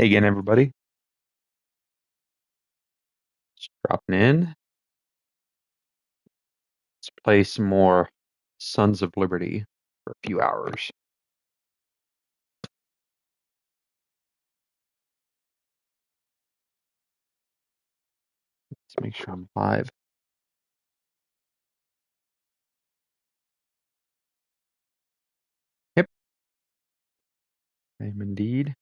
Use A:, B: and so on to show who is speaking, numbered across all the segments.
A: Hey again, everybody. Just dropping in. Let's play some more Sons of Liberty for a few hours. Let's make sure I'm live. Yep, I am indeed.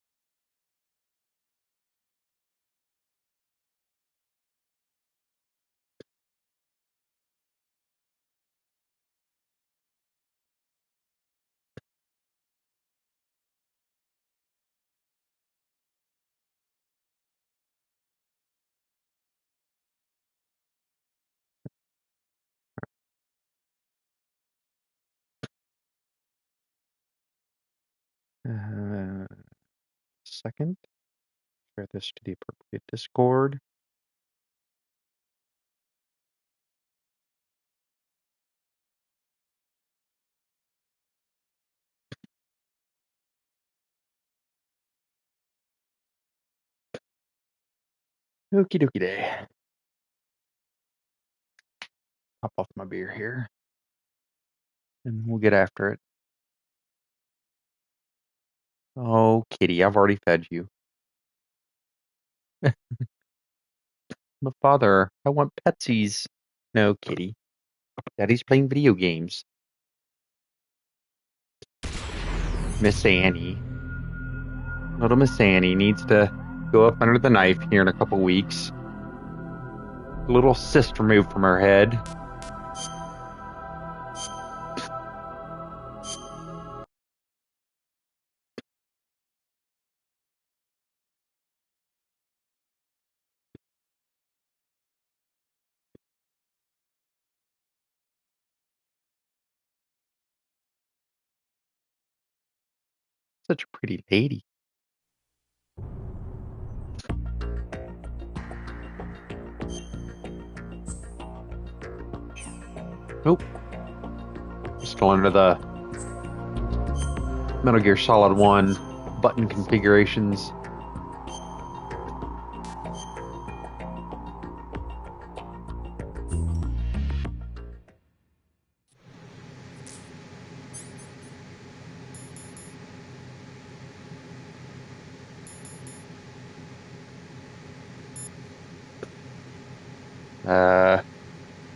A: Second, share this to the appropriate Discord. Okie dokie day. Pop off my beer here, and we'll get after it. Oh, kitty, I've already fed you. My father, I want Petsies. No, kitty. Daddy's playing video games. Miss Annie. Little Miss Annie needs to go up under the knife here in a couple weeks. A little cyst removed from her head. Such a pretty lady. Nope. Still under the Metal Gear Solid 1 button configurations.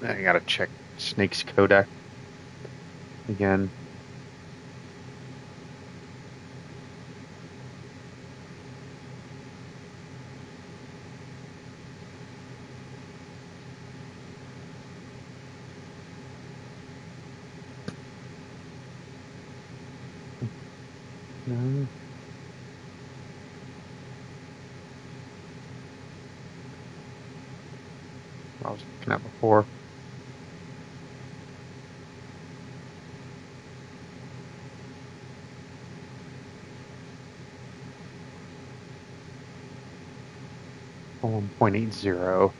A: I gotta check Snake's codec again. No. I was looking at before. Oh, 1.80.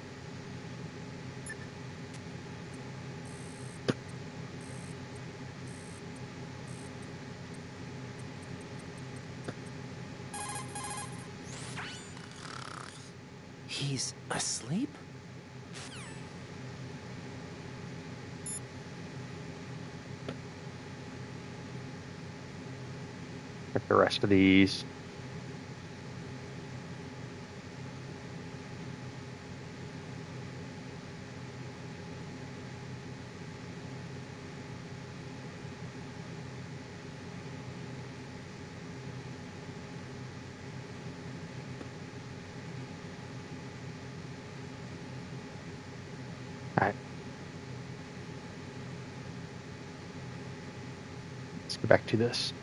B: He's asleep?
A: Check the rest of these. Alright. Let's go back to this.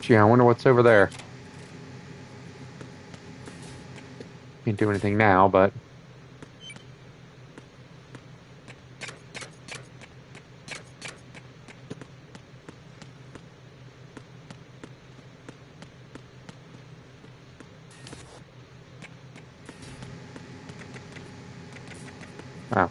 A: Gee, I wonder what's over there. Can't do anything now, but... Oh.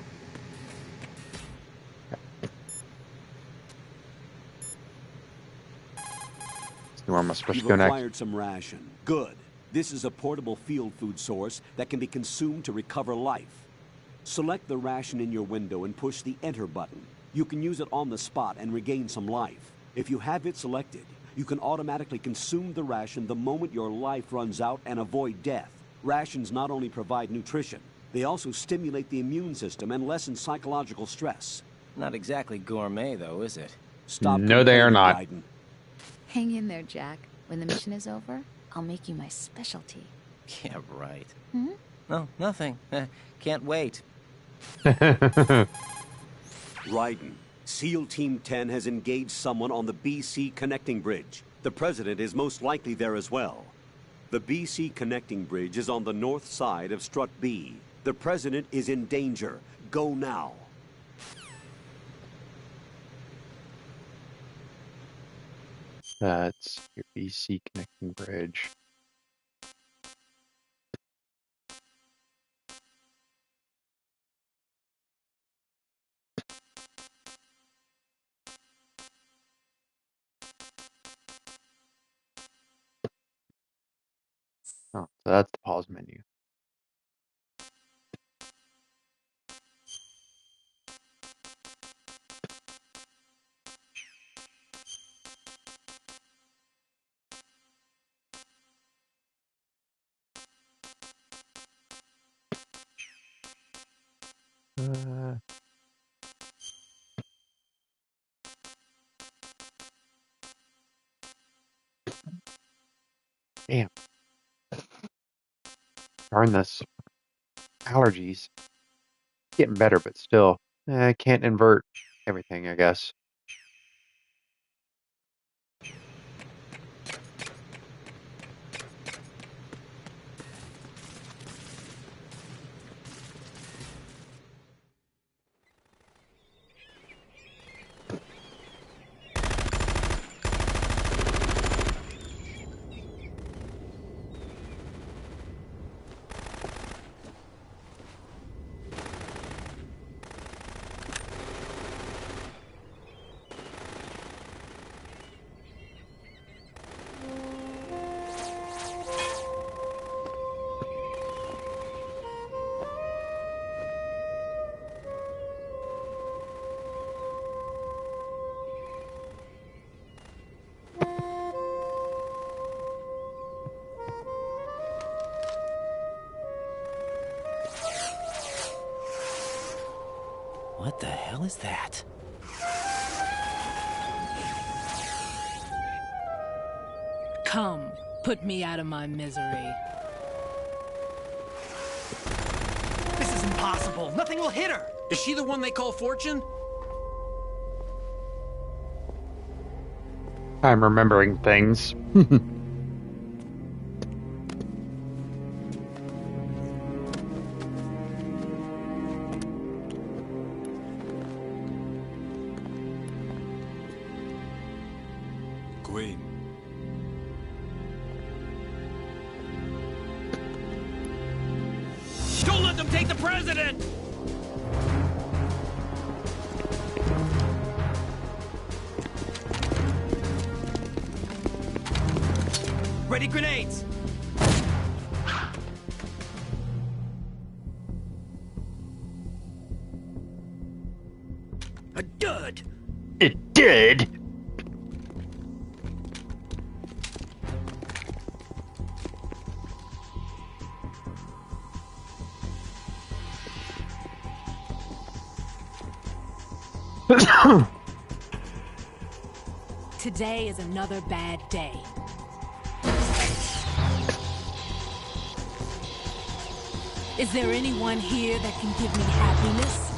A: So where am I supposed to go next?
B: You've acquired some ration. Good. This is a portable field food source that can be consumed to recover life. Select the ration in your window and push the Enter button. You can use it on the spot and regain some life. If you have it selected, you can automatically consume the ration the moment your life runs out and avoid death. Rations not only provide nutrition, they also stimulate the immune system and lessen psychological stress.
C: Not exactly gourmet, though, is it?
B: Stop
A: No, they are not.
B: Raiden.
D: Hang in there, Jack. When the mission is over, I'll make you my specialty.
C: Yeah, right.
D: Hmm?
C: No, nothing. Can't wait.
B: Raiden, SEAL Team 10 has engaged someone on the BC Connecting Bridge. The President is most likely there as well. The BC Connecting Bridge is on the north side of Strut B. The President is in danger. Go now.
A: That's your BC Connecting Bridge. Oh, so that's the pause menu. Uh, Damn. Darn this. Allergies. Getting better, but still. I can't invert everything, I guess.
C: What the hell is that?
E: Come, put me out of my misery.
F: This is impossible. Nothing will hit her.
G: Is she the one they call Fortune?
A: I'm remembering things.
B: Queen.
G: Don't let them take the president!
F: Ready grenades.
G: A dud!
A: It did!
E: Today is another bad day. Is there anyone here that can give me happiness?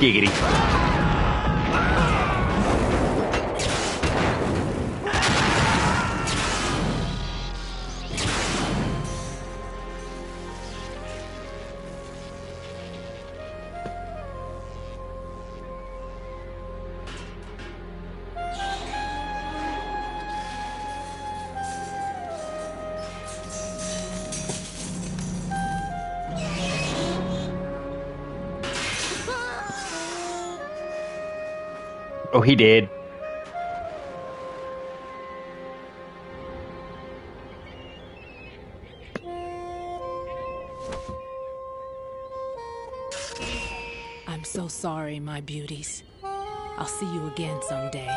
A: Giggity. Oh, he did.
E: I'm so sorry, my beauties. I'll see you again someday.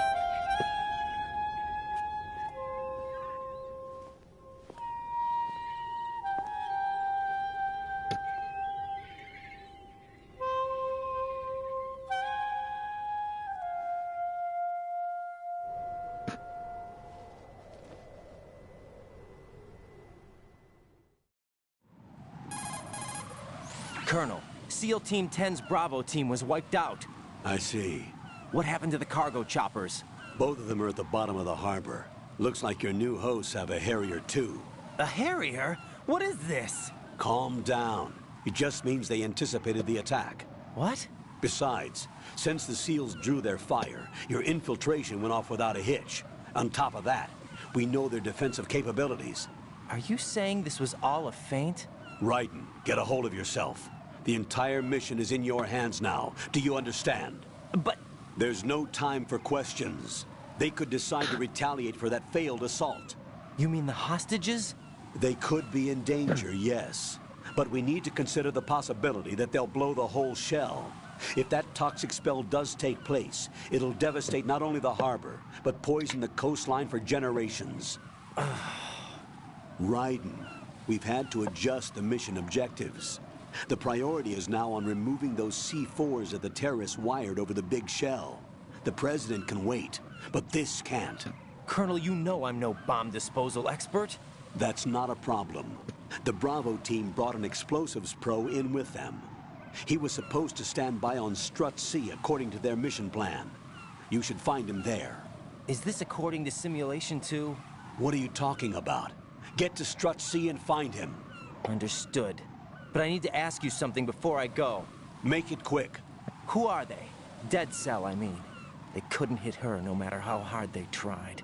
C: Colonel, SEAL Team 10's Bravo team was wiped out.
B: I see.
C: What happened to the cargo choppers?
B: Both of them are at the bottom of the harbor. Looks like your new hosts have a Harrier too.
C: A Harrier? What is this?
B: Calm down. It just means they anticipated the attack.
C: What?
B: Besides, since the SEALs drew their fire, your infiltration went off without a hitch. On top of that, we know their defensive capabilities.
C: Are you saying this was all a feint?
B: Raiden, get a hold of yourself. The entire mission is in your hands now. Do you understand?
C: But...
B: There's no time for questions. They could decide to retaliate for that failed assault.
C: You mean the hostages?
B: They could be in danger, yes. But we need to consider the possibility that they'll blow the whole shell. If that toxic spell does take place, it'll devastate not only the harbor, but poison the coastline for generations. Raiden, we've had to adjust the mission objectives. The priority is now on removing those C4s that the terrorists wired over the big shell. The president can wait, but this can't.
C: Colonel, you know I'm no bomb disposal expert.
B: That's not a problem. The Bravo team brought an explosives pro in with them. He was supposed to stand by on Strut C according to their mission plan. You should find him there.
C: Is this according to simulation too?
B: What are you talking about? Get to Strut C and find him.
C: Understood. But I need to ask you something before I go.
B: Make it quick.
C: Who are they? Dead Cell, I mean. They couldn't hit her no matter how hard they tried.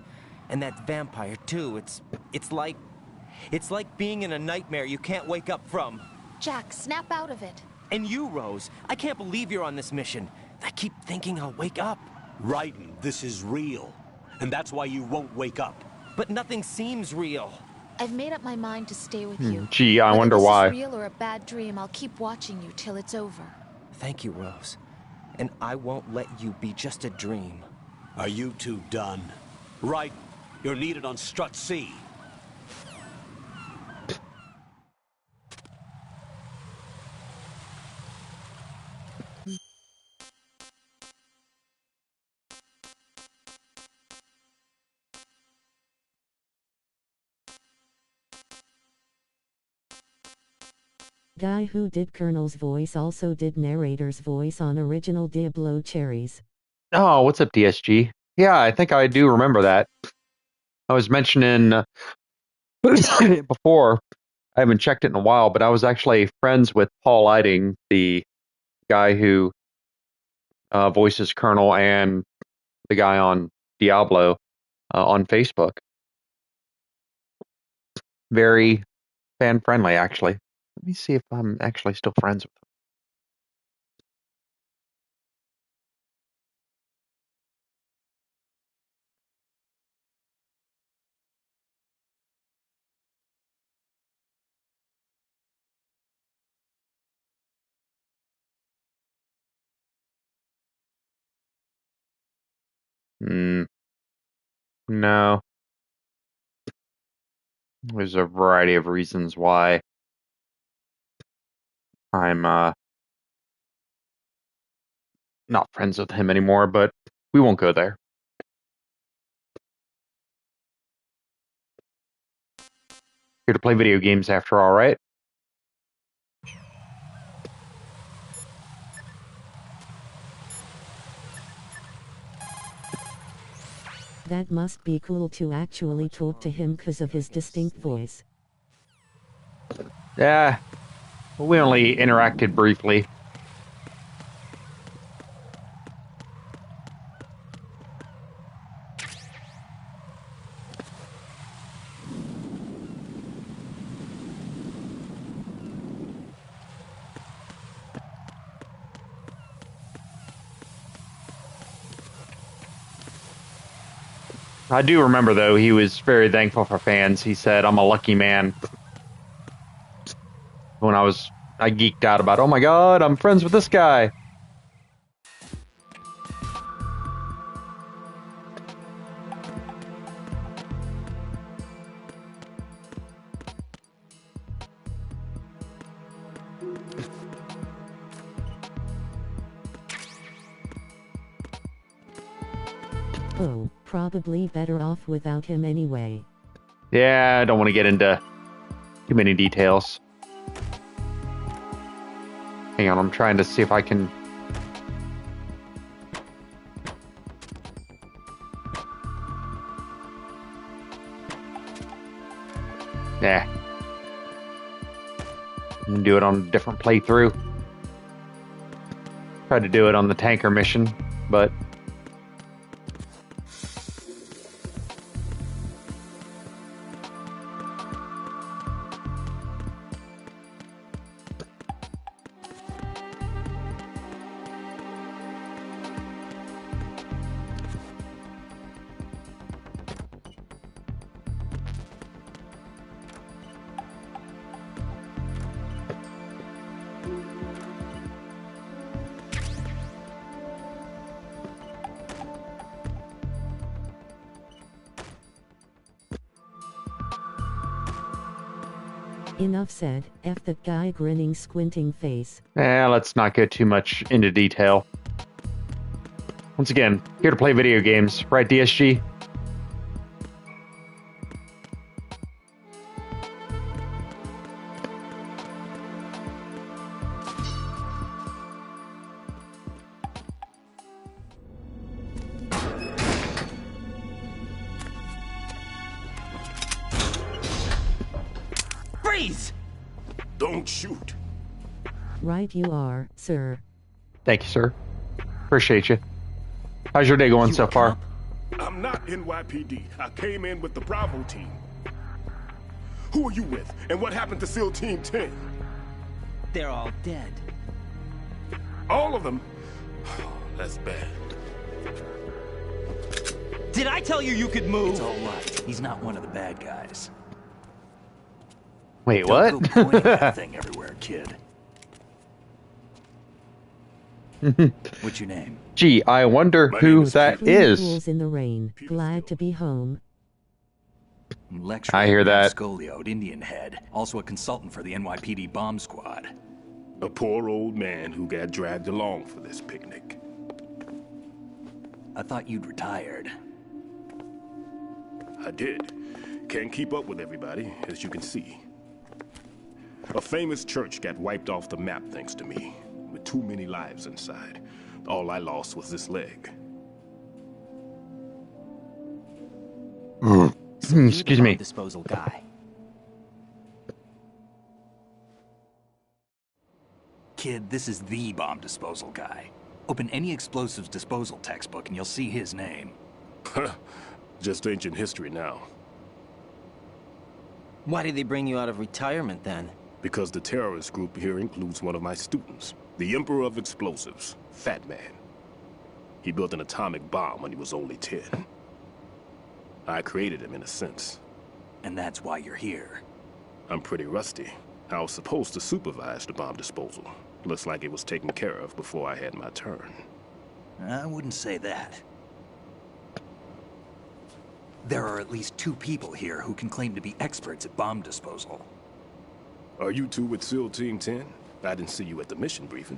C: And that vampire too, it's like being in a nightmare you can't wake up from.
D: Jack, snap out of it.
C: And you, Rose, I can't believe you're on this mission. I keep thinking I'll wake up.
B: Raiden, this is real. And that's why you won't wake up.
C: But nothing seems real.
D: I've made up my mind to stay with you.
A: Gee, I
D: Whether
A: wonder
D: this
A: why.
D: is real or a bad dream, I'll keep watching you till it's over.
C: Thank you, Rose. And I won't let you be just a dream.
B: Are you two done? Raiden, you're needed on Strut C.
H: Guy who did Colonel's voice also did narrator's voice on original Diablo Cherries.
A: Oh, what's up, DSG? Yeah, I think I do remember that. I was mentioning before, I haven't checked it in a while, but I was actually friends with Paul Lighting, the guy who voices Colonel, and the guy on Diablo on Facebook. Very fan-friendly, actually. Let me see if I'm actually still friends with him. No. There's a variety of reasons why I'm not friends with him anymore, but we won't go there. Here to play video games after all, right?
H: That must be cool to actually talk to him because of his distinct voice.
A: Yeah. We only interacted briefly. I do remember, though, he was very thankful for fans. He said, I'm a lucky man. When I geeked out about, oh my god, I'm friends with this guy.
H: Oh, probably better off without him anyway.
A: Yeah, I don't want to get into too many details. Hang on, I'm trying to see if I can... Yeah. You can do it on a different playthrough. Tried to do it on the tanker mission, but...
H: Enough said. F that guy grinning squinting face.
A: Let's not get too much into detail. Once again, here to play video games, right, DSG?
G: Freeze!
I: Don't shoot.
H: Right you are, sir.
A: Thank you, sir. Appreciate you. How's your day going so far?
I: I'm not NYPD. I came in with the Bravo team. Who are you with? And what happened to SEAL Team 10?
C: They're all dead.
I: All of them? That's bad.
C: Did I tell you you could move?
F: It's all right. He's not one of the bad guys.
A: Wait,
F: Don't
A: what?
F: go pointing that thing everywhere, kid. What's your name?
A: Gee, I wonder
I: My name
A: who
I: is
A: that
H: Three
A: is.
H: fools in the rain. Glad to be home.
F: Lecturer
A: I hear that.
F: Scolioed, Indian head. Also a consultant for the NYPD bomb squad.
I: A poor old man who got dragged along for this picnic.
F: I thought you'd retired.
I: I did. Can't keep up with everybody, as you can see. A famous church got wiped off the map thanks to me, with too many lives inside. All I lost was this leg.
C: So you're the
A: Excuse me.
C: bomb disposal guy.
F: Kid, this is the bomb disposal guy. Open any explosives disposal textbook and you'll see his name.
I: Just ancient history now.
C: Why did they bring you out of retirement then?
I: Because the terrorist group here includes one of my students, the Emperor of Explosives, Fat Man. He built an atomic bomb when he was only 10. I created him in a sense.
F: And that's why you're here.
I: I'm pretty rusty. I was supposed to supervise the bomb disposal. Looks like it was taken care of before I had my turn.
F: I wouldn't say that. There are at least 2 people here who can claim to be experts at bomb disposal.
I: Are you two with SEAL Team 10? I didn't see you at the mission briefing.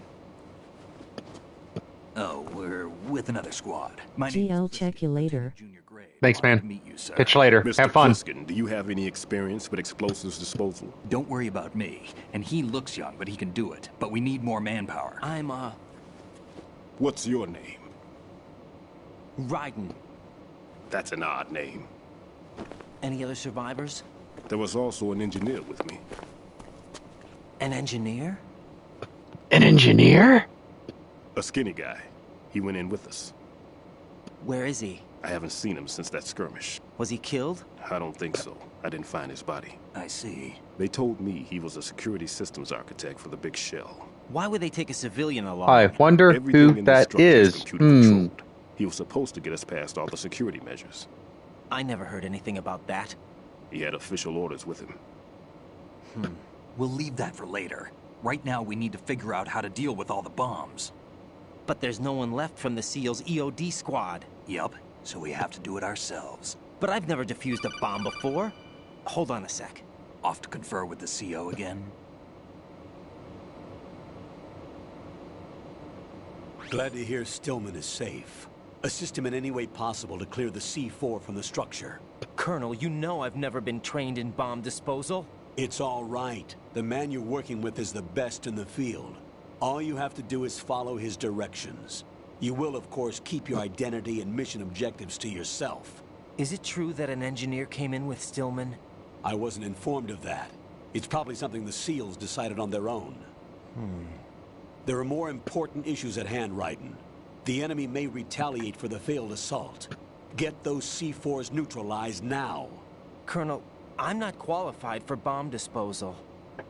F: Oh, we're with another squad. My
H: Gee,
F: name's
H: I'll check you later.
F: Junior Grade.
A: Thanks,
F: Honored
A: man.
F: to meet you, sir.
A: Catch you later.
I: Mr.
A: Have fun.
I: Pliskin, do you have any experience with explosives disposal?
F: Don't worry about me. And he looks young, but he can do it. But we need more manpower.
C: I'm,
I: What's your name?
C: Raiden.
I: That's an odd name.
C: Any other survivors?
I: There was also an engineer with me.
C: An engineer?
A: An engineer?
I: A skinny guy. He went in with us.
C: Where is he?
I: I haven't seen him since that skirmish.
C: Was he killed?
I: I don't think so. I didn't find his body.
F: I see.
I: They told me he was a security systems architect for the big shell.
C: Why would they take a civilian along?
A: I wonder
I: Everything
A: who
I: in this
A: that
I: structure
A: is.
I: computer controlled. He was supposed to get us past all the security measures.
C: I never heard anything about that.
I: He had official orders with him.
F: We'll leave that for later. Right now, we need to figure out how to deal with all the bombs.
C: But there's no one left from the SEAL's EOD squad.
F: Yup, so we have to do it ourselves.
C: But I've never defused a bomb before. Hold on a sec.
F: Off to confer with the CO again?
B: Glad to hear Stillman is safe. Assist him in any way possible to clear the C4 from the structure.
C: Colonel, you know I've never been trained in bomb disposal.
B: It's all right. The man you're working with is the best in the field. All you have to do is follow his directions. You will, of course, keep your identity and mission objectives to yourself.
C: Is it true that an engineer came in with Stillman?
B: I wasn't informed of that. It's probably something the SEALs decided on their own. There are more important issues at hand, Raiden. The enemy may retaliate for the failed assault. Get those C4s neutralized now.
C: Colonel, I'm not qualified for bomb disposal.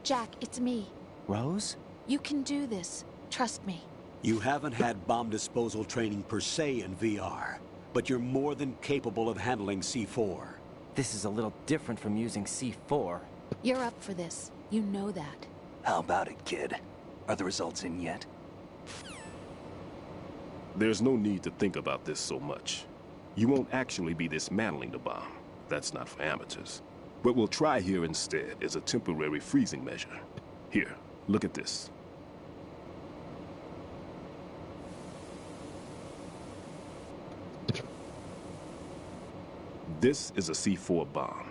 D: Jack, it's me.
C: Rose?
D: You can do this. Trust me.
B: You haven't had bomb disposal training per se in VR, but you're more than capable of handling C4.
C: This is a little different from using C4.
D: You're up for this. You know that.
F: How about it, kid? Are the results in yet?
I: There's no need to think about this so much. You won't actually be dismantling the bomb. That's not for amateurs. What we'll try here instead is a temporary freezing measure. Here, look at this. This is a C4 bomb.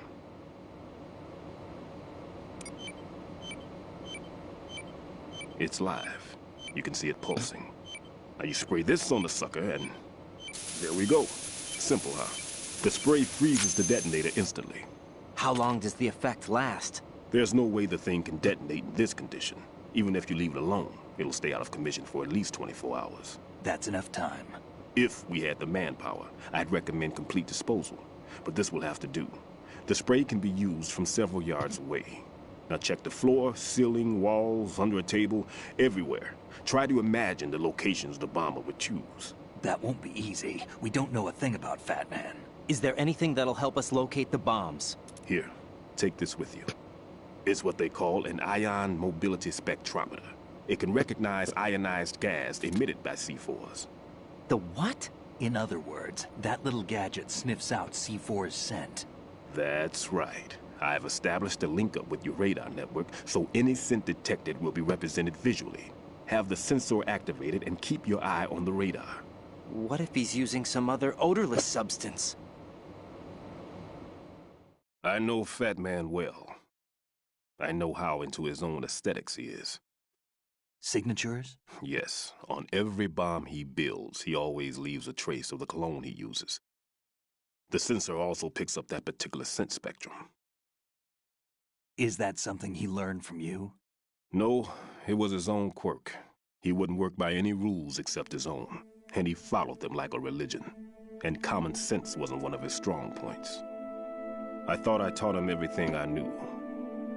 I: It's live. You can see it pulsing. Now you spray this on the sucker and there we go. Simple, huh? The spray freezes the detonator instantly.
C: How long does the effect last?
I: There's no way the thing can detonate in this condition. Even if you leave it alone, it'll stay out of commission for at least 24 hours.
F: That's enough time.
I: If we had the manpower, I'd recommend complete disposal. But this will have to do. The spray can be used from several yards away. Now check the floor, ceiling, walls, under a table, everywhere. Try to imagine the locations the bomber would choose.
F: That won't be easy. We don't know a thing about Fat Man.
C: Is there anything that'll help us locate the bombs?
I: Here, take this with you. It's what they call an ion mobility spectrometer. It can recognize ionized gas emitted by C4s.
C: The what?
F: In other words, that little gadget sniffs out C4's scent.
I: That's right. I've established a link up with your radar network, so any scent detected will be represented visually. Have the sensor activated and keep your eye on the radar.
C: What if he's using some other odorless substance?
I: I know Fat Man well. I know how into his own aesthetics he is.
F: Signatures?
I: Yes, on every bomb he builds, he always leaves a trace of the cologne he uses. The sensor also picks up that particular scent spectrum.
F: Is that something he learned from you?
I: No, it was his own quirk. He wouldn't work by any rules except his own, and he followed them like a religion. And common sense wasn't one of his strong points. I thought I taught him everything I knew.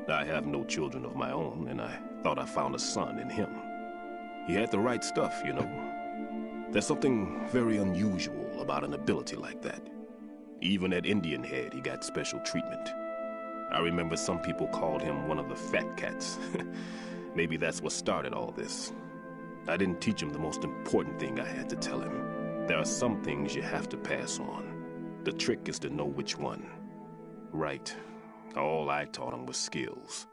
I: I have no children of my own, and I thought I found a son in him. He had the right stuff, you know. There's something very unusual about an ability like that. Even at Indian Head, he got special treatment. I remember some people called him one of the fat cats. Maybe that's what started all this. I didn't teach him the most important thing I had to tell him. There are some things you have to pass on. The trick is to know which one. Right. All I taught him was skills.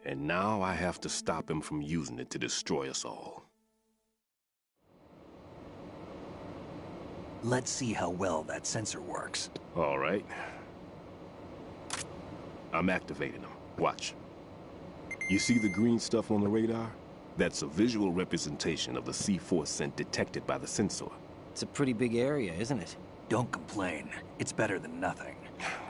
I: And now I have to stop him from using it to destroy us all.
F: Let's see how well that sensor works.
I: All right. I'm activating them. Watch. You see the green stuff on the radar? That's a visual representation of the C4 scent detected by the sensor.
C: It's a pretty big area, isn't it?
F: Don't complain. It's better than nothing.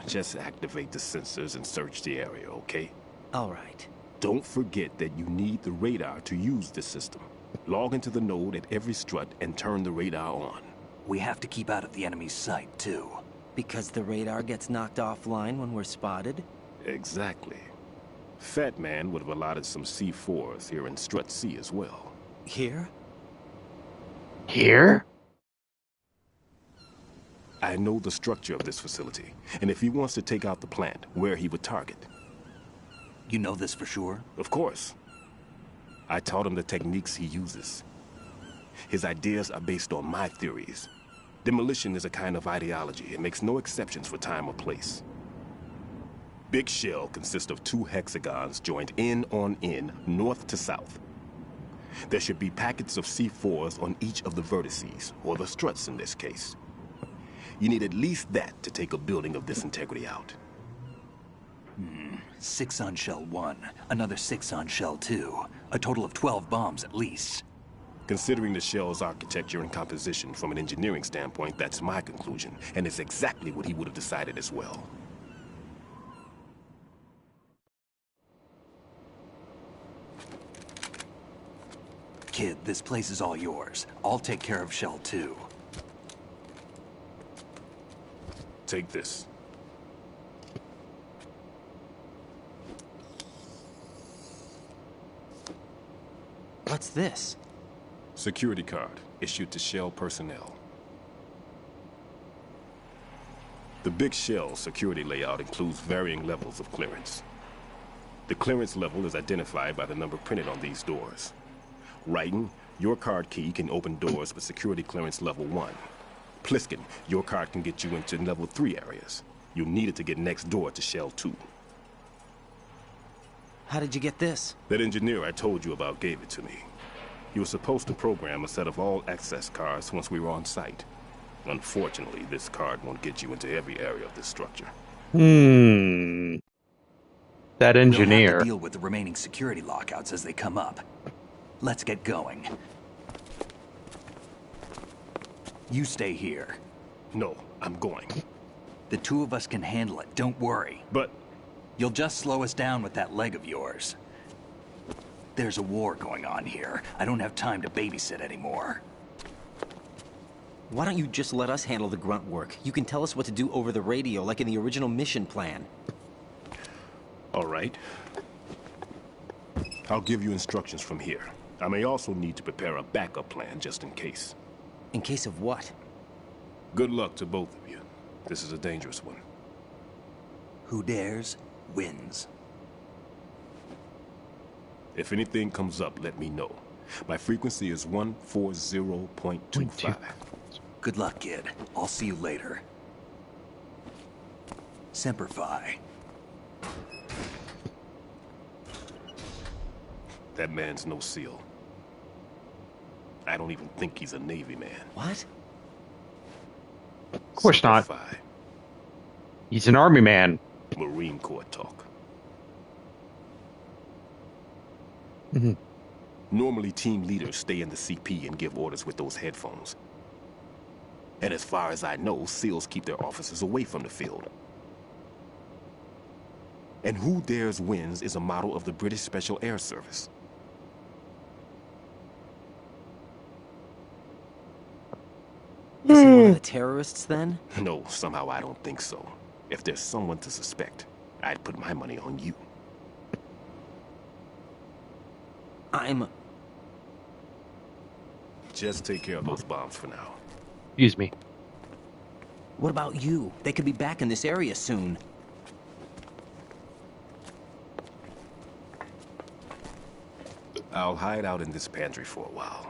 I: Just activate the sensors and search the area, okay?
C: All right.
I: Don't forget that you need the radar to use the system. Log into the node at every strut and turn the radar on.
F: We have to keep out of the enemy's sight, too.
C: Because the radar gets knocked offline when we're spotted?
I: Exactly. Fat Man would have allotted some C4s here in Strut C as well.
C: Here?
A: Here?
I: I know the structure of this facility, and if he wants to take out the plant, where he would target.
F: You know this for sure?
I: Of course. I taught him the techniques he uses. His ideas are based on my theories. Demolition is a kind of ideology. It makes no exceptions for time or place. Big shell consists of 2 hexagons joined end on end, north to south. There should be packets of C4s on each of the vertices, or the struts in this case. You need at least that to take a building of this integrity out.
F: 6 on shell 1, another 6 on shell 2. A total of 12 bombs at least.
I: Considering the shell's architecture and composition from an engineering standpoint, that's my conclusion, and it's exactly what he would have decided as well.
F: Kid, this place is all yours. I'll take care of shell 2.
I: Take this.
C: What's this?
I: Security card, issued to Shell personnel. The Big Shell security layout includes varying levels of clearance. The clearance level is identified by the number printed on these doors. Writing, your card key can open doors with security clearance level 1. Pliskin, your card can get you into level 3 areas. You'll need it to get next door to Shell 2.
C: How did you get this?
I: That engineer I told you about gave it to me. He was supposed to program a set of all access cards once we were on site. Unfortunately, this card won't get you into every area of this structure.
A: That
F: We'll have
A: engineer.
F: to deal with the remaining security lockouts as they come up. Let's get going. You stay here.
I: No, I'm going.
F: The 2 of us can handle it, don't worry.
I: But
F: You'll just slow us down with that leg of yours. There's a war going on here. I don't have time to babysit anymore.
C: Why don't you just let us handle the grunt work? You can tell us what to do over the radio, like in the original mission plan.
I: all right. I'll give you instructions from here. I may also need to prepare a backup plan just in case.
C: In case of what?
I: Good luck to both of you. This is a dangerous one.
F: Who dares, wins.
I: If anything comes up, let me know. My frequency is 140.25.
F: Good luck, kid. I'll see you later. Semper Fi.
I: That man's no SEAL. I don't even think he's a Navy man.
C: What?
A: Of course not.
I: Semper Fi.
A: He's an army man.
I: Marine Corps talk.
A: Mhm.
I: Normally, team leaders stay in the CP and give orders with those headphones. And as far as I know, SEALs keep their officers away from the field. And Who Dares Wins is a model of the British Special Air Service.
C: Is he one of the terrorists, then?
I: No, somehow I don't think so. If there's someone to suspect, I'd put my money on you. Just take care of those bombs for now.
A: Excuse me.
C: What about you? They could be back in this area soon.
I: I'll hide out in this pantry for a while.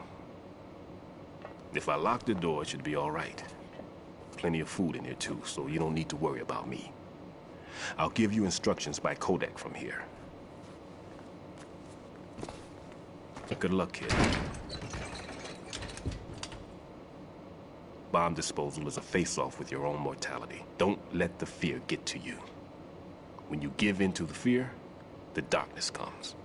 I: If I lock the door, it should be all right. Plenty of food in here too, so you don't need to worry about me. I'll give you instructions by codec from here. Good luck, kid. Bomb disposal is a face-off with your own mortality. Don't let the fear get to you. When you give in to the fear, the darkness comes.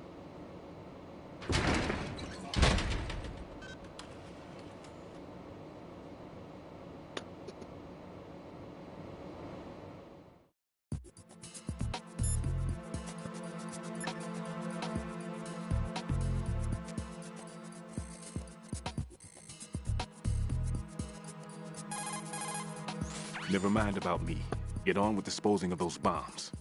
I: Never mind about me. Get on with disposing of those bombs.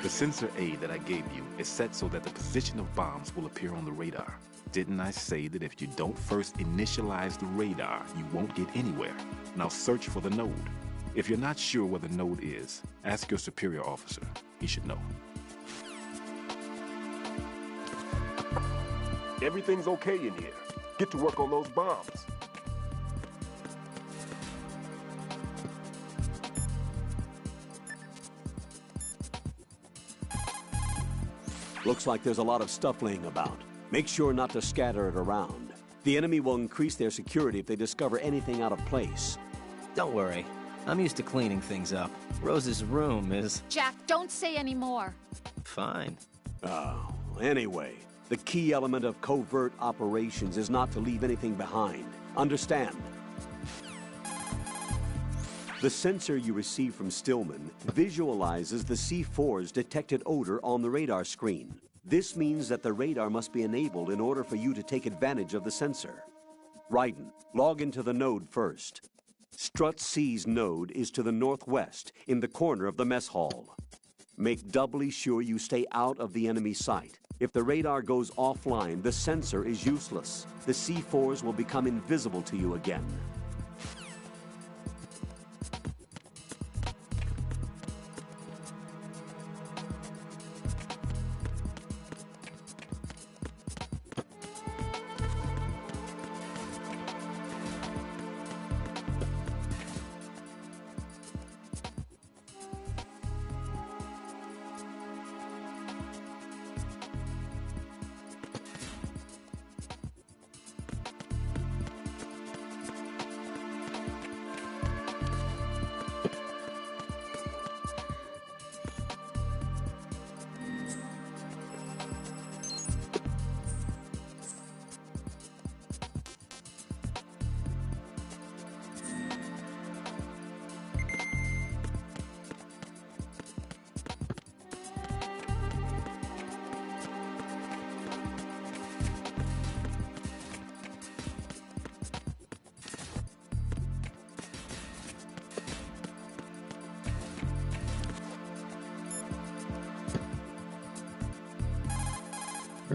I: The sensor aid that I gave you is set so that the position of bombs will appear on the radar. Didn't I say that if you don't first initialize the radar, you won't get anywhere? Now search for the node. If you're not sure where the node is, ask your superior officer. He should know. Everything's okay in here. Get to work on those bombs.
B: Looks like there's a lot of stuff laying about. Make sure not to scatter it around. The enemy will increase their security if they discover anything out of place.
C: Don't worry. I'm used to cleaning things up. Rose's room is...
D: Jack, don't say any more.
C: fine.
B: Oh, anyway, the key element of covert operations is not to leave anything behind. Understand? The sensor you receive from Stillman visualizes the C4's detected odor on the radar screen. This means that the radar must be enabled in order for you to take advantage of the sensor. Raiden, log into the node first. Strut C's node is to the northwest, in the corner of the mess hall. Make doubly sure you stay out of the enemy sight. If the radar goes offline, the sensor is useless. The C4s will become invisible to you again.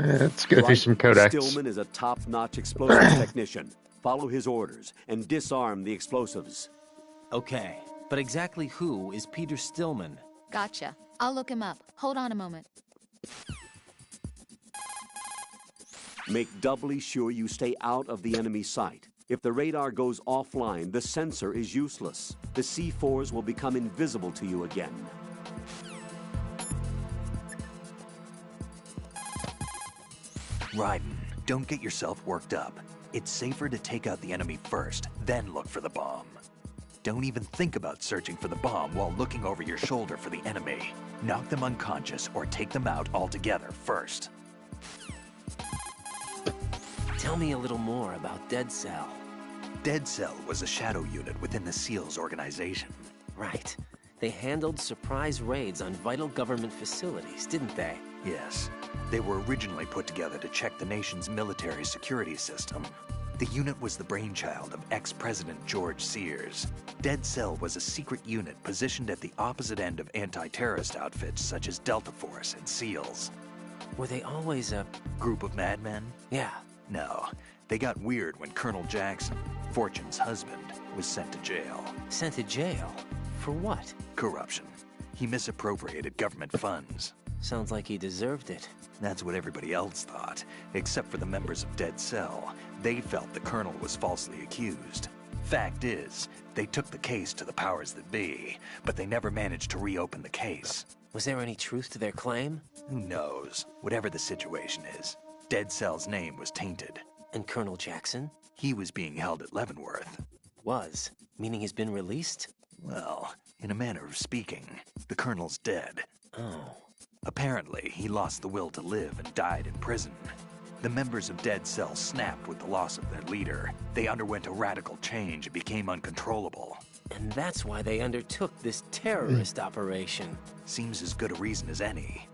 A: Let's go through some codex.
B: Stillman is a top-notch explosives technician. Follow his orders and disarm the explosives.
C: Okay, but exactly who is Peter Stillman?
D: Gotcha. I'll look him up. Hold on a moment.
B: Make doubly sure you stay out of the enemy sight. If the radar goes offline, the sensor is useless. The C4s will become invisible to you again.
F: Raiden, don't get yourself worked up. It's safer to take out the enemy first, then look for the bomb. Don't even think about searching for the bomb while looking over your shoulder for the enemy. Knock them unconscious or take them out altogether first.
C: Tell me a little more about Dead Cell.
F: Dead Cell was a shadow unit within the SEALs organization.
C: Right. They handled surprise raids on vital government facilities, didn't they?
F: Yes. They were originally put together to check the nation's military security system. The unit was the brainchild of ex-President George Sears. Dead Cell was a secret unit positioned at the opposite end of anti-terrorist outfits such as Delta Force and SEALs.
C: Were they always a...
F: Group of madmen?
C: Yeah.
F: No. They got weird when Colonel Jackson, Fortune's husband, was sent to jail.
C: Sent to jail? For what?
F: Corruption. He misappropriated government funds.
C: Sounds like he deserved it.
F: That's what everybody else thought, except for the members of Dead Cell. They felt the colonel was falsely accused. Fact is, they took the case to the powers that be, but they never managed to reopen the case.
C: Was there any truth to their claim?
F: Who knows? Whatever the situation is, Dead Cell's name was tainted.
C: And Colonel Jackson?
F: He was being held at Leavenworth.
C: Was? Meaning he's been released?
F: Well, in a manner of speaking, the colonel's dead.
C: Oh.
F: Apparently, he lost the will to live and died in prison. The members of Dead Cell snapped with the loss of their leader. They underwent a radical change and became uncontrollable.
C: And that's why they undertook this terrorist operation.
F: Seems as good a reason as any.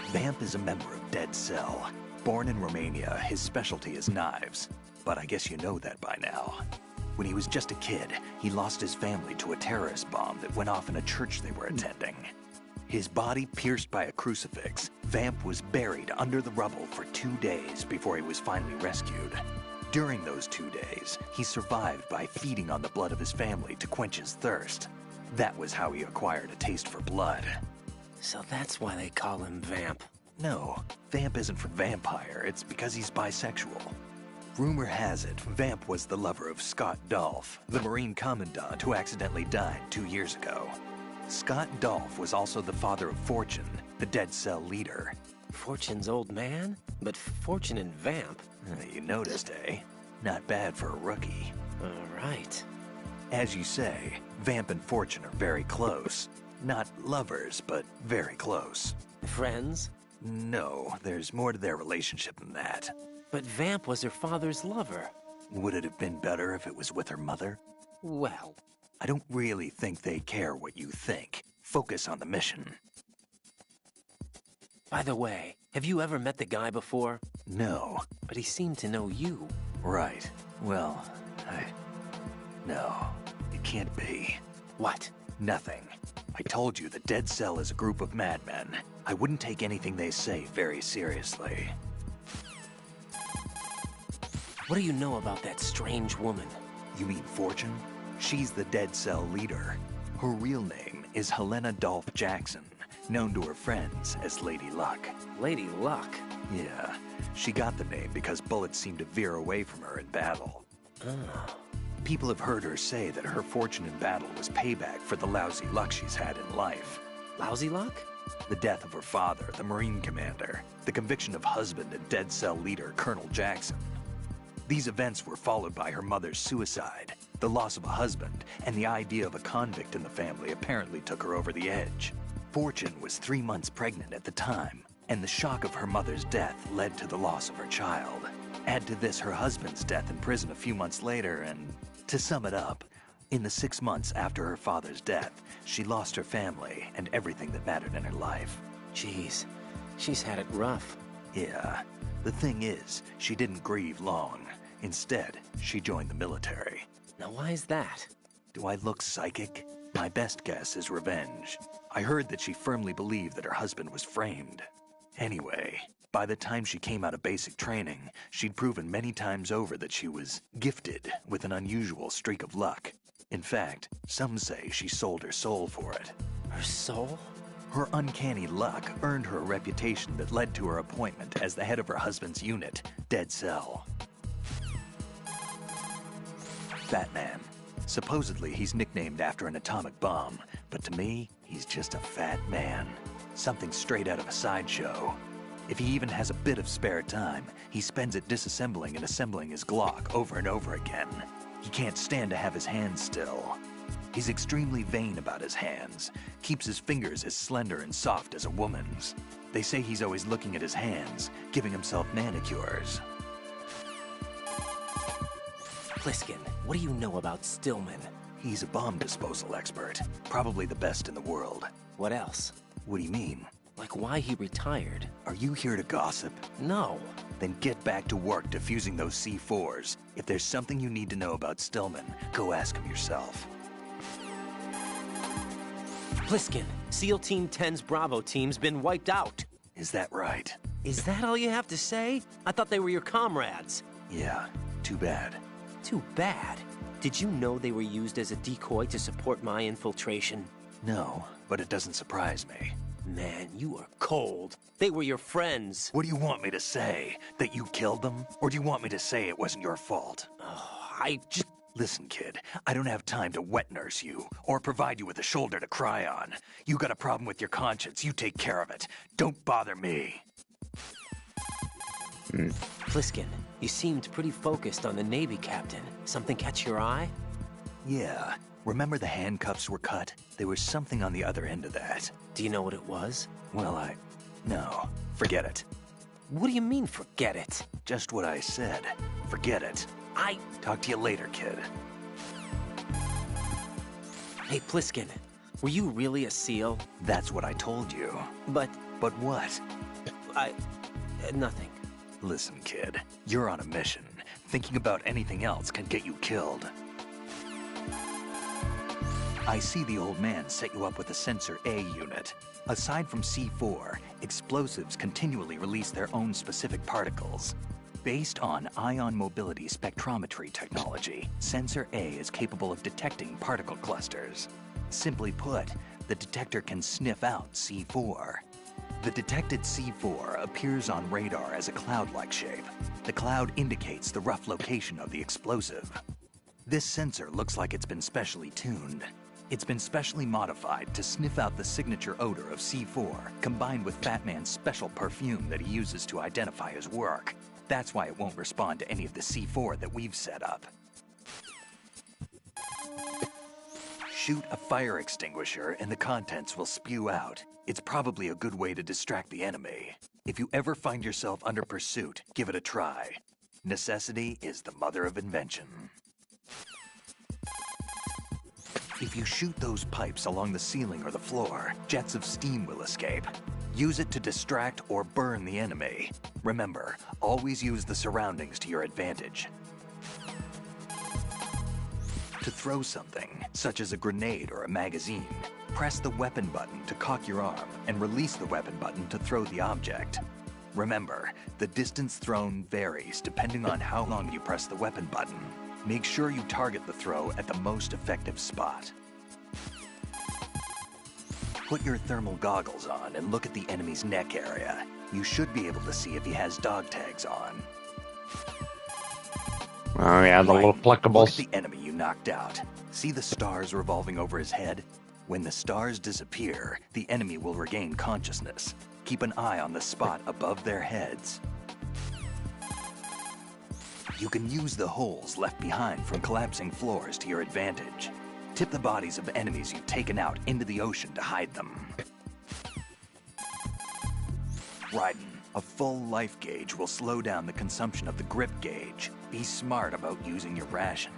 F: Vamp is a member of Dead Cell. Born in Romania, his specialty is knives. But I guess you know that by now. When he was just a kid, he lost his family to a terrorist bomb that went off in a church they were attending. His body pierced by a crucifix, Vamp was buried under the rubble for 2 days before he was finally rescued. During those 2 days, he survived by feeding on the blood of his family to quench his thirst. That was how he acquired a taste for blood.
C: So that's why they call him Vamp.
F: No, Vamp isn't for vampire, it's because he's bisexual. Rumor has it, Vamp was the lover of Scott Dolph, the Marine Commandant who accidentally died 2 years ago. Scott Dolph was also the father of Fortune, the Dead Cell leader.
C: Fortune's old man? But Fortune and Vamp?
F: You noticed, eh? Not bad for a rookie.
C: All right.
F: As you say, Vamp and Fortune are very close. Not lovers, but very close.
C: Friends?
F: No, there's more to their relationship than that.
C: But Vamp was her father's lover.
F: Would it have been better if it was with her mother?
C: Well,
F: I don't really think they care what you think. Focus on the mission.
C: by the way, have you ever met the guy before?
F: No.
C: But he seemed to know you.
F: Right. Well, No, it can't be.
C: What?
F: Nothing. I told you the Dead Cell is a group of madmen. I wouldn't take anything they say very seriously.
C: What do you know about that strange woman?
F: You mean Fortune? She's the Dead Cell leader. Her real name is Helena Dolph Jackson, known to her friends as Lady Luck.
C: Lady Luck?
F: Yeah, she got the name because bullets seemed to veer away from her in battle.
C: Oh.
F: People have heard her say that her fortune in battle was payback for the lousy luck she's had in life.
C: Lousy luck?
F: The death of her father, the Marine commander, the conviction of husband and Dead Cell leader Colonel Jackson. These events were followed by her mother's suicide, the loss of a husband, and the idea of a convict in the family apparently took her over the edge. Fortune was 3 months pregnant at the time, and the shock of her mother's death led to the loss of her child. Add to this her husband's death in prison a few months later, and to sum it up, in the 6 months after her father's death, she lost her family and everything that mattered in her life.
C: Jeez, she's had it rough.
F: Yeah. The thing is, she didn't grieve long. Instead, she joined the military.
C: Now why is that?
F: Do I look psychic? My best guess is revenge. I heard that she firmly believed that her husband was framed. Anyway, by the time she came out of basic training, she'd proven many times over that she was gifted with an unusual streak of luck. In fact, some say she sold her soul for it.
C: Her soul?
F: Her uncanny luck earned her a reputation that led to her appointment as the head of her husband's unit, Dead Cell. Fat Man. Supposedly, he's nicknamed after an atomic bomb, but to me, he's just a fat man. Something straight out of a sideshow. If he even has a bit of spare time, he spends it disassembling and assembling his Glock over and over again. He can't stand to have his hands still. He's extremely vain about his hands, keeps his fingers as slender and soft as a woman's. They say he's always looking at his hands, giving himself manicures.
C: Pliskin, what do you know about Stillman?
F: He's a bomb disposal expert, probably the best in the world.
C: What else?
F: What do you mean?
C: Like why he retired?
F: Are you here to gossip?
C: No.
F: Then get back to work defusing those C4s. If there's something you need to know about Stillman, go ask him yourself.
C: Pliskin, SEAL Team 10's Bravo team's been wiped out.
F: Is that right?
C: Is that all you have to say? I thought they were your comrades.
F: Yeah, too bad.
C: Too bad. Did you know they were used as a decoy to support my infiltration?
F: No, but it doesn't surprise me.
C: Man, you are cold. They were your friends.
F: What do you want me to say? That you killed them? Or do you want me to say it wasn't your fault?
C: I just...
F: Listen, kid, I don't have time to wet nurse you, or provide you with a shoulder to cry on. You got a problem with your conscience, you take care of it. Don't bother me.
C: Pliskin, you seemed pretty focused on the Navy captain. Something catch your eye?
F: Yeah. Remember the handcuffs were cut? There was something on the other end of that.
C: Do you know what it was?
F: Well, No. Forget it.
C: What do you mean, forget it?
F: Just what I said. Forget it. Talk to you later, kid.
C: Hey, Pliskin, were you really a SEAL?
F: That's what I told you.
C: But
F: what?
C: Nothing.
F: Listen, kid, you're on a mission. Thinking about anything else can get you killed. I see the old man set you up with a Sensor A unit. Aside from C4, explosives continually release their own specific particles. Based on ion mobility spectrometry technology, Sensor A is capable of detecting particle clusters. Simply put, the detector can sniff out C4. The detected C4 appears on radar as a cloud-like shape. The cloud indicates the rough location of the explosive. This sensor looks like it's been specially tuned. It's been specially modified to sniff out the signature odor of C4, combined with Fat Man's special perfume that he uses to identify his work. That's why it won't respond to any of the C4 that we've set up. Shoot a fire extinguisher and the contents will spew out. It's probably a good way to distract the enemy. If you ever find yourself under pursuit, give it a try. Necessity is the mother of invention. If you shoot those pipes along the ceiling or the floor, jets of steam will escape. Use it to distract or burn the enemy. Remember, always use the surroundings to your advantage. To throw something, such as a grenade or a magazine, press the weapon button to cock your arm and release the weapon button to throw the object. Remember, the distance thrown varies depending on how long you press the weapon button. Make sure you target the throw at the most effective spot. Put your thermal goggles on and look at the enemy's neck area. You should be able to see if he has dog tags on.
A: Oh yeah, the little
F: Look
A: collectibles.
F: at the enemy you knocked out. See the stars revolving over his head? When the stars disappear, the enemy will regain consciousness. Keep an eye on the spot above their heads. You can use the holes left behind from collapsing floors to your advantage. Tip the bodies of enemies you've taken out into the ocean to hide them. Raiden, a full life gauge will slow down the consumption of the grip gauge. Be smart about using your ration.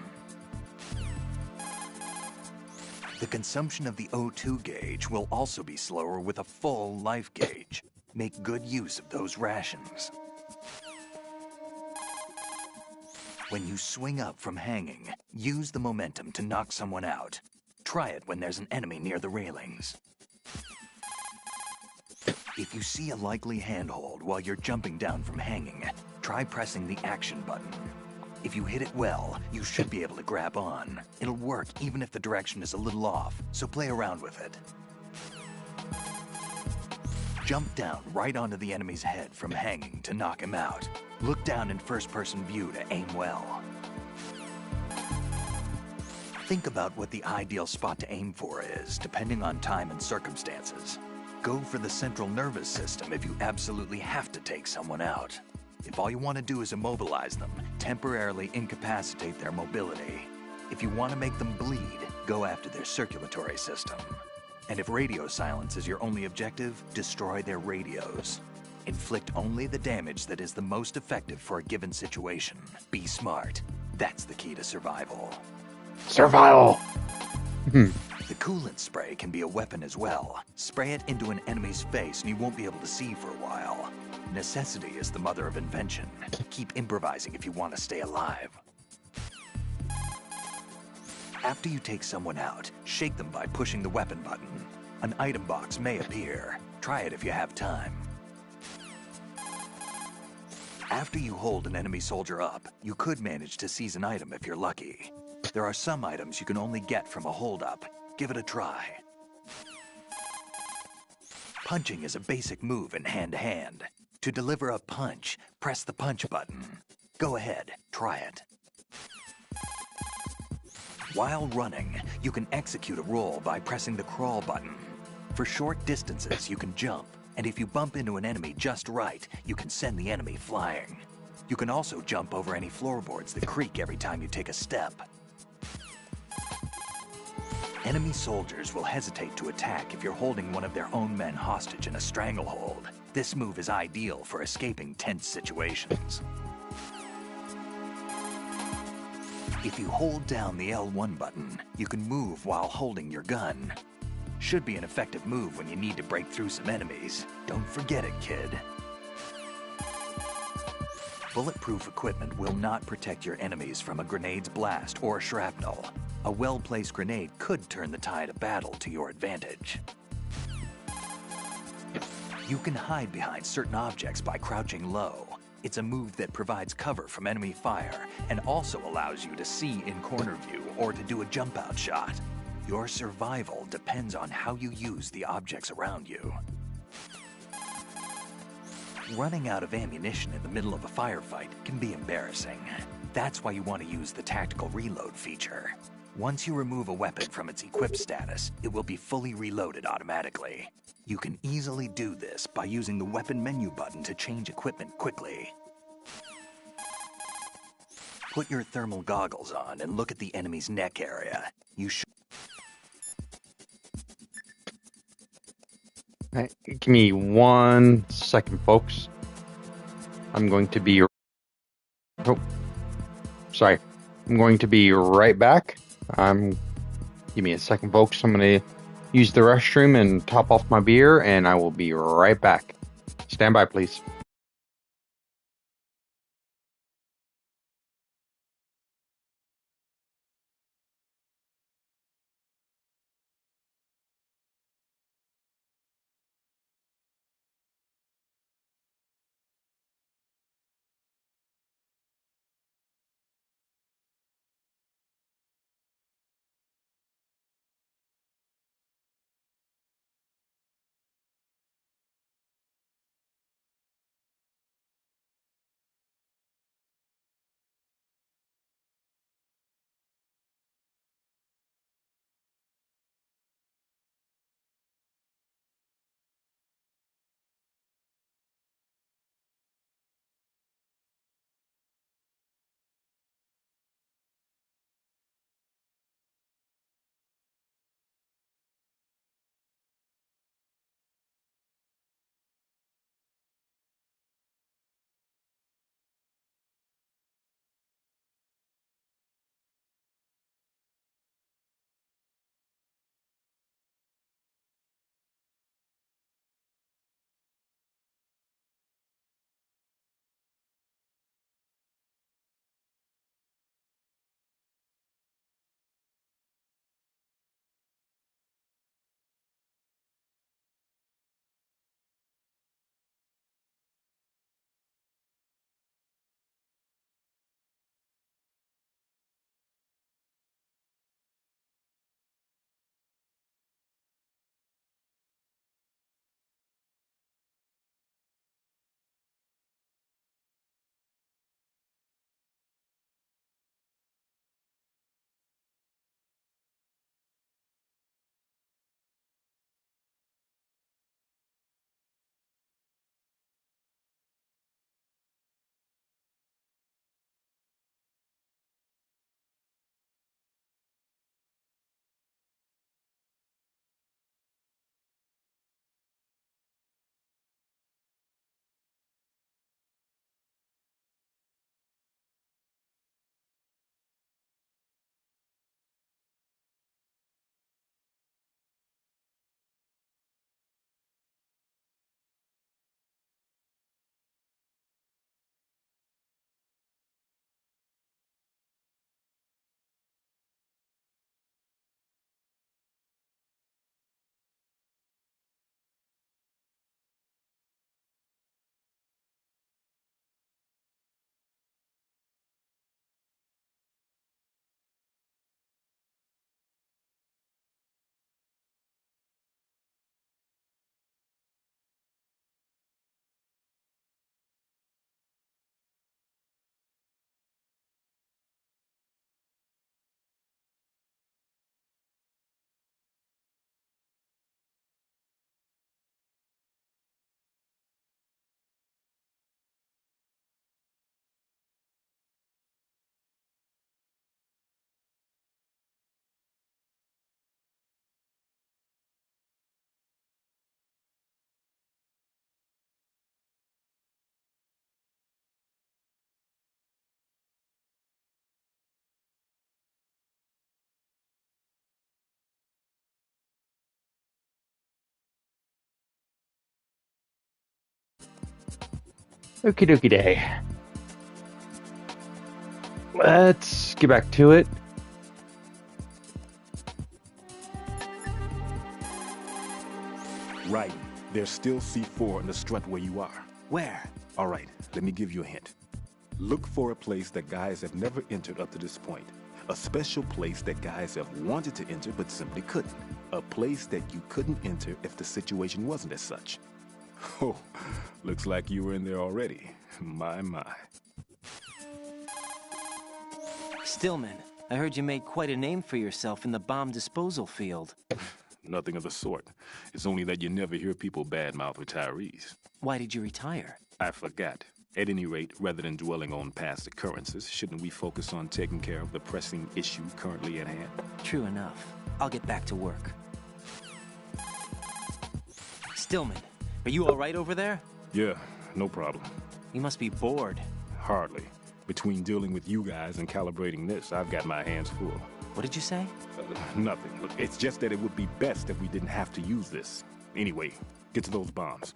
F: The consumption of the O2 gauge will also be slower with a full life gauge. Make good use of those rations. When you swing up from hanging, use the momentum to knock someone out. Try it when there's an enemy near the railings. If you see a likely handhold while you're jumping down from hanging, try pressing the action button. If you hit it well, you should be able to grab on. It'll work even if the direction is a little off, so play around with it. Jump down right onto the enemy's head from hanging to knock him out. Look down in first-person view to aim well. Think about what the ideal spot to aim for is, depending on time and circumstances. Go for the central nervous system if you absolutely have to take someone out. If all you want to do is immobilize them, temporarily incapacitate their mobility. If you want to make them bleed, go after their circulatory system. And if radio silence is your only objective, destroy their radios. Inflict only the damage that is the most effective for a given situation. Be smart. That's the key to survival.
A: Survival!
F: The coolant spray can be a weapon as well. Spray it into an enemy's face and you won't be able to see for a while. Necessity is the mother of invention. Keep improvising if you want to stay alive. After you take someone out, shake them by pushing the weapon button. An item box may appear. Try it if you have time. After you hold an enemy soldier up, you could manage to seize an item if you're lucky. There are some items you can only get from a hold-up. Give it a try. Punching is a basic move in hand-to-hand. To deliver a punch, press the punch button. Go ahead, try it. While running, you can execute a roll by pressing the crawl button. For short distances, you can jump, and if you bump into an enemy just right, you can send the enemy flying. You can also jump over any floorboards that creak every time you take a step. Enemy soldiers will hesitate to attack if you're holding one of their own men hostage in a stranglehold. This move is ideal for escaping tense situations. If you hold down the L1 button, you can move while holding your gun. Should be an effective move when you need to break through some enemies. Don't forget it, kid. Bulletproof equipment will not protect your enemies from a grenade's blast or shrapnel. A well-placed grenade could turn the tide of battle to your advantage. You can hide behind certain objects by crouching low. It's a move that provides cover from enemy fire and also allows you to see in corner view or to do a jump-out shot. Your survival depends on how you use the objects around you. Running out of ammunition in the middle of a firefight can be embarrassing. That's why you want to use the tactical reload feature. Once you remove a weapon from its equipped status, it will be fully reloaded automatically. You can easily do this by using the weapon menu button to change equipment quickly. Put your thermal goggles on and look at the enemy's neck area. You should.
A: Hey, give me 1 second, folks. I'm going to be... Oh, sorry. I'm going to be right back. Give me a second, folks. I'm going to use the restroom and top off my beer, and I will be right back. Stand by, please. Okie dokie day. Let's get back to it.
I: Right. There's still C4 in the strut where you are.
F: Where?
I: All right, let me give you a hint. Look for a place that guys have never entered up to this point. A special place that guys have wanted to enter but simply couldn't. A place that you couldn't enter if the situation wasn't as such. Oh, looks like you were in there already. My.
C: Stillman, I heard you made quite a name for yourself in the bomb disposal field.
I: Nothing of the sort. It's only that you never hear people badmouth retirees.
C: Why did you retire?
I: I forgot. At any rate, rather than dwelling on past occurrences, shouldn't we focus on taking care of the pressing issue currently at hand?
C: True enough. I'll get back to work. Stillman, are you all right over there?
I: Yeah, no problem.
C: You must be bored.
I: Hardly. Between dealing with you guys and calibrating this, I've got my hands full.
C: What did you say?
I: Nothing. Look, it's just that it would be best if we didn't have to use this. Anyway, get to those bombs.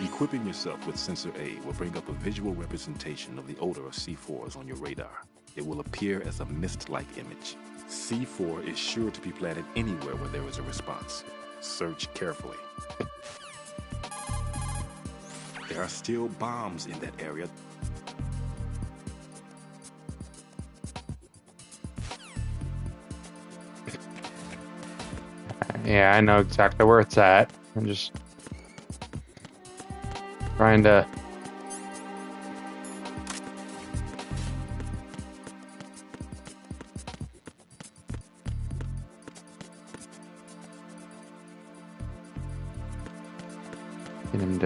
I: Equipping yourself with Sensor A will bring up a visual representation of the odor of C4s on your radar. It will appear as a mist-like image. C4 is sure to be planted anywhere where there is a response. Search carefully. There are still bombs in that area.
A: Yeah, I know exactly where it's at. I'm just trying to... And,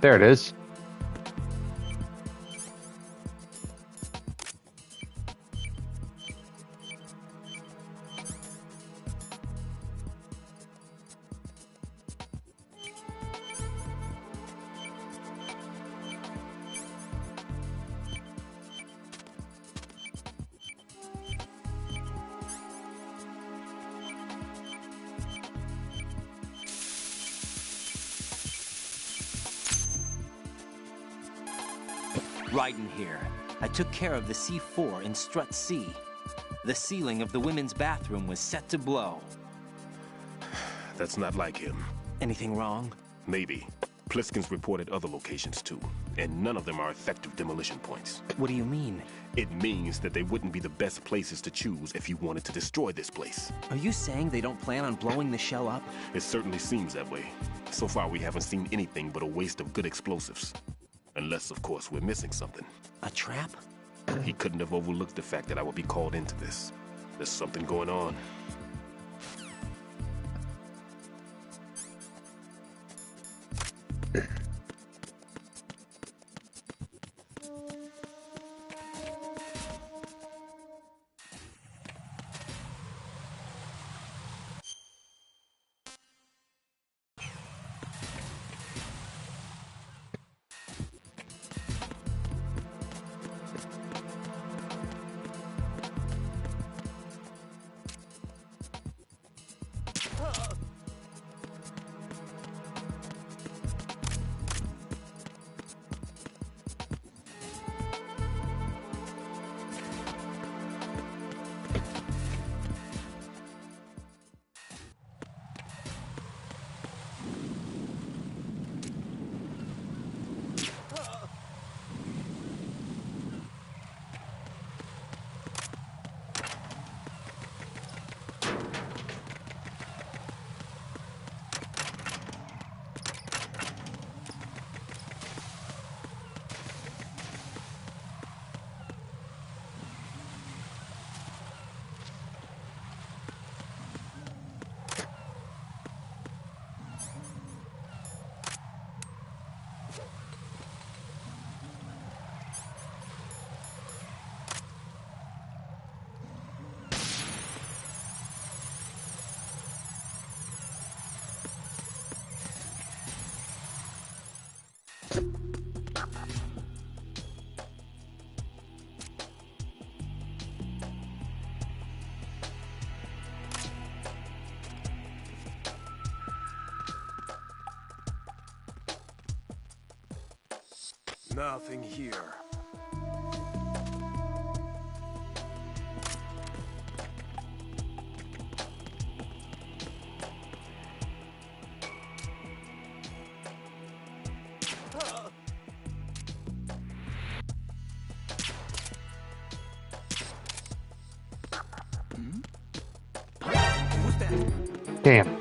A: there it is.
C: Raiden here. I took care of the C4 in Strut C. The ceiling of the women's bathroom was set to blow.
I: That's not like him.
C: Anything wrong?
I: Maybe. Pliskin's reported other locations too, and none of them are effective demolition points.
C: What do you mean?
I: It means that they wouldn't be the best places to choose if you wanted to destroy this place.
C: Are you saying they don't plan on blowing the shell up?
I: It certainly seems that way. So far, we haven't seen anything but a waste of good explosives. Unless, of course, we're missing something.
C: A trap?
I: He couldn't have overlooked the fact that I would be called into this. There's something going on. Nothing here.
A: Damn.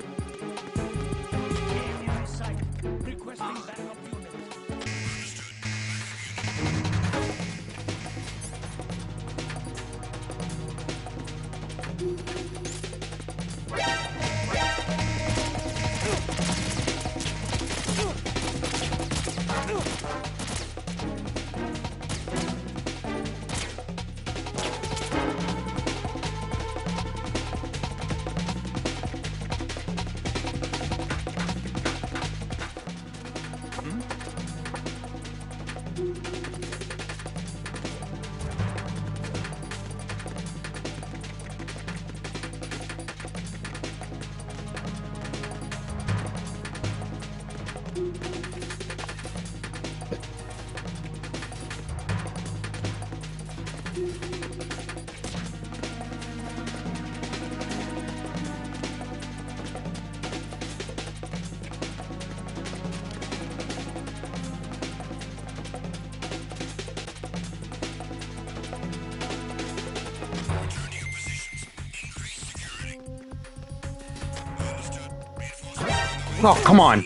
A: Oh, come on.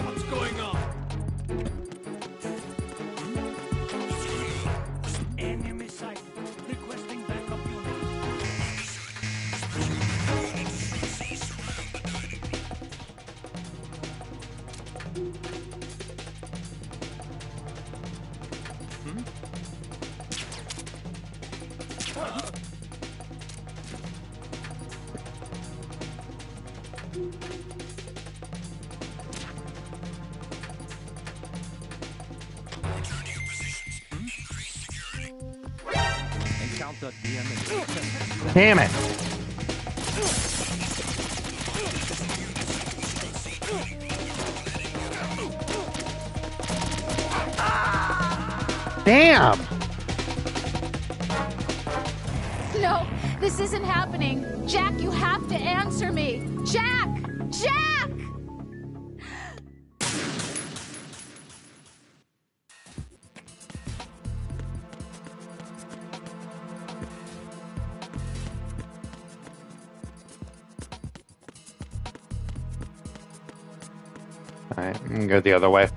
G: What's going on? Enemy sight. Requesting backup unit. Encountered the enemy.
A: Damn it. Damn.
D: No, this isn't happening. Jack, you have to answer me. Jack! Jack!
A: All right, I'm gonna go the other way.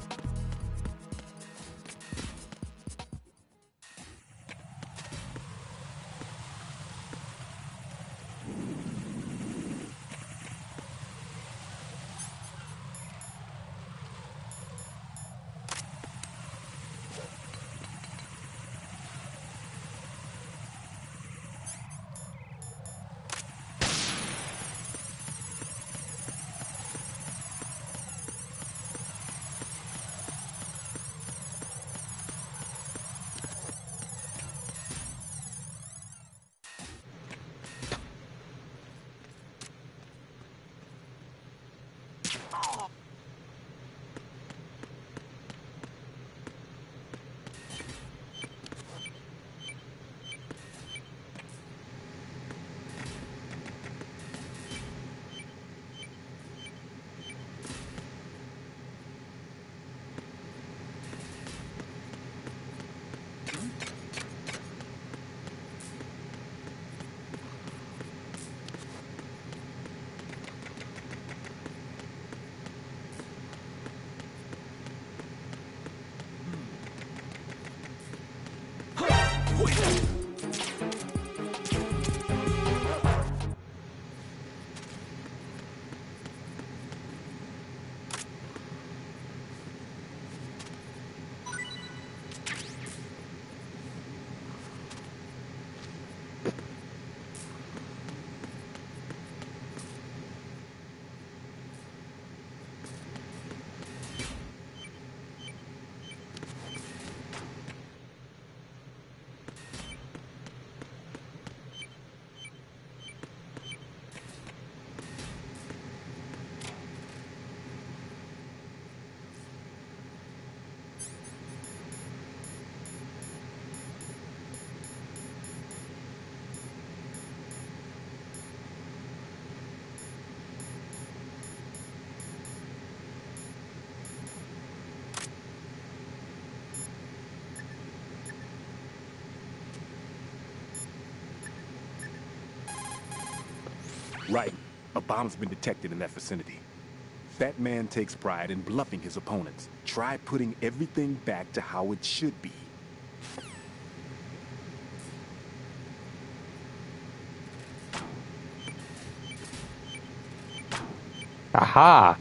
I: Right. A bomb's been detected in that vicinity. Fat Man takes pride in bluffing his opponents. Try putting everything back to how it should be.
A: Aha!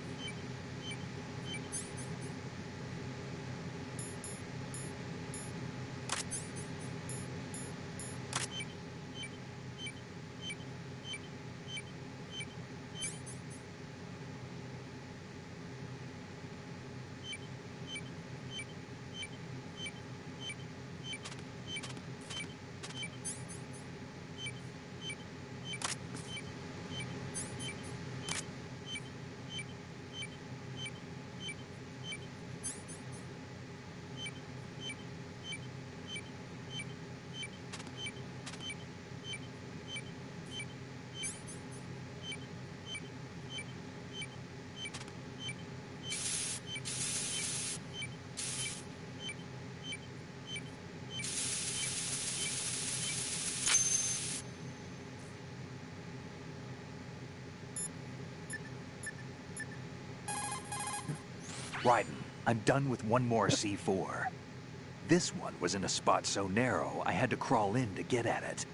F: Raiden, I'm done with one more C4. This one was in a spot so narrow, I had to crawl in to get at it.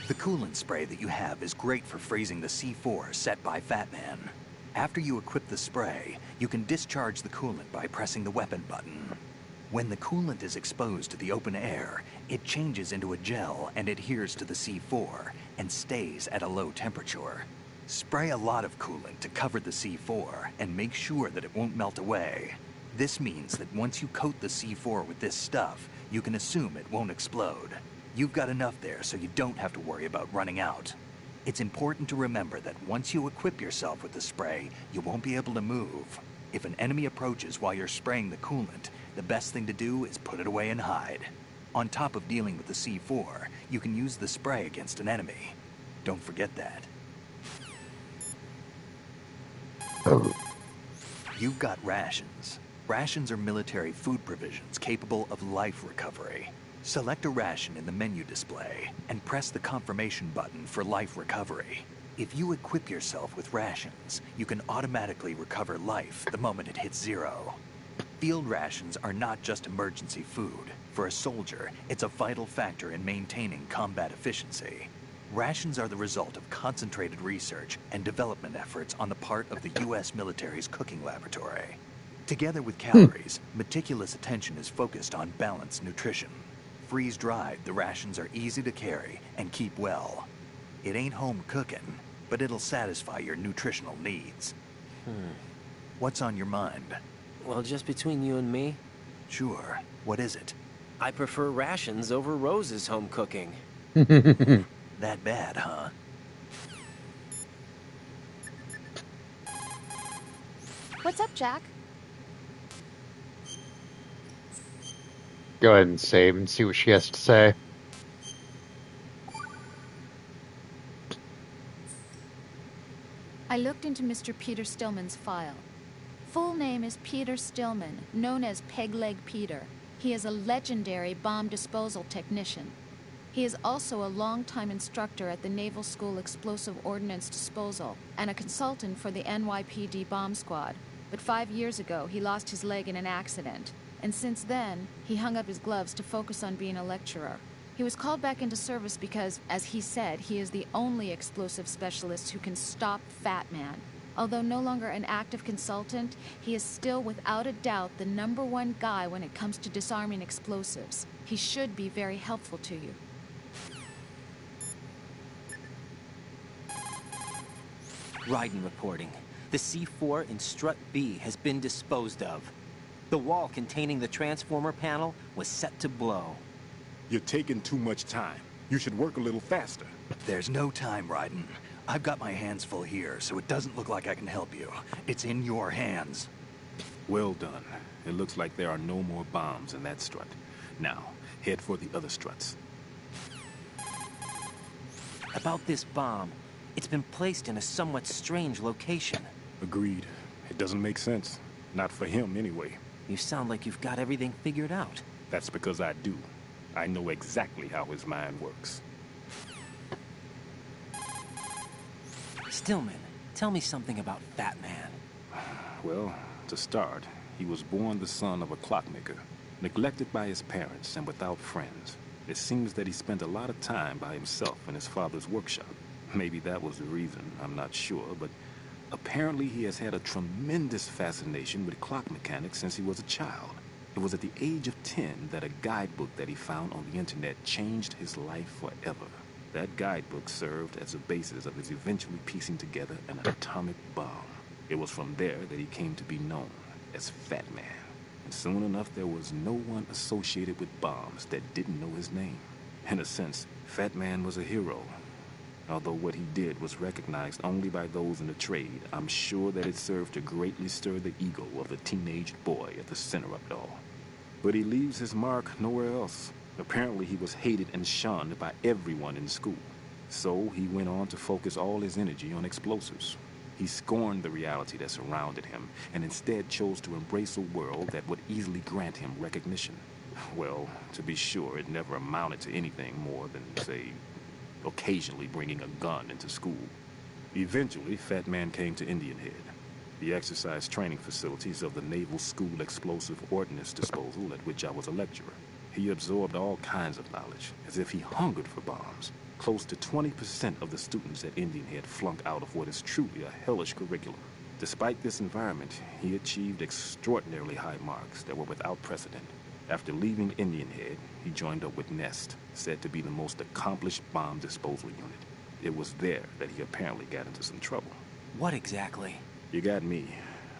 F: The coolant spray that you have is great for freezing the C4 set by Fat Man. After you equip the spray, you can discharge the coolant by pressing the weapon button. When the coolant is exposed to the open air, it changes into a gel and adheres to the C4 and stays at a low temperature. Spray a lot of coolant to cover the C4 and make sure that it won't melt away. This means that once you coat the C4 with this stuff, you can assume it won't explode. You've got enough there so you don't have to worry about running out. It's important to remember that once you equip yourself with the spray, you won't be able to move. If an enemy approaches while you're spraying the coolant, the best thing to do is put it away and hide. On top of dealing with the C4, you can use the spray against an enemy. Don't forget that. You've got rations. Rations are military food provisions capable of life recovery. Select a ration in the menu display and press the confirmation button for life recovery. If you equip yourself with rations, you can automatically recover life the moment it hits 0. Field rations are not just emergency food. For a soldier, it's a vital factor in maintaining combat efficiency. Rations are the result of concentrated research and development efforts on the part of the U.S. military's cooking laboratory. Together with calories, meticulous attention is focused on balanced nutrition. Freeze-dried, the rations are easy to carry and keep well. It ain't home cooking, but it'll satisfy your nutritional needs. What's on your mind?
C: Well, just between you and me,
F: Sure. What is it?
C: I prefer rations over Rose's home cooking.
F: That bad, huh?
D: What's up, Jack?
A: Go ahead and save and see what she has to say.
D: I looked into Mr. Peter Stillman's file. Full name is Peter Stillman, known as Peg-Leg Peter. He is a legendary bomb disposal technician. He is also a longtime instructor at the Naval School Explosive Ordnance Disposal and a consultant for the NYPD bomb squad. But 5 years ago, he lost his leg in an accident. And since then, he hung up his gloves to focus on being a lecturer. He was called back into service because, as he said, he is the only explosive specialist who can stop Fat Man. Although no longer an active consultant, he is still without a doubt the #1 guy when it comes to disarming explosives. He should be very helpful to you.
C: Raiden reporting. The C4 in Strut B has been disposed of. The wall containing the transformer panel was set to blow.
I: You're taking too much time. You should work a little faster.
F: There's no time, Raiden. I've got my hands full here, so it doesn't look like I can help you. It's in your hands.
I: Well done. It looks like there are no more bombs in that strut. Now, head for the other struts.
C: About this bomb, it's been placed in a somewhat strange location.
I: Agreed. It doesn't make sense. Not for him, anyway.
C: You sound like you've got everything figured out.
I: That's because I do. I know exactly how his mind works.
C: Stillman, tell me something about Fat Man.
I: Well, to start, he was born the son of a clockmaker, neglected by his parents and without friends. It seems that he spent a lot of time by himself in his father's workshop. Maybe that was the reason, I'm not sure, but apparently he has had a tremendous fascination with clock mechanics since he was a child. It was at the age of 10 that a guidebook that he found on the internet changed his life forever. That guidebook served as a basis of his eventually piecing together an atomic bomb. It was from there that he came to be known as Fat Man. And soon enough, there was no one associated with bombs that didn't know his name. In a sense, Fat Man was a hero. Although what he did was recognized only by those in the trade, I'm sure that it served to greatly stir the ego of the teenage boy at the center of it all. But he leaves his mark nowhere else. Apparently he was hated and shunned by everyone in school. So he went on to focus all his energy on explosives. He scorned the reality that surrounded him and instead chose to embrace a world that would easily grant him recognition. Well, to be sure, it never amounted to anything more than, say, occasionally bringing a gun into school. Eventually, Fat Man came to Indian Head, the exercise training facilities of the Naval School Explosive Ordnance Disposal at which I was a lecturer. He absorbed all kinds of knowledge, as if he hungered for bombs. Close to 20% of the students at Indian Head flunked out of what is truly a hellish curriculum. Despite this environment, he achieved extraordinarily high marks that were without precedent. After leaving Indian Head, he joined up with Nest, said to be the most accomplished bomb disposal unit. It was there that he apparently got into some trouble.
C: What exactly?
I: You got me,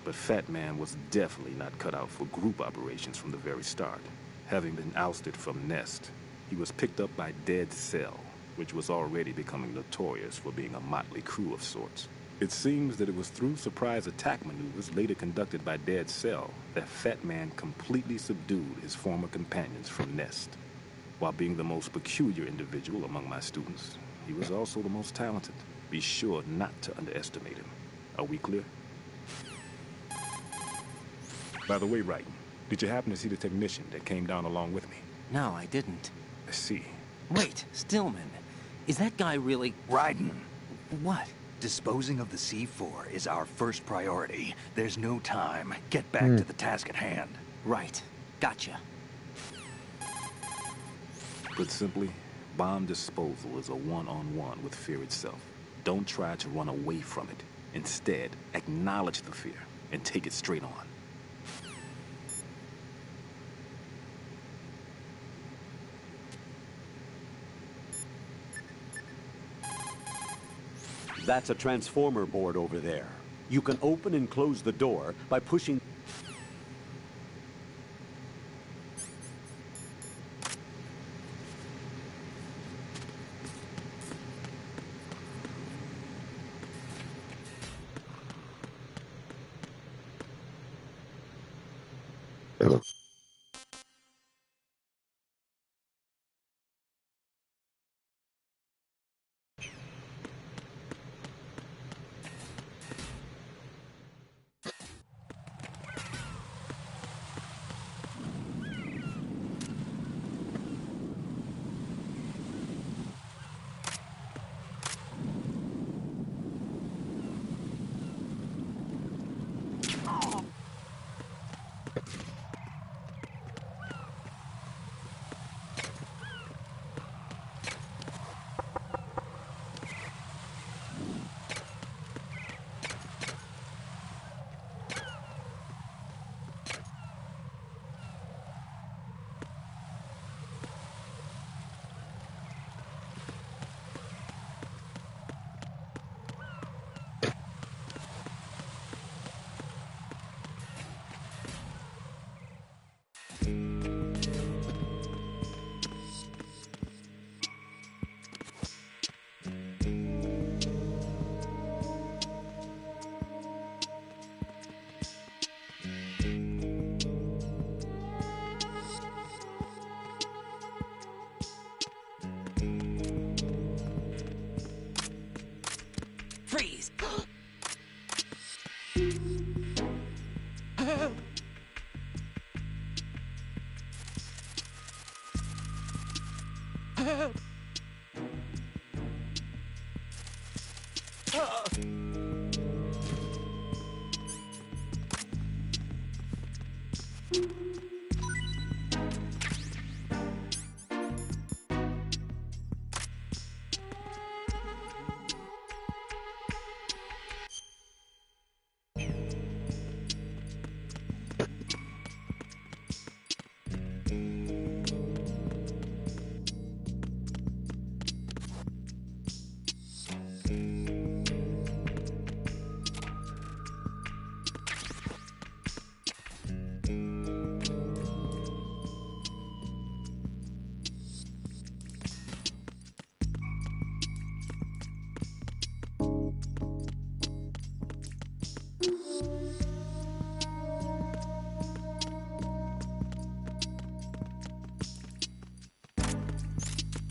I: but Fat Man was definitely not cut out for group operations from the very start. Having been ousted from Nest, he was picked up by Dead Cell, which was already becoming notorious for being a motley crew of sorts. It seems that it was through surprise attack maneuvers later conducted by Dead Cell that Fat Man completely subdued his former companions from Nest. While being the most peculiar individual among my students, he was also the most talented. Be sure not to underestimate him. Are we clear? By the way, Wright, did you happen to see the technician that came down along with me?
C: No, I didn't.
I: I see.
C: Wait, Stillman. Is that guy really...
F: Raiden,
C: What?
F: disposing of the C4 is our first priority. There's no time. Get back to the task at hand.
C: Right. Gotcha.
I: Put simply, bomb disposal is a one-on-one with fear itself. Don't try to run away from it. Instead, acknowledge the fear and take it straight on.
B: That's a transformer board over there. You can open and close the door by pushing...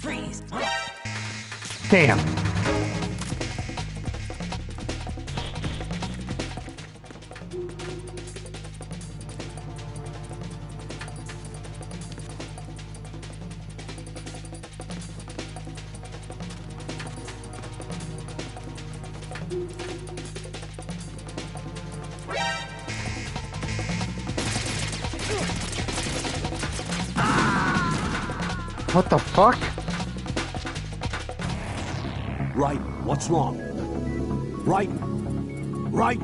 C: Freeze!
A: Damn. What the fuck?
B: Right, what's wrong? Right, right.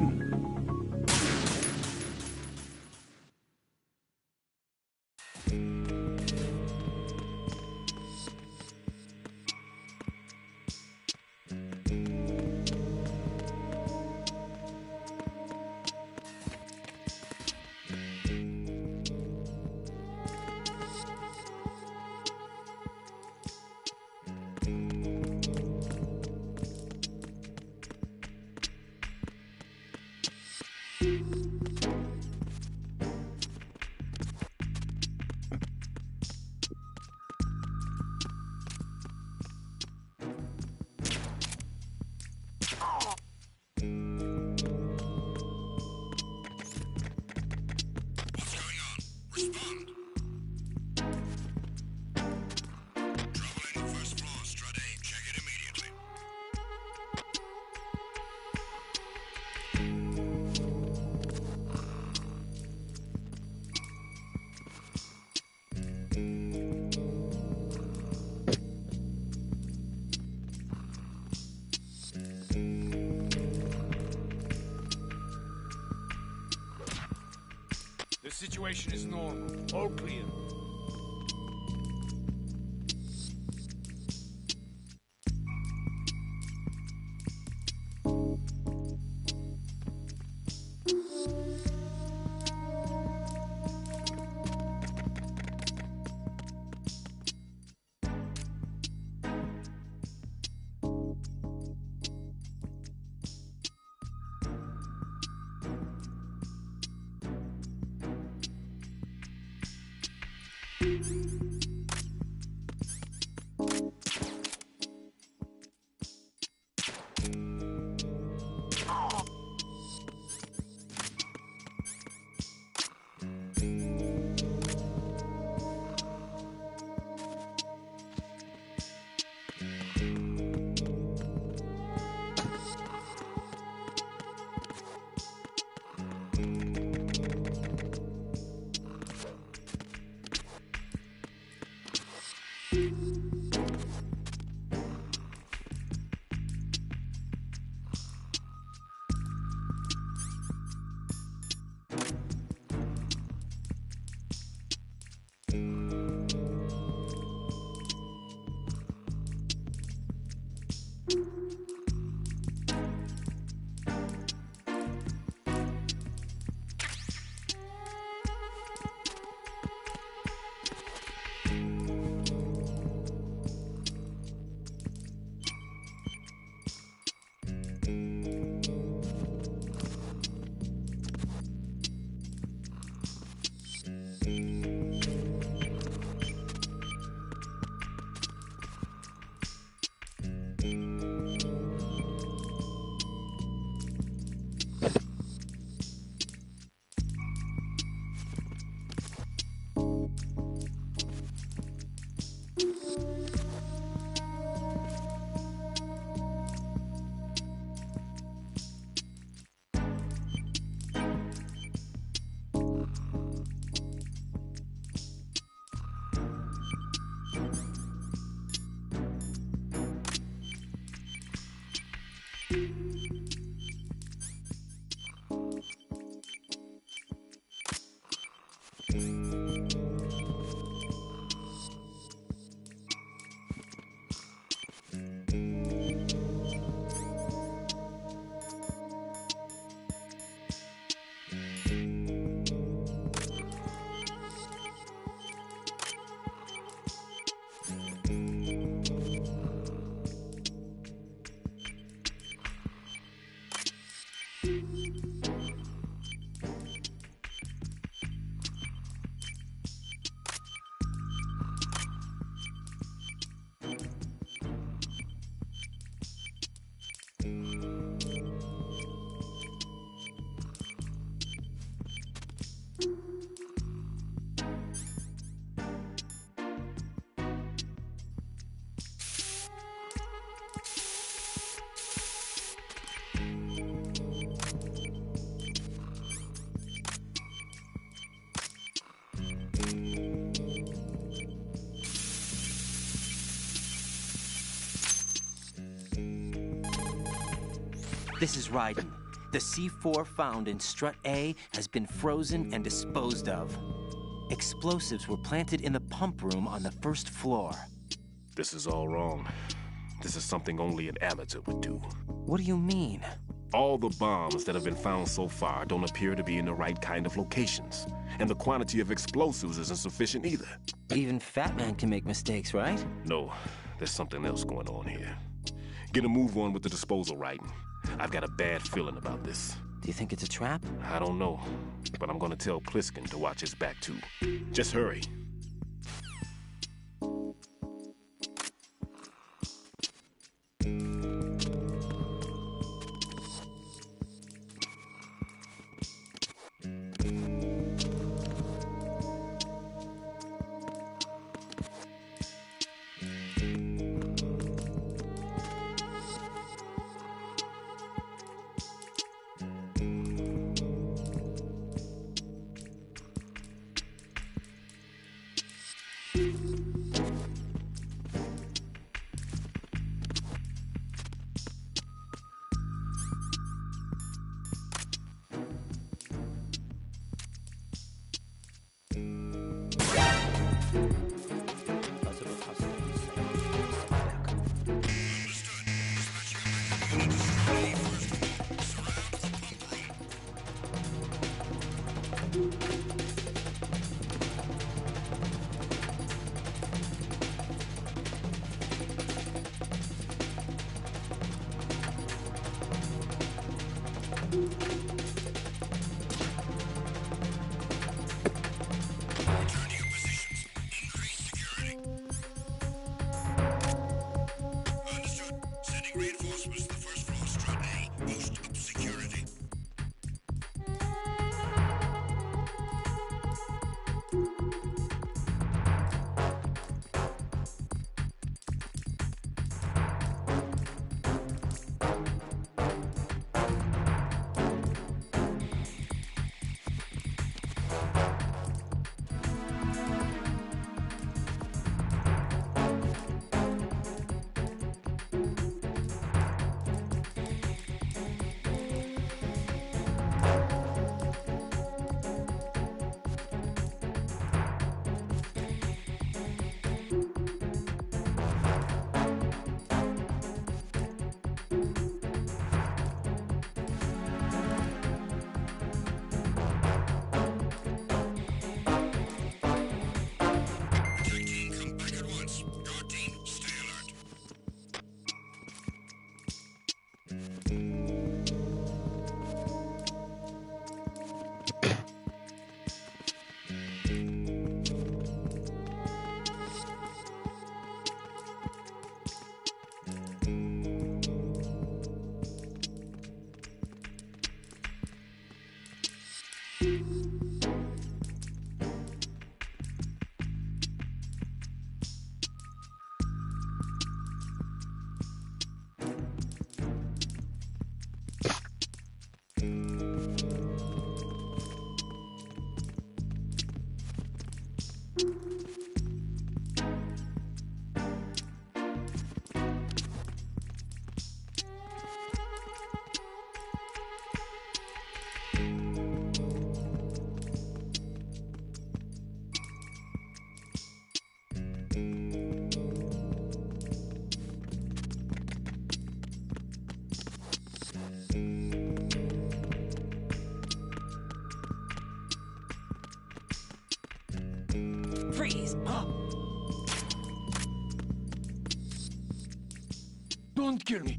G: The situation is normal. All clear.
C: This is Raiden. The C4 found in Strut A has been frozen and disposed of. Explosives were planted in the pump room on the first floor.
I: This is all wrong. This is something only an amateur would do.
C: What do you mean?
I: All the bombs that have been found so far don't appear to be in the right kind of locations. And the quantity of explosives isn't sufficient either.
C: Even Fat Man can make mistakes, right?
I: No, there's something else going on here. Get a move on with the disposal, Raiden. I've got a bad feeling about this.
C: Do you think it's a trap?
I: I don't know, but I'm gonna tell Pliskin to watch his back too. Just hurry.
E: Freeze! Huh?
G: Don't kill me.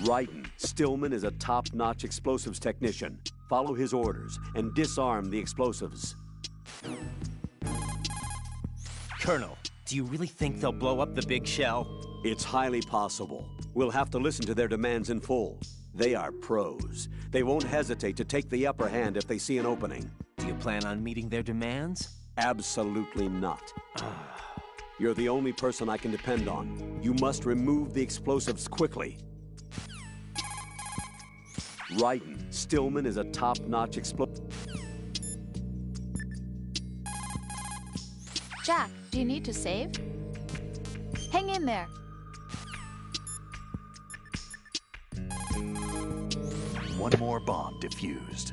B: Ryden, Stillman is a top-notch explosives technician. Follow his orders and disarm the explosives.
C: Colonel, do you really think they'll blow up the big shell?
B: It's highly possible. We'll have to listen to their demands in full. They are pros. They won't hesitate to take the upper hand if they see an opening.
C: Do you plan on meeting their demands?
B: Absolutely not. You're the only person I can depend on. You must remove the explosives quickly. Ryden, Stillman is a top-notch
D: Jack, do you need to save? Hang in there.
F: One more bomb defused.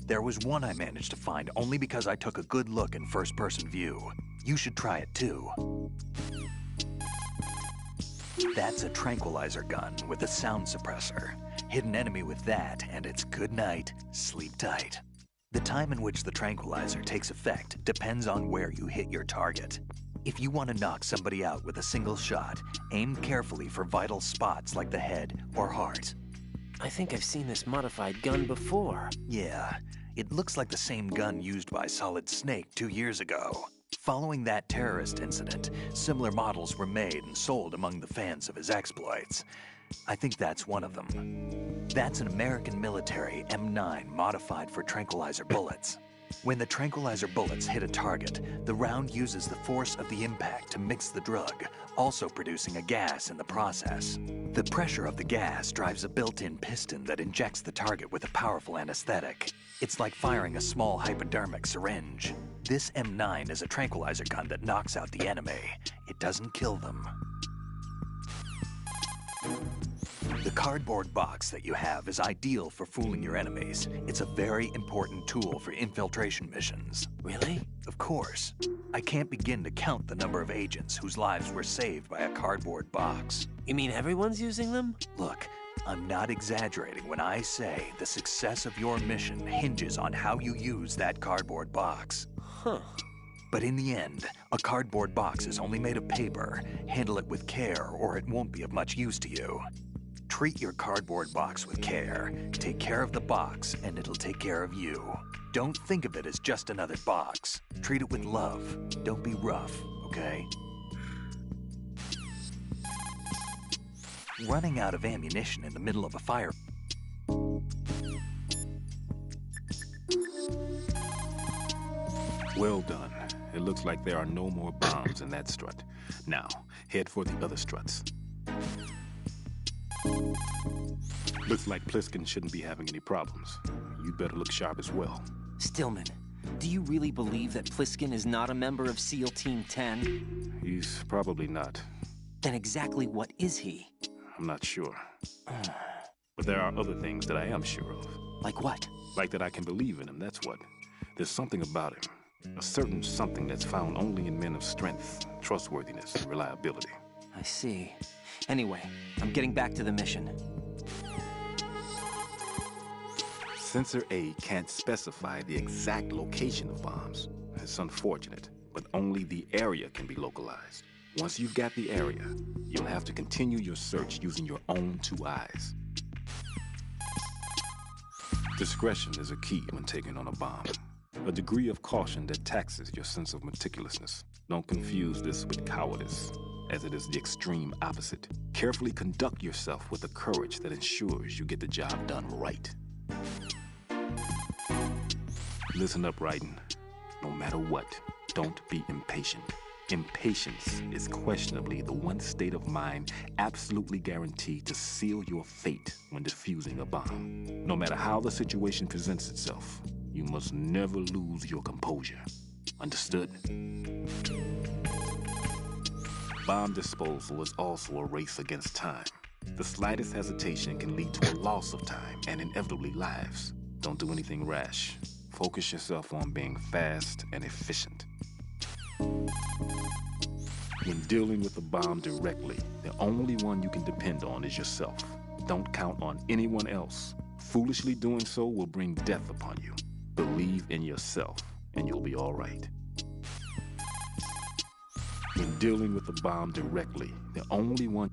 F: There was one I managed to find only because I took a good look in first-person view. You should try it too. That's a tranquilizer gun with a sound suppressor. Hit an enemy with that, and it's good night, sleep tight. The time in which the tranquilizer takes effect depends on where you hit your target. If you want to knock somebody out with a single shot, aim carefully for vital spots like the head or heart.
C: I think I've seen this modified gun before.
F: Yeah, it looks like the same gun used by Solid Snake 2 years ago. Following that terrorist incident, similar models were made and sold among the fans of his exploits. I think that's one of them. That's an American military M9 modified for tranquilizer bullets. When the tranquilizer bullets hit a target, the round uses the force of the impact to mix the drug, also producing a gas in the process. The pressure of the gas drives a built-in piston that injects the target with a powerful anesthetic. It's like firing a small hypodermic syringe. This M9 is a tranquilizer gun that knocks out the enemy. It doesn't kill them. The cardboard box that you have is ideal for fooling your enemies. It's a very important tool for infiltration missions.
C: Really?
F: Of course. I can't begin to count the number of agents whose lives were saved by a cardboard box.
C: You mean everyone's using them?
F: Look, I'm not exaggerating when I say the success of your mission hinges on how you use that cardboard box.
C: Huh.
F: But in the end, a cardboard box is only made of paper. Handle it with care or it won't be of much use to you. Treat your cardboard box with care. Take care of the box and it'll take care of you. Don't think of it as just another box. Treat it with love. Don't be rough, okay? Running out of ammunition in the middle of a fire.
I: Well done. It looks like there are no more bombs in that strut. Now, head for the other struts. Looks like Pliskin shouldn't be having any problems. You'd better look sharp as well.
C: Stillman, do you really believe that Pliskin is not a member of SEAL Team 10?
I: He's probably not.
C: Then exactly what is he?
I: I'm not sure. But there are other things that I am sure of.
C: Like what?
I: Like that I can believe in him, that's what. There's something about him. A certain something that's found only in men of strength, trustworthiness, and reliability.
C: I see. Anyway, I'm getting back to the mission.
I: Sensor A can't specify the exact location of bombs. It's unfortunate, but only the area can be localized. Once you've got the area, you'll have to continue your search using your own 2 eyes. Discretion is a key when taking on a bomb. A degree of caution that taxes your sense of meticulousness. Don't confuse this with cowardice, as it is the extreme opposite. Carefully conduct yourself with a courage that ensures you get the job done right. Listen up, Raiden. No matter what, don't be impatient. Impatience is questionably the one state of mind absolutely guaranteed to seal your fate when defusing a bomb. No matter how the situation presents itself, you must never lose your composure. Understood? Bomb disposal is also a race against time. The slightest hesitation can lead to a loss of time and inevitably lives. Don't do anything rash. Focus yourself on being fast and efficient. When dealing with a bomb directly, the only one you can depend on is yourself. Don't count on anyone else. Foolishly doing so will bring death upon you. Believe in yourself, and you'll be all right. When dealing with a bomb directly, the only one...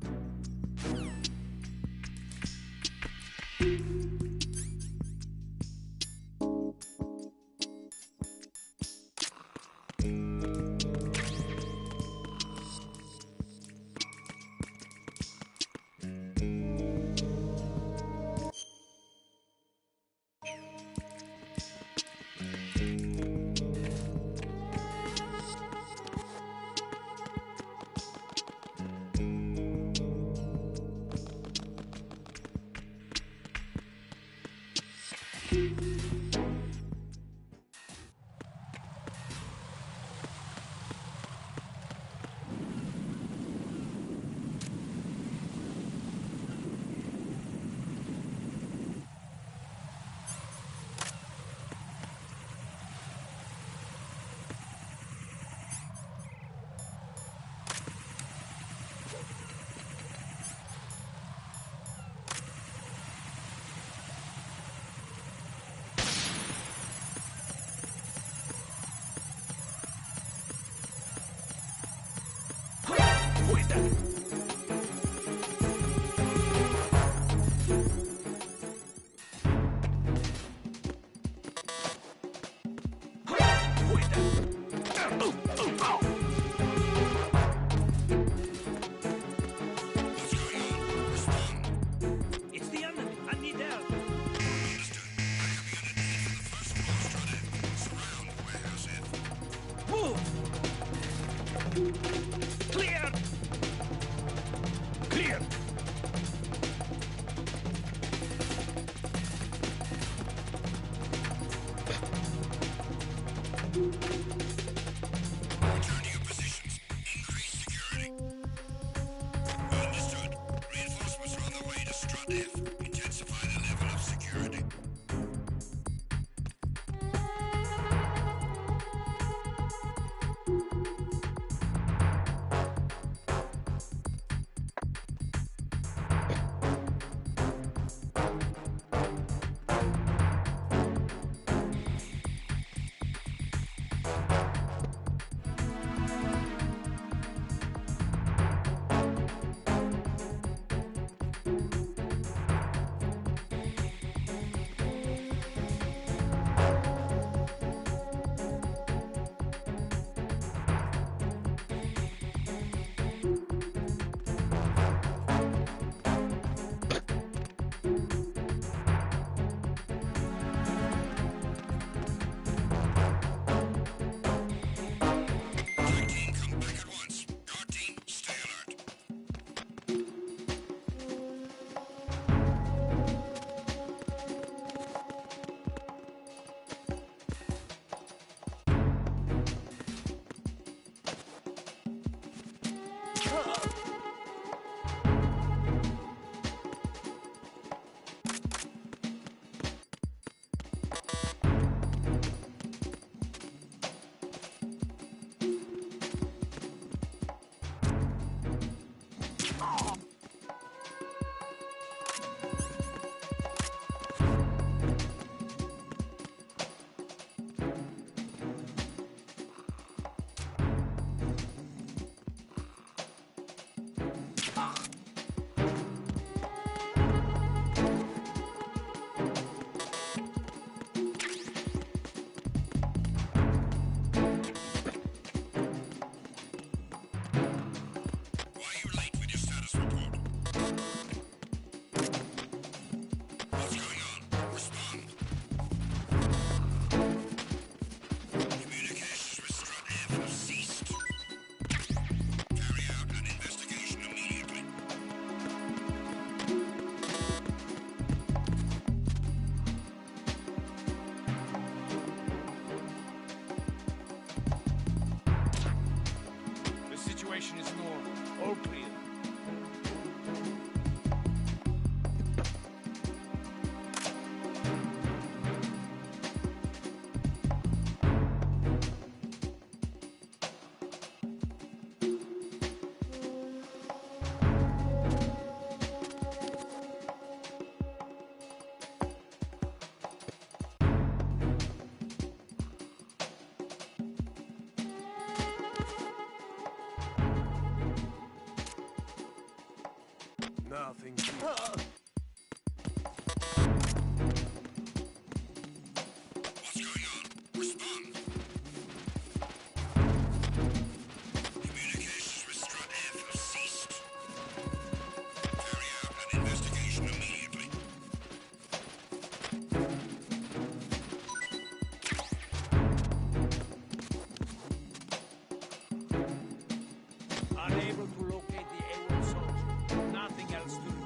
G: Unable to locate the AWOL soldier. Nothing else to report.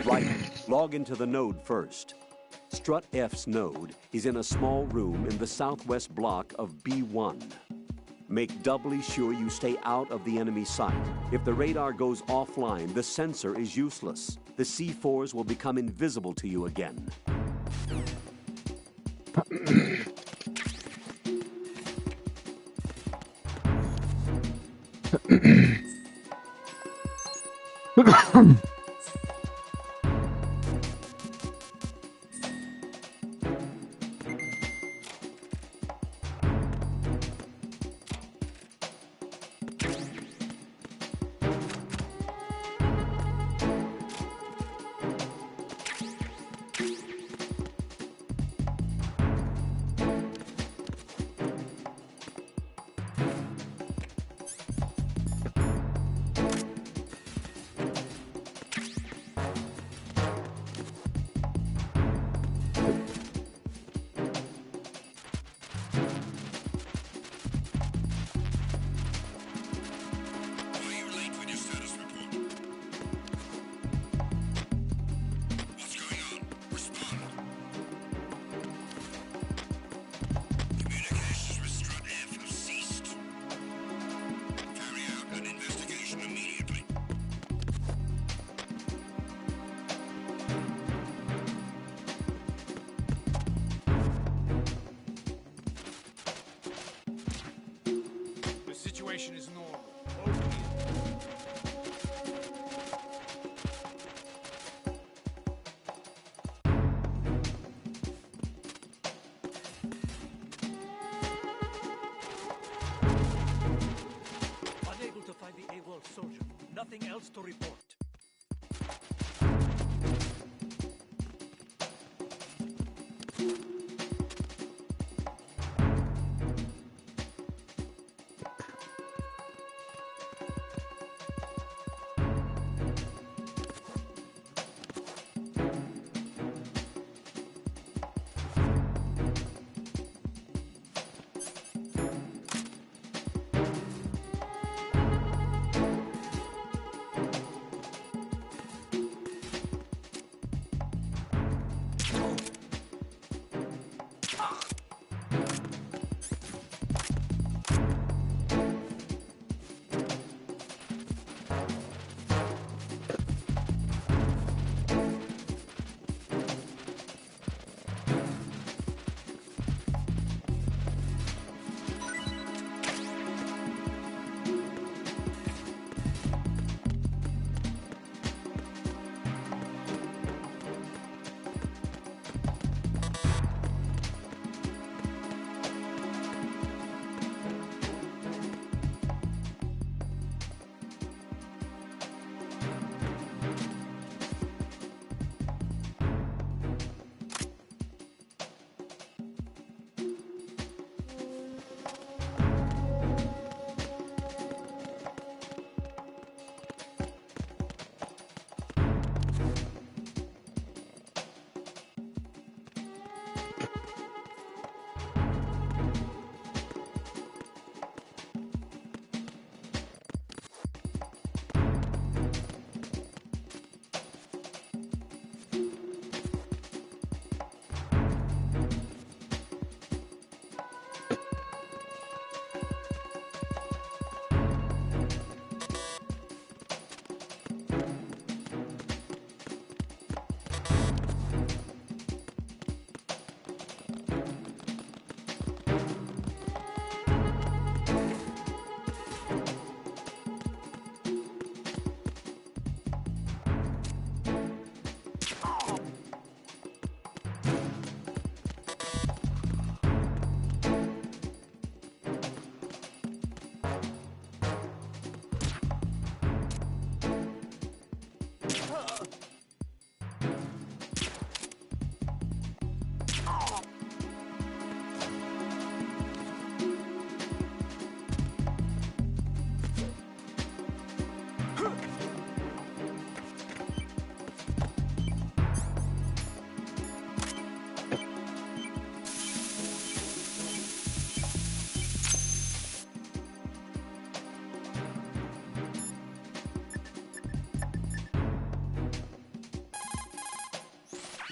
B: Right. Log into the node first. Strut F's node is in a small room in the southwest block of B1. Make doubly sure you stay out of the enemy sight. If the radar goes offline, the sensor is useless. The C4s will become invisible to you again.
G: The situation is normal. All clear. Unable to find the AWOL soldier. Nothing else to report.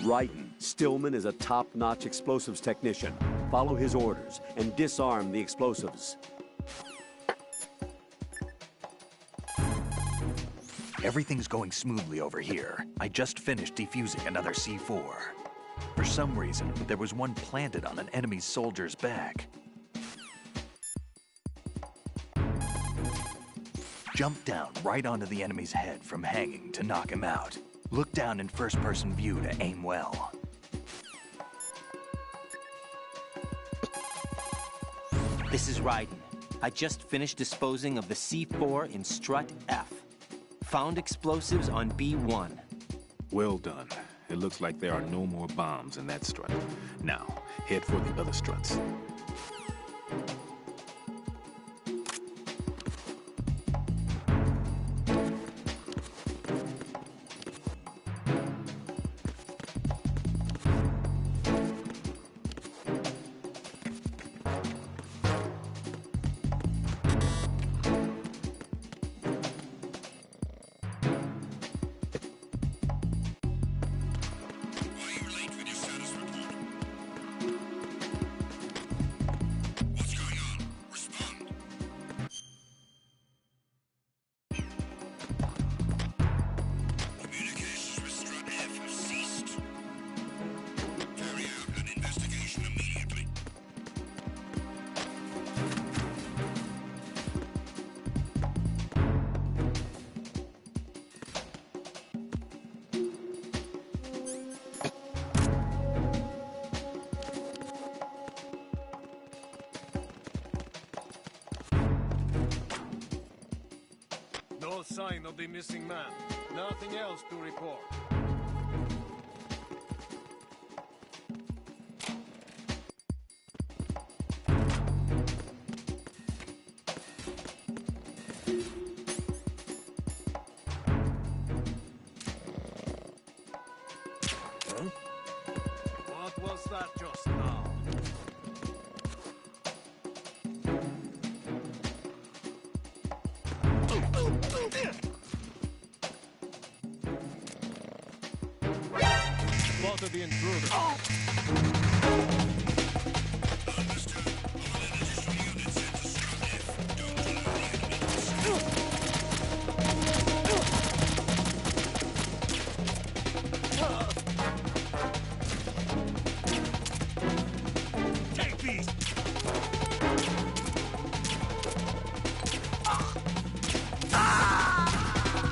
B: Ryden, Stillman is a top-notch explosives technician. Follow his orders and disarm the explosives.
F: Everything's going smoothly over here. I just finished defusing another C4. For some reason, there was one planted on an enemy soldier's back. Jump down right onto the enemy's head from hanging to knock him out. Look down in first-person view to aim well.
C: This is Ryden. I just finished disposing of the C4 in strut F. Found explosives on B1.
I: Well done. It looks like there are no more bombs in that strut. Now, head for the other struts.
G: No sign of the missing man. Nothing else to report. What was that just now? Spotted the intruder. Take these!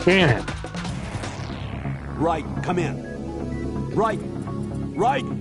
A: Damn it.
B: Ryden, come in. Ryden! Ryden!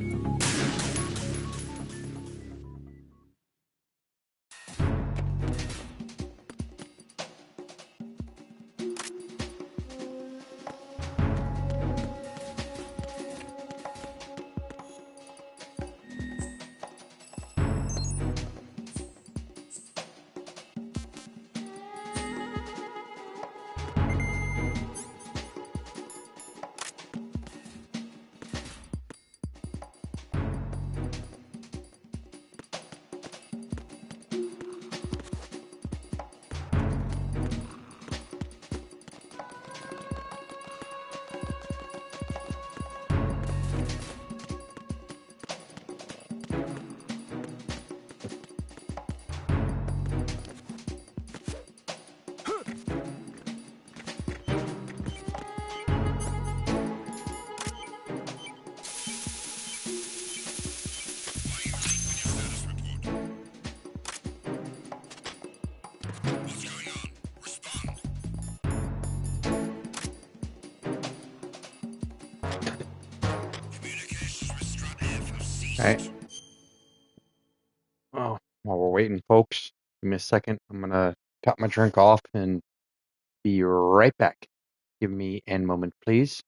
A: Right. Oh, while we're waiting, folks, give me a second. I'm gonna top my drink off and be right back. Give me a moment, please.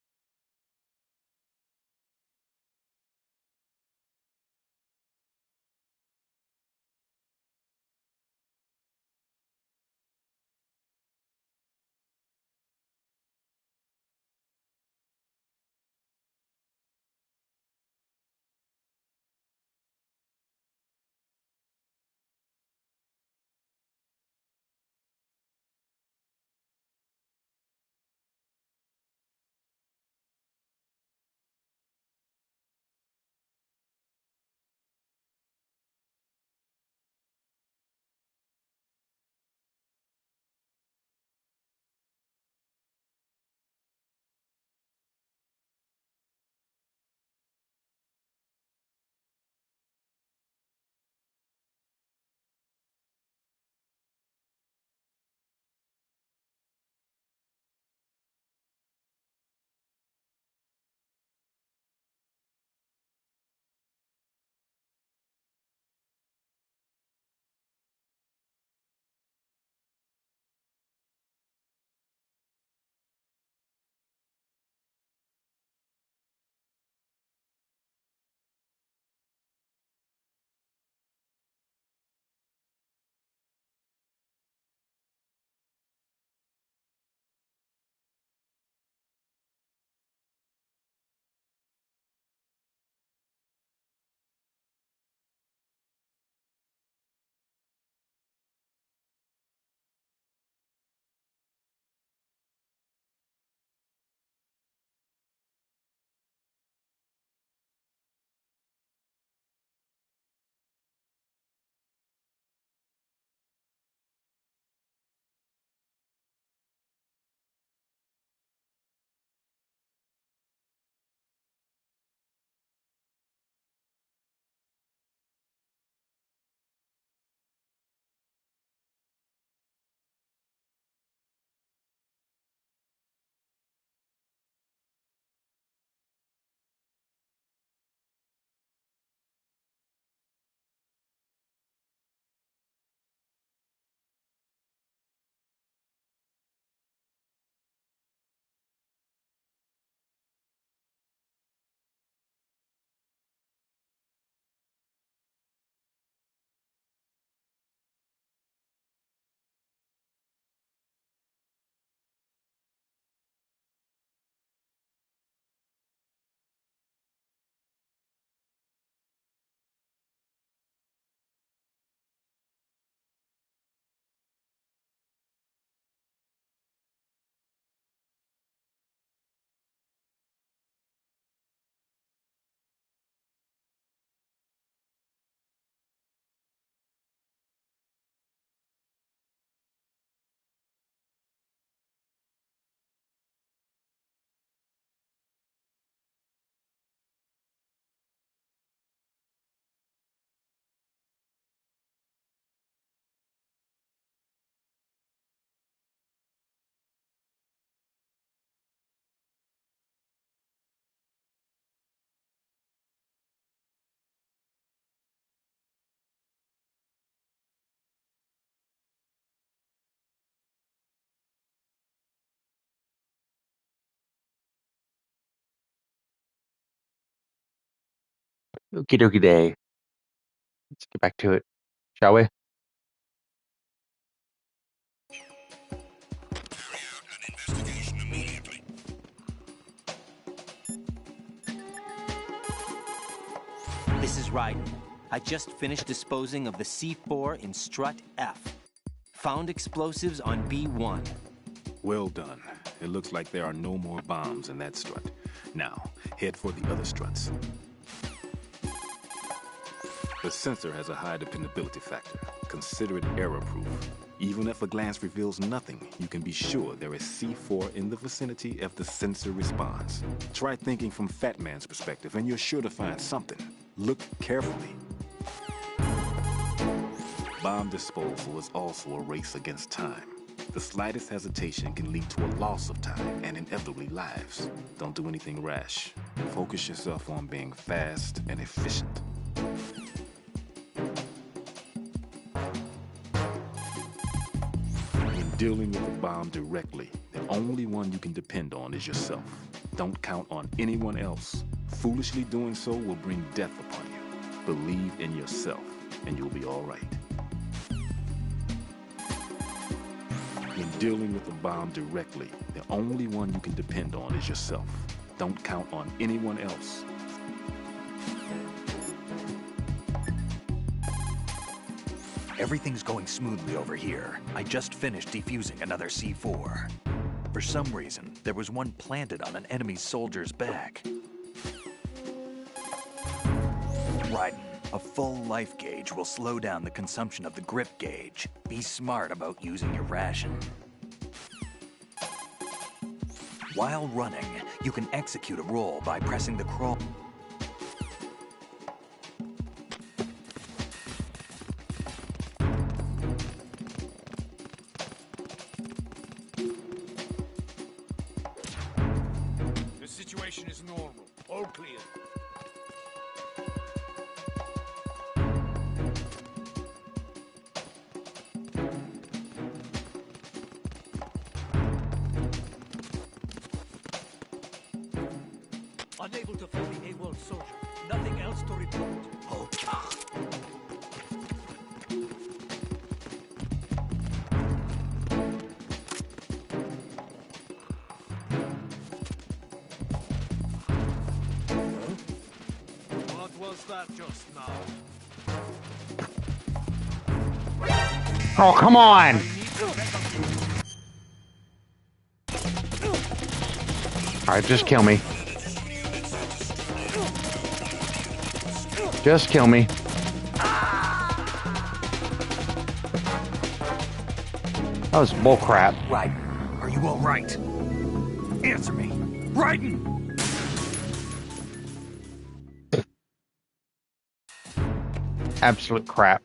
A: Okie dokie day. Let's get back to it, shall we?
C: This is Ryden. I just finished disposing of the C4 in strut F. Found explosives on B1.
I: Well done. It looks like there are no more bombs in that strut. Now, head for the other struts. The sensor has a high dependability factor. Consider it error-proof. Even if a glance reveals nothing, you can be sure there is C4 in the vicinity if the sensor responds. Try thinking from Fat Man's perspective, and you're sure to find something. Look carefully. Bomb disposal is also a race against time. The slightest hesitation can lead to a loss of time and inevitably lives. Don't do anything rash. Focus yourself on being fast and efficient. In dealing with a bomb directly, the only one you can depend on is yourself. Don't count on anyone else. Foolishly doing so will bring death upon you. Believe in yourself, and you'll be all right. In dealing with a bomb directly, the only one you can depend on is yourself. Don't count on anyone else.
F: Everything's going smoothly over here. I just finished defusing another C4. For some reason, there was one planted on an enemy soldier's back. Ryden, a full life gauge will slow down the consumption of the grip gauge. Be smart about using your ration. While running, you can execute a roll by pressing the crawl.
G: The situation is normal. All clear.
B: Unable to find the AWOL soldier. Nothing else to report.
F: Oh,
G: What was that just now?
A: Oh, come on! Alright, just kill me. Just kill me. That was bullcrap.
F: Ryden, are you all right? Answer me. Ryden!
A: Absolute crap.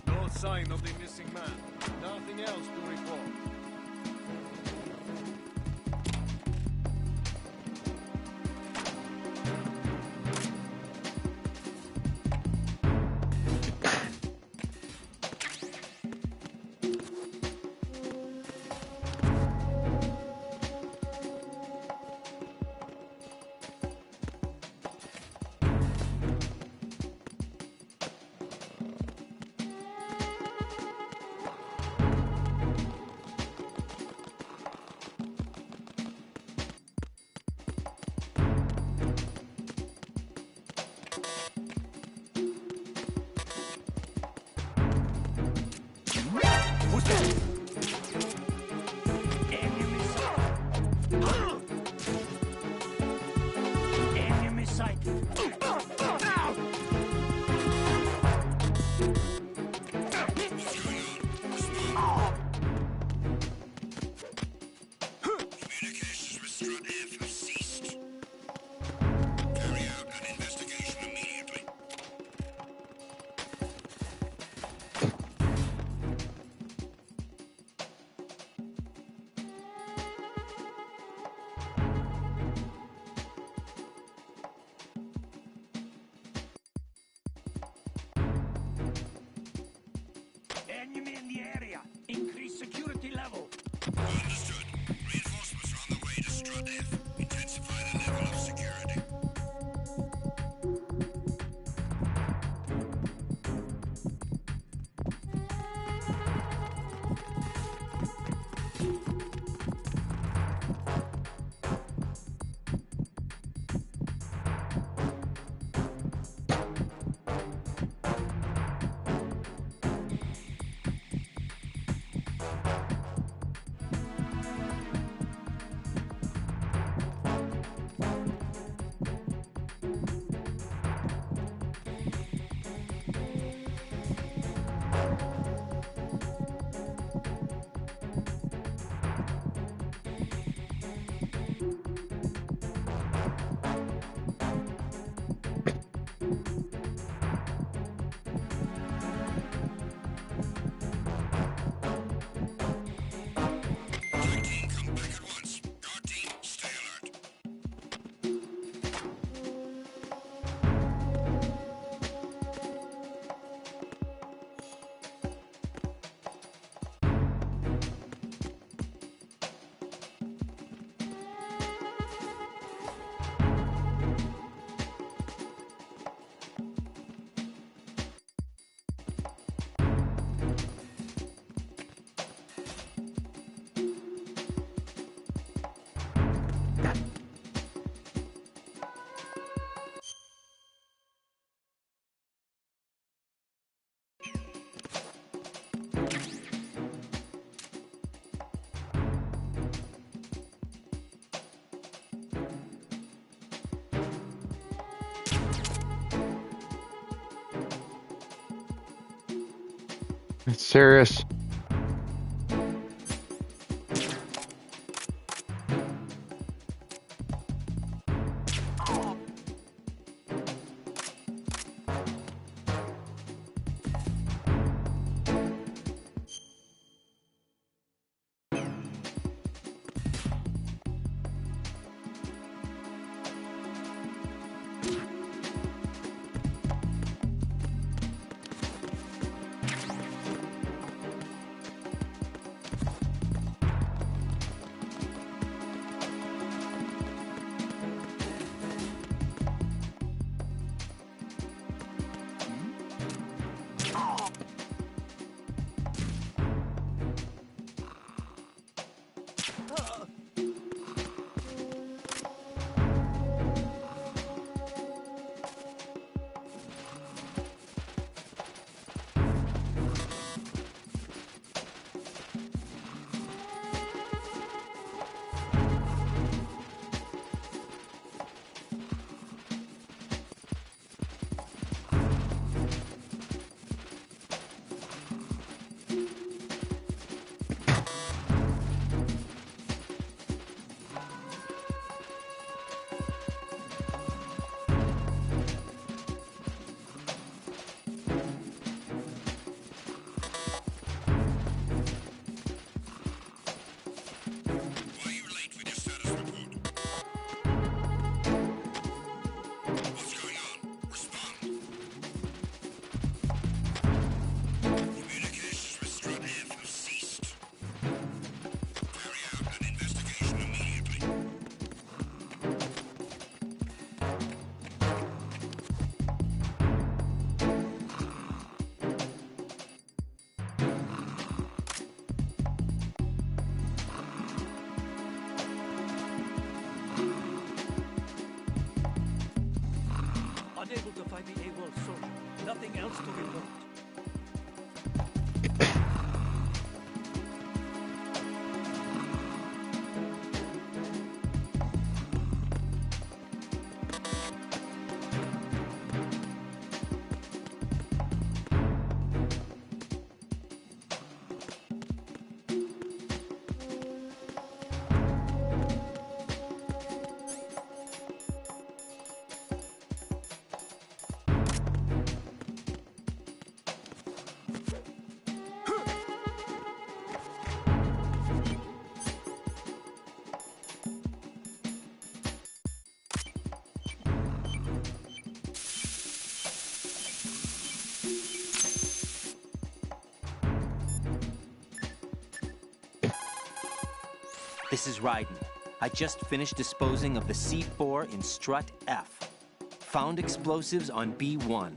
G: No sign of the missing man. Nothing else to report. Enemy sighted.
J: Communications with Strut F have ceased. Carry out an investigation immediately.
G: Enemy in the area. Increase security level.
J: Understood. Reinforcements are on the way to Strut F. Intensify the level of security. Attack team, come back at once. Guard team, stay alert.
A: It's serious.
J: Why are you late with your status report? What's going on? Respond. Communications with Strut F have ceased. Carry out an investigation immediately.
G: Unable to find the AWOL soldier. Nothing else to report.
C: This is Raiden. I just finished disposing of the C4 in strut F. Found explosives on B1.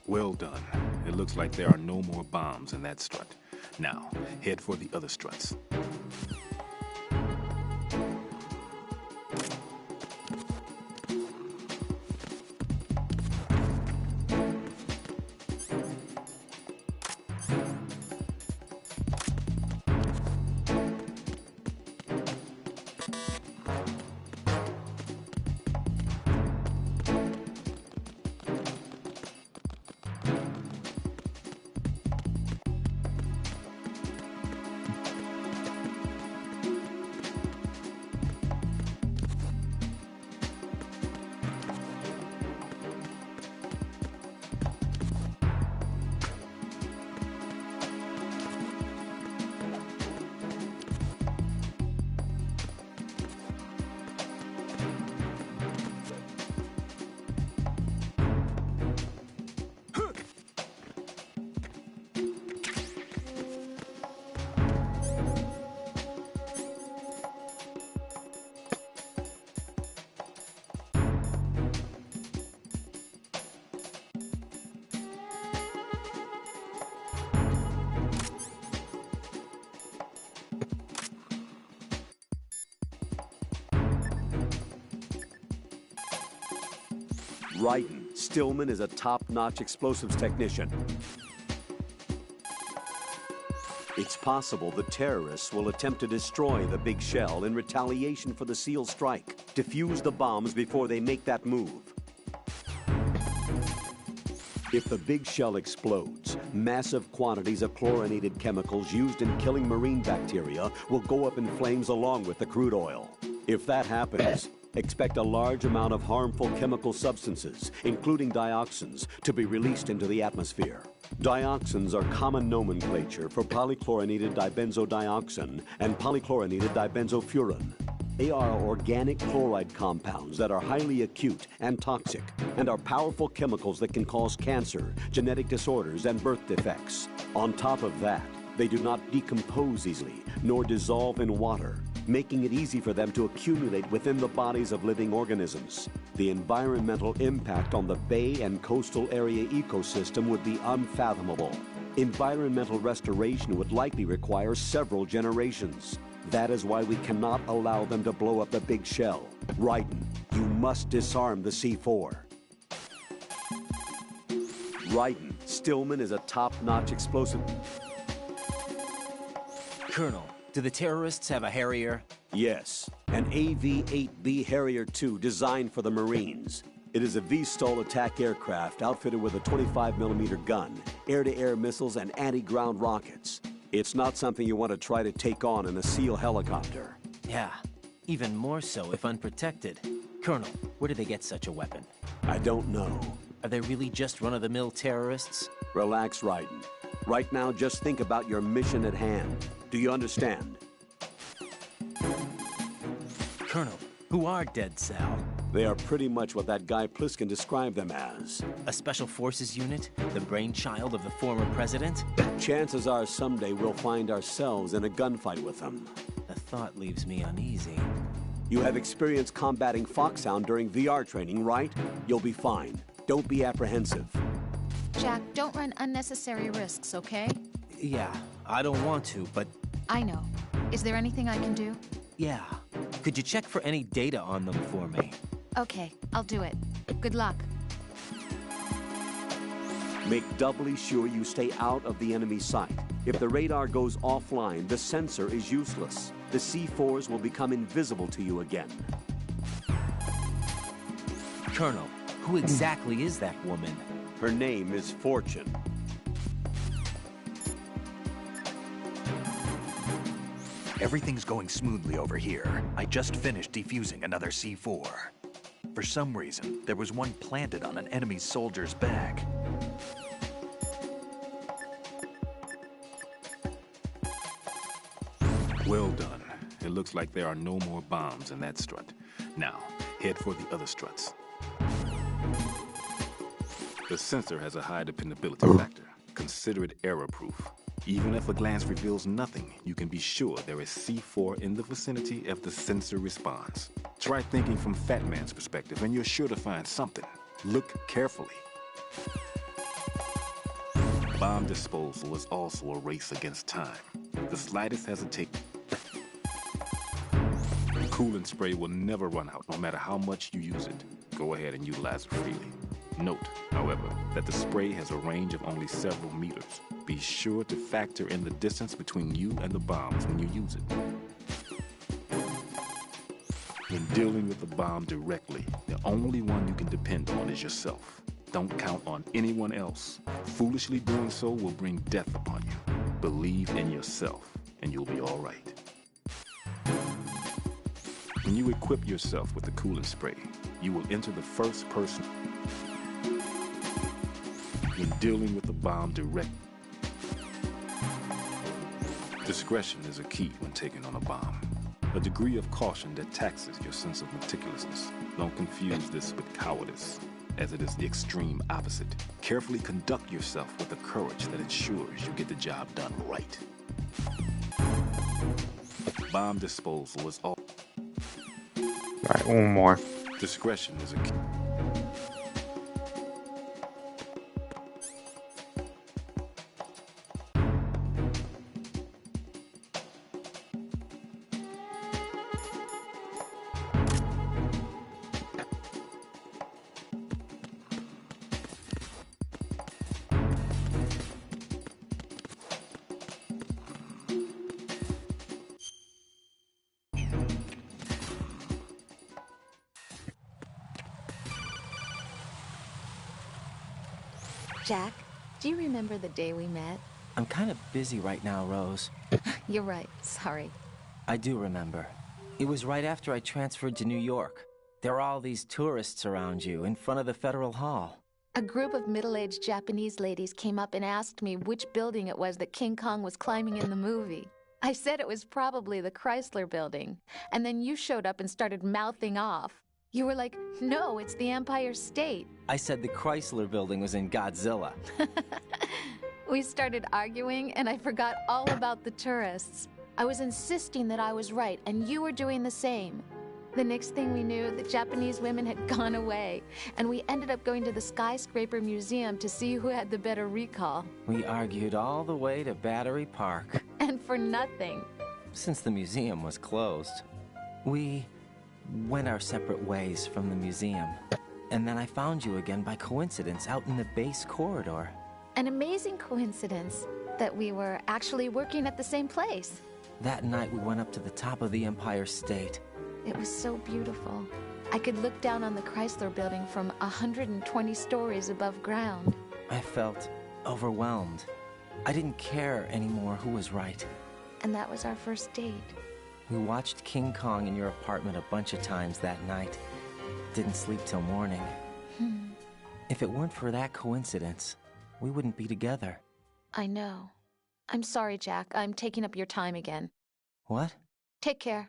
I: Well done. It looks like there are no more bombs in that strut. Now, head for the other struts.
B: Raiden, Stillman is a top-notch explosives technician. It's possible the terrorists will attempt to destroy the big shell in retaliation for the SEAL strike. Defuse the bombs before they make that move. If the big shell explodes, massive quantities of chlorinated chemicals used in killing marine bacteria will go up in flames along with the crude oil. If that happens, expect a large amount of harmful chemical substances, including dioxins, to be released into the atmosphere. Dioxins are common nomenclature for polychlorinated dibenzodioxin and polychlorinated dibenzofuran. They are organic chloride compounds that are highly acute and toxic, and are powerful chemicals that can cause cancer, genetic disorders, and birth defects. On top of that, they do not decompose easily, nor dissolve in water, making it easy for them to accumulate within the bodies of living organisms. The environmental impact on the bay and coastal area ecosystem would be unfathomable. Environmental restoration would likely require several generations. That is why we cannot allow them to blow up the big shell. Raiden, you must disarm the C4. Raiden, Stillman is a top-notch explosive.
C: Colonel, do the terrorists have a Harrier?
B: Yes, an AV-8B Harrier II designed for the Marines. It is a V-STOL attack aircraft outfitted with a 25mm gun, air-to-air missiles, and anti-ground rockets. It's not something you want to try to take on in a SEAL helicopter.
C: Yeah, even more so if unprotected. Colonel, where did they get such a weapon?
B: I don't know.
C: Are they really just run-of-the-mill terrorists?
B: Relax, Raiden. Right now, just think about your mission at hand. Do you understand?
C: Colonel, who are Dead Sal?
B: They are pretty much what that guy Pliskin described them as.
C: A special forces unit? The brainchild of the former president?
B: Chances are someday we'll find ourselves in a gunfight with them.
C: The thought leaves me uneasy.
B: You have experience combating Foxhound during VR training, right? You'll be fine. Don't be apprehensive.
D: Jack, don't run unnecessary risks, okay?
C: Yeah, I don't want to, but...
D: I know. Is there anything I can do?
C: Yeah. Could you check for any data on them for me?
D: Okay, I'll do it. Good luck.
B: Make doubly sure you stay out of the enemy sight. If the radar goes offline, the sensor is useless. The C4s will become invisible to you again.
C: Colonel, who exactly is that woman?
B: Her name is Fortune.
F: Everything's going smoothly over here. I just finished defusing another C4. For some reason, there was one planted on an enemy soldier's back.
I: Well done. It looks like there are no more bombs in that strut. Now, head for the other struts. The sensor has a high dependability factor. Consider it error-proof. Even if a glance reveals nothing, you can be sure there is C4 in the vicinity if the sensor responds. Try thinking from Fat Man's perspective, and you're sure to find something. Look carefully. Bomb disposal is also a race against time. The slightest hesitation. The coolant spray will never run out, no matter how much you use it. Go ahead and utilize it freely. Note, however, that the spray has a range of only several meters. Be sure to factor in the distance between you and the bombs when you use it. When dealing with the bomb directly, the only one you can depend on is yourself. Don't count on anyone else. Foolishly doing so will bring death upon you. Believe in yourself, and you'll be all right. When you equip yourself with the coolant spray, you will enter the first person. When dealing with the bomb direct, discretion is a key when taking on a bomb. A degree of caution that taxes your sense of meticulousness. Don't confuse this with cowardice, as it is the extreme opposite. Carefully conduct yourself with a courage that ensures you get the job done right. Bomb disposal is all.
A: All right, one more.
I: Discretion is a key.
D: Jack, do you remember the day we met?
C: I'm kind of busy right now, Rose.
D: You're right. Sorry.
C: I do remember. It was right after I transferred to New York. There were all these tourists around you in front of the Federal Hall.
D: A group of middle-aged Japanese ladies came up and asked me which building it was that King Kong was climbing in the movie. I said it was probably the Chrysler Building. And then you showed up and started mouthing off. You were like, no, it's the Empire State.
C: I said the Chrysler Building was in Godzilla.
D: We started arguing, and I forgot all about the tourists. I was insisting that I was right, and you were doing the same. The next thing we knew, the Japanese women had gone away, and we ended up going to the Skyscraper Museum to see who had the better recall.
C: We argued all the way to Battery Park.
D: And for nothing.
C: Since the museum was closed, we went our separate ways from the museum. And then I found you again by coincidence out in the base corridor.
D: An amazing coincidence that we were actually working at the same place.
C: That night we went up to the top of the Empire State.
D: It was so beautiful. I could look down on the Chrysler Building from 120 stories above ground.
C: I felt overwhelmed. I didn't care anymore who was right.
D: And that was our first date.
C: We watched King Kong in your apartment a bunch of times that night. Didn't sleep till morning. If it weren't for that coincidence, we wouldn't be together.
D: I know. I'm sorry, Jack. I'm taking up your time again.
C: What?
D: Take care.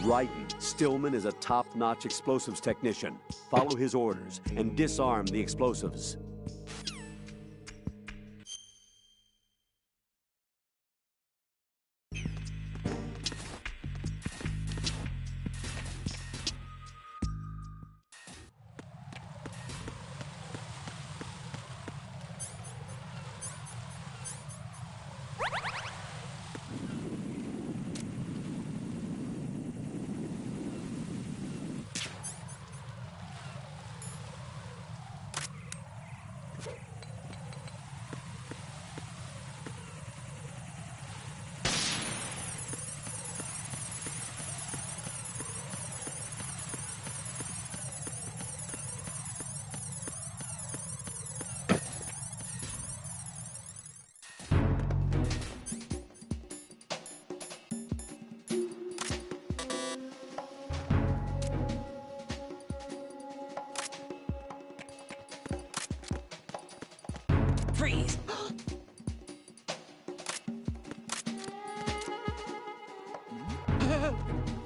B: Ryden, Stillman is a top-notch explosives technician. Follow his orders and disarm the explosives.
C: Freeze!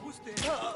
G: Who's there?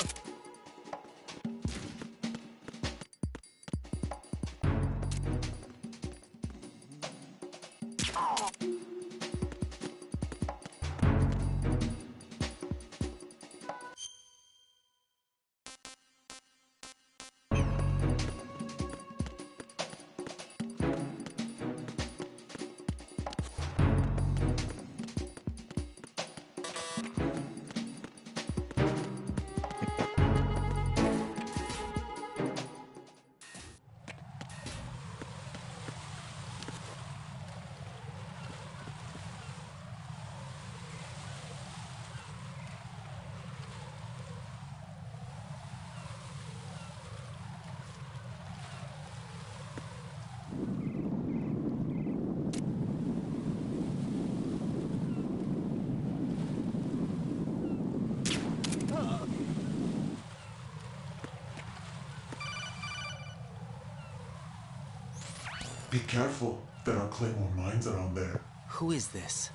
K: Be careful. There are claymore mines around there.
C: Who is this?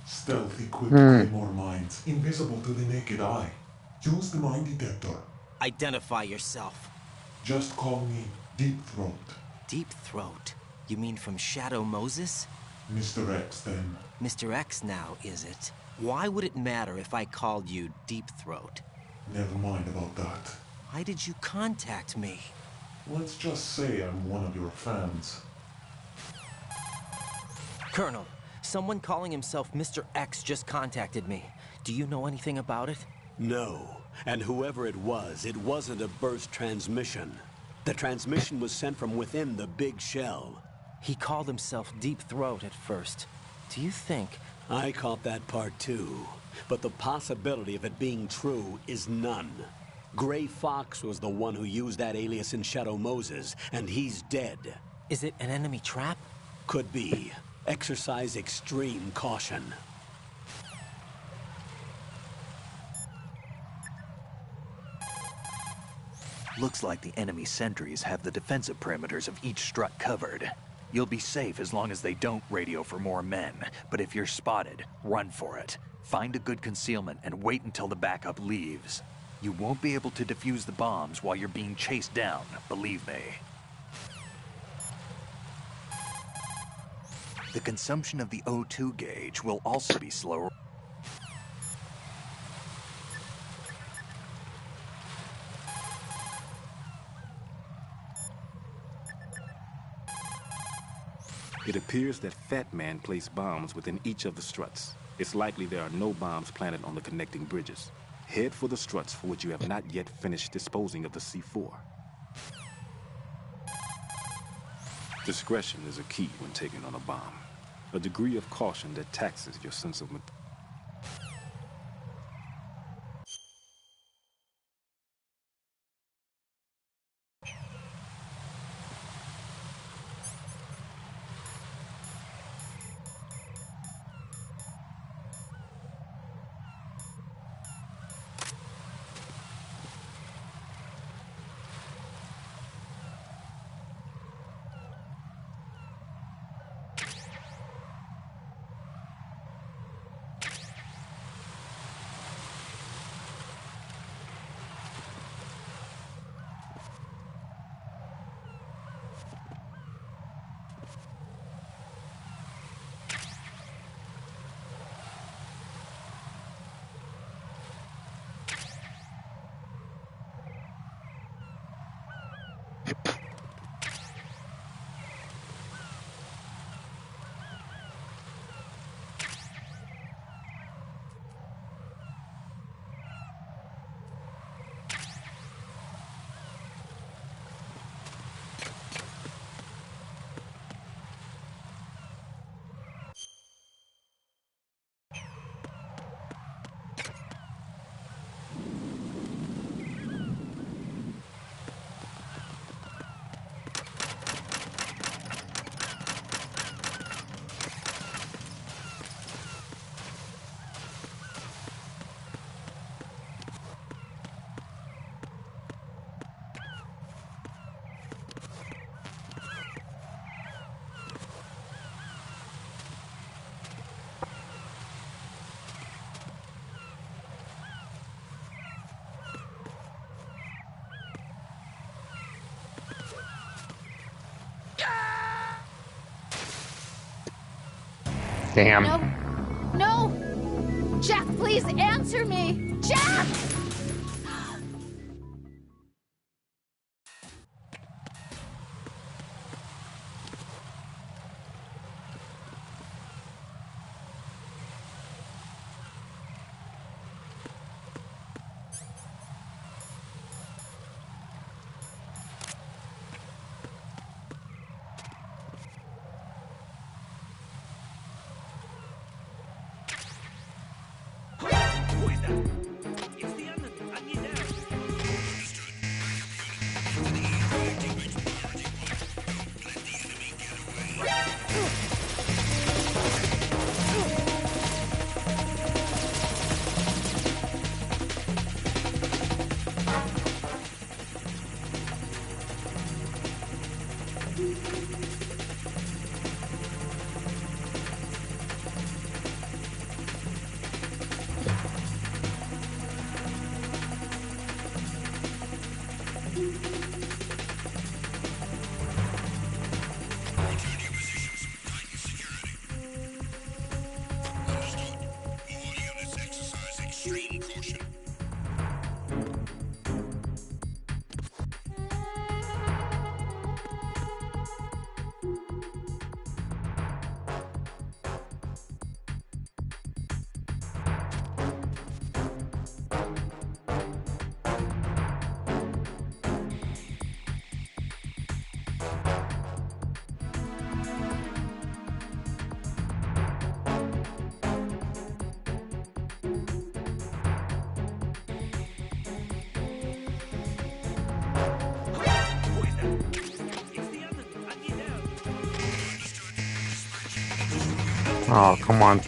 K: Stealth equipped claymore mines, invisible to the naked eye. Use the mine detector.
C: Identify yourself.
K: Just call me Deep Throat.
C: Deep Throat? You mean from Shadow Moses?
K: Mr. X, then.
C: Mr. X now, is it? Why would it matter if I called you Deep Throat?
K: Never mind about that.
C: Why did you contact me?
K: Let's just say I'm one of your fans.
C: Colonel, someone calling himself Mr. X just contacted me. Do you know anything about it?
B: No. And whoever it wasn't a burst transmission. The transmission was sent from within the big shell.
C: He called himself Deep Throat at first. Do you think...
B: I caught that part too. But the possibility of it being true is none. Gray Fox was the one who used that alias in Shadow Moses, and he's dead.
C: Is it an enemy trap?
B: Could be. Exercise extreme caution.
F: Looks like the enemy sentries have the defensive perimeters of each strut covered. You'll be safe as long as they don't radio for more men, but if you're spotted, run for it. Find a good concealment and wait until the backup leaves. You won't be able to defuse the bombs while you're being chased down, believe me. The consumption of the O2 gauge will also be slower.
I: It appears that Fat Man placed bombs within each of the struts. It's likely there are no bombs planted on the connecting bridges. Head for the struts for which you have not yet finished disposing of the C4. Discretion is a key when taking on a bomb. A degree of caution that taxes your sense of...
A: Damn.
D: No. No! Jack, please answer me! Jack!
G: Who is that? It's the enemy. I need help.
A: Oh, come on.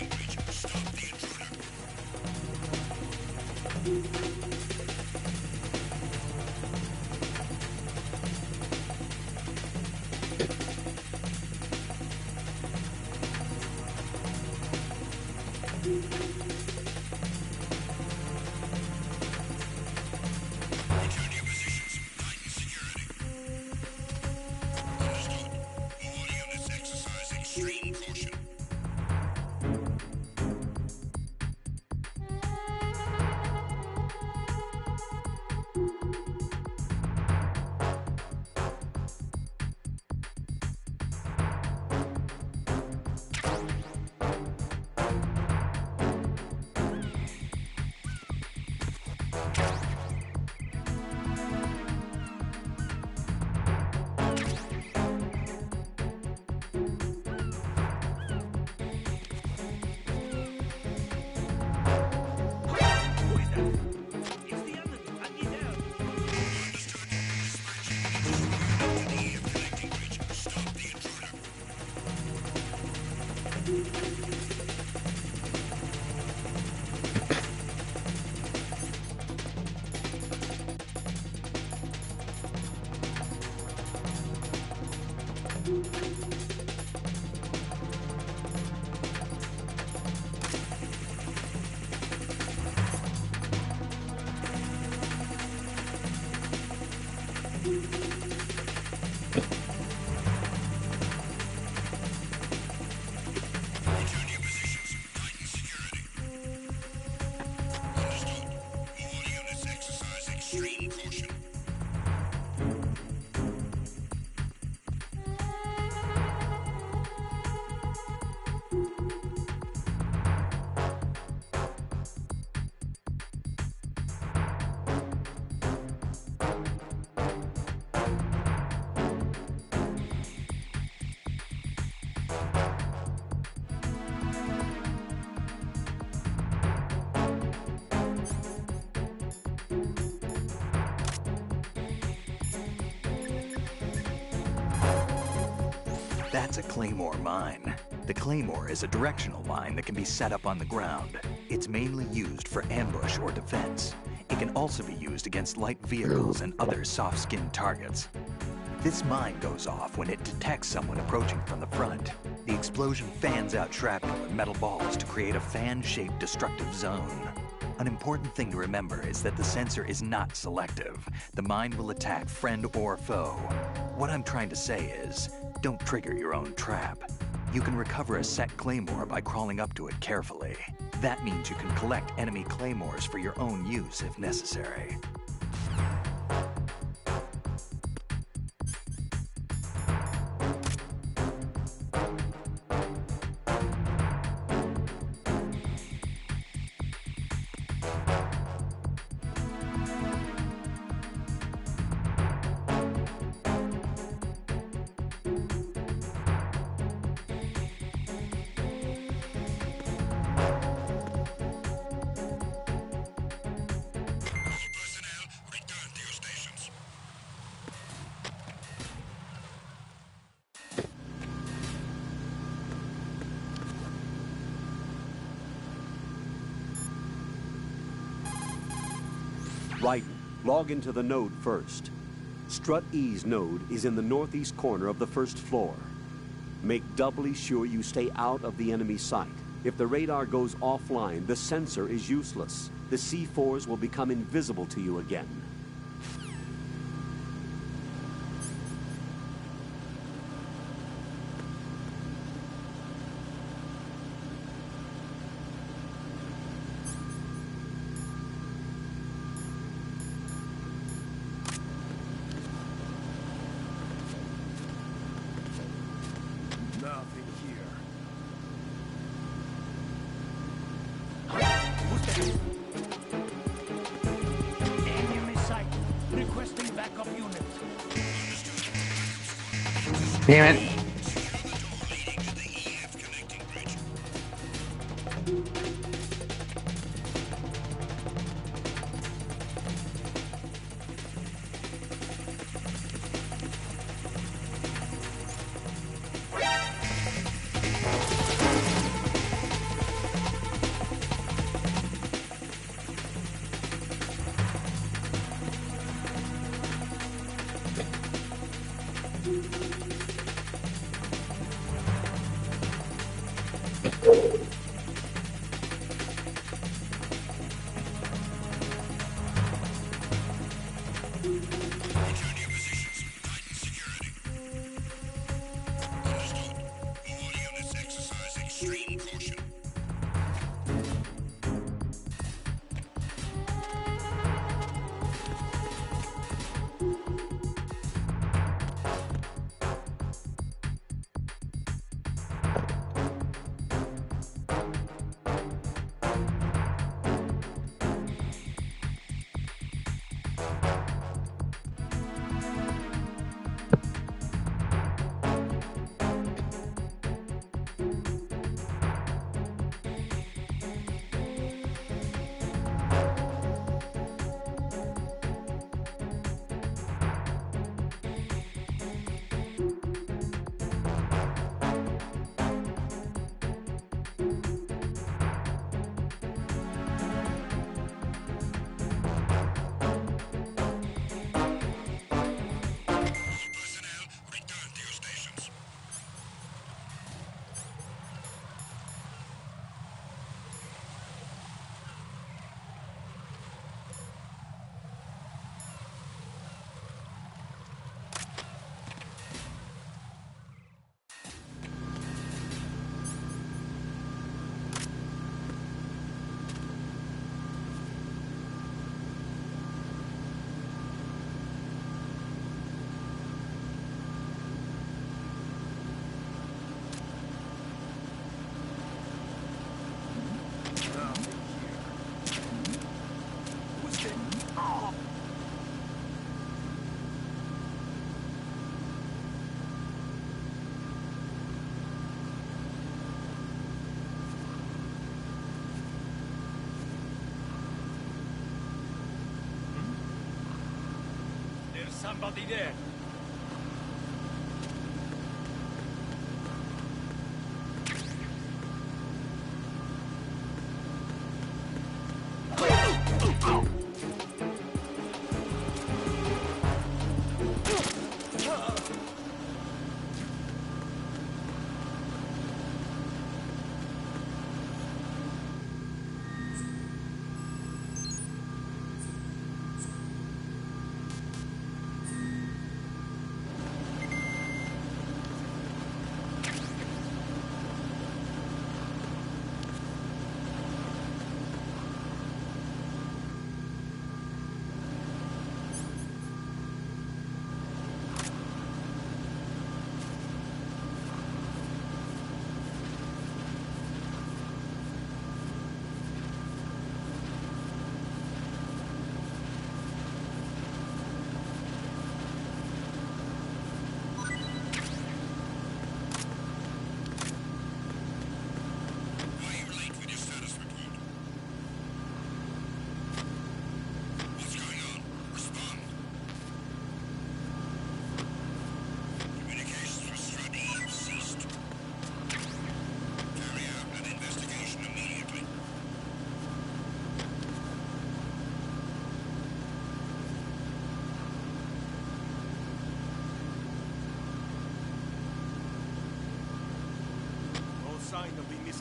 F: That's a claymore mine. The claymore is a directional mine that can be set up on the ground. It's mainly used for ambush or defense. It can also be used against light vehicles and other soft-skinned targets. This mine goes off when it detects someone approaching from the front. The explosion fans out shrapnel and metal balls to create a fan-shaped destructive zone. An important thing to remember is that the sensor is not selective. The mine will attack friend or foe. What I'm trying to say is, don't trigger your own trap. You can recover a set claymore by crawling up to it carefully. That means you can collect enemy claymores for your own use if necessary.
B: Raiden, log into the node first. Strut E's node is in the northeast corner of the first floor. Make doubly sure you stay out of the enemy sight. If the radar goes offline, the sensor is useless. The C4s will become invisible to you again.
G: Nothing here. Enemy sight. Requesting backup unit.
A: Damn it.
G: There's somebody there.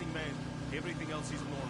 G: missing man. Everything else is normal.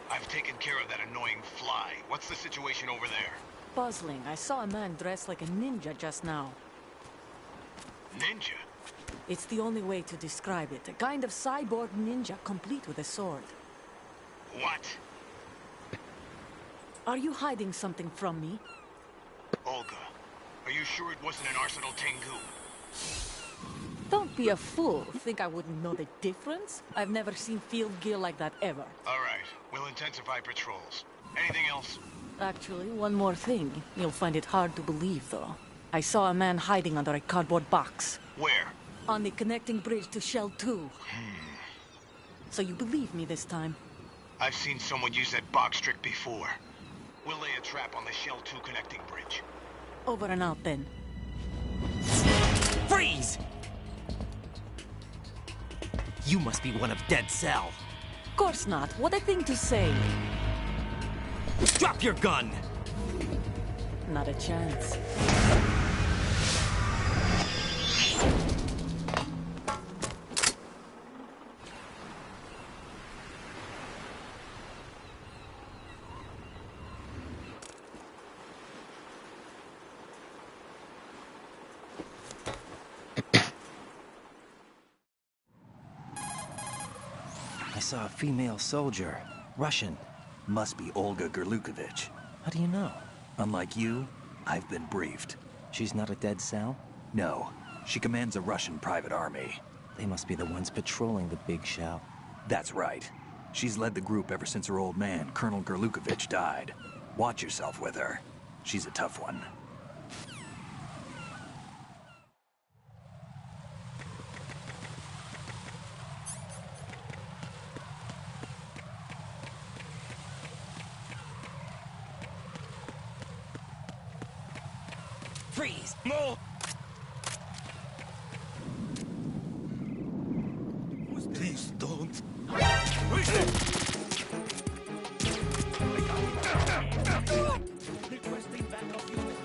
J: I've taken care of that annoying fly. What's the situation over there?
L: Puzzling. I saw a man dressed like a ninja just now.
J: Ninja?
L: It's the only way to describe it. A kind of cyborg ninja, complete with a sword.
J: What?
L: Are you hiding something from me?
J: Olga, are you sure it wasn't an Arsenal Tengu?
L: Don't be a fool. Think I wouldn't know the difference? I've never seen field gear like that ever.
J: All right, we'll intensify patrols. Anything else?
L: Actually, one more thing. You'll find it hard to believe, though. I saw a man hiding under a cardboard box.
J: Where?
L: On the connecting bridge to Shell 2. So you believe me this time?
J: I've seen someone use that box trick before. We'll lay a trap on the Shell 2 connecting bridge.
L: Over and out, then.
C: Freeze! You must be one of Dead Cell.
L: Of course not. What a thing to say.
C: Drop your gun!
L: Not a chance.
C: I saw a female soldier. Russian.
F: Must be Olga Gerlukovich.
C: How do you know?
F: Unlike you, I've been briefed.
C: She's not a dead cell?
F: No, she commands a Russian private army.
C: They must be the ones patrolling the big shell.
F: That's right. She's led the group ever since her old man, Colonel Gerlukovich, died. Watch yourself with her. She's a tough one.
C: Freeze! Move!
J: Please don't.
G: Requesting backup units.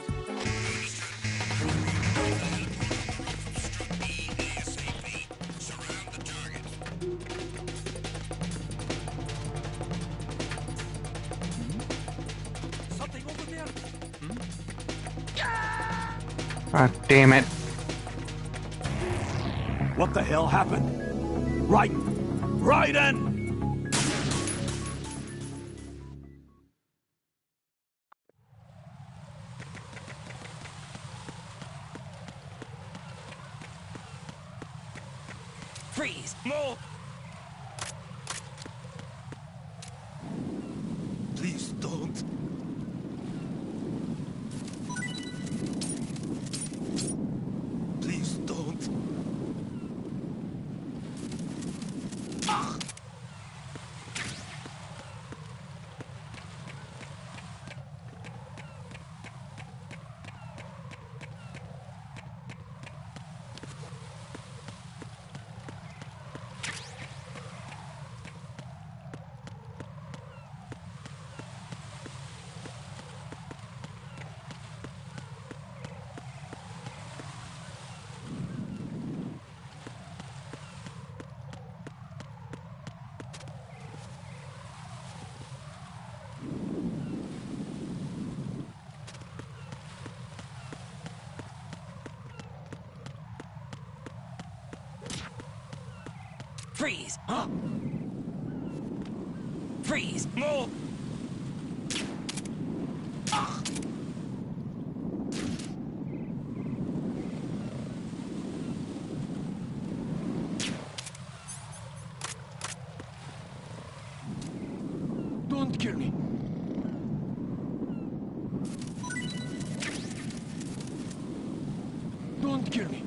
J: Surround the target.
G: Something over there.
A: Ah, damn it.
B: What the hell happened? Raiden!
C: Freeze! Move!
J: Please don't. Please don't.
C: Freeze! Huh? Freeze! Move!
J: Don't kill me. Don't kill me.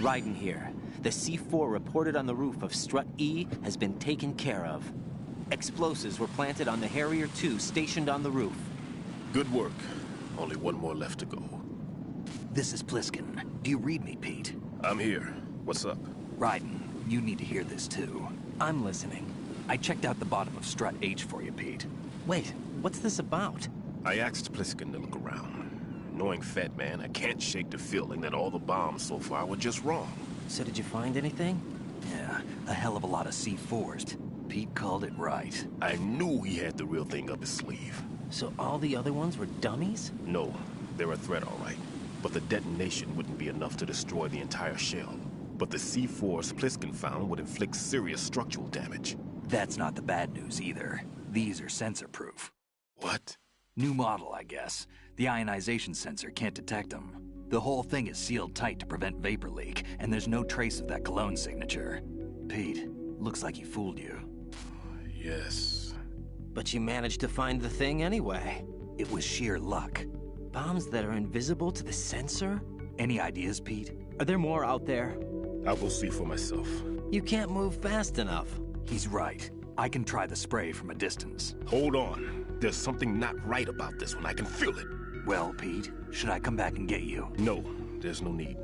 C: Raiden here. The C4 reported on the roof of Strut E has been taken care of. Explosives were planted on the Harrier 2 stationed on the roof.
I: Good work. Only one more left to go.
F: This is Pliskin. Do you read me, Pete?
I: I'm here. What's up?
F: Raiden, you need to hear this too.
C: I'm listening.
F: I checked out the bottom of Strut H for you, Pete.
C: Wait, what's this about?
I: I asked Pliskin to look around. Knowing Fat Man, I can't shake the feeling that all the bombs so far were just wrong.
C: So did you find anything?
F: Yeah, a hell of a lot of C4s. Pete called it right.
I: I knew he had the real thing up his sleeve.
C: So all the other ones were dummies?
I: No, they're a threat, all right. But the detonation wouldn't be enough to destroy the entire shell. But the C4s Pliskin found would inflict serious structural damage.
F: That's not the bad news either. These are sensor-proof.
I: What?
F: New model, I guess. The ionization sensor can't detect them. The whole thing is sealed tight to prevent vapor leak, and there's no trace of that cologne signature. Pete, looks like he fooled you.
I: Yes.
C: But you managed to find the thing anyway.
F: It was sheer luck.
C: Bombs that are invisible to the sensor?
F: Any ideas, Pete?
C: Are there more out there?
I: I'll go see for myself.
C: You can't move fast enough.
F: He's right. I can try the spray from a distance.
I: Hold on. There's something not right about this one. I can feel it.
F: Well, Pete, should I come back and get you?
I: No, there's no need.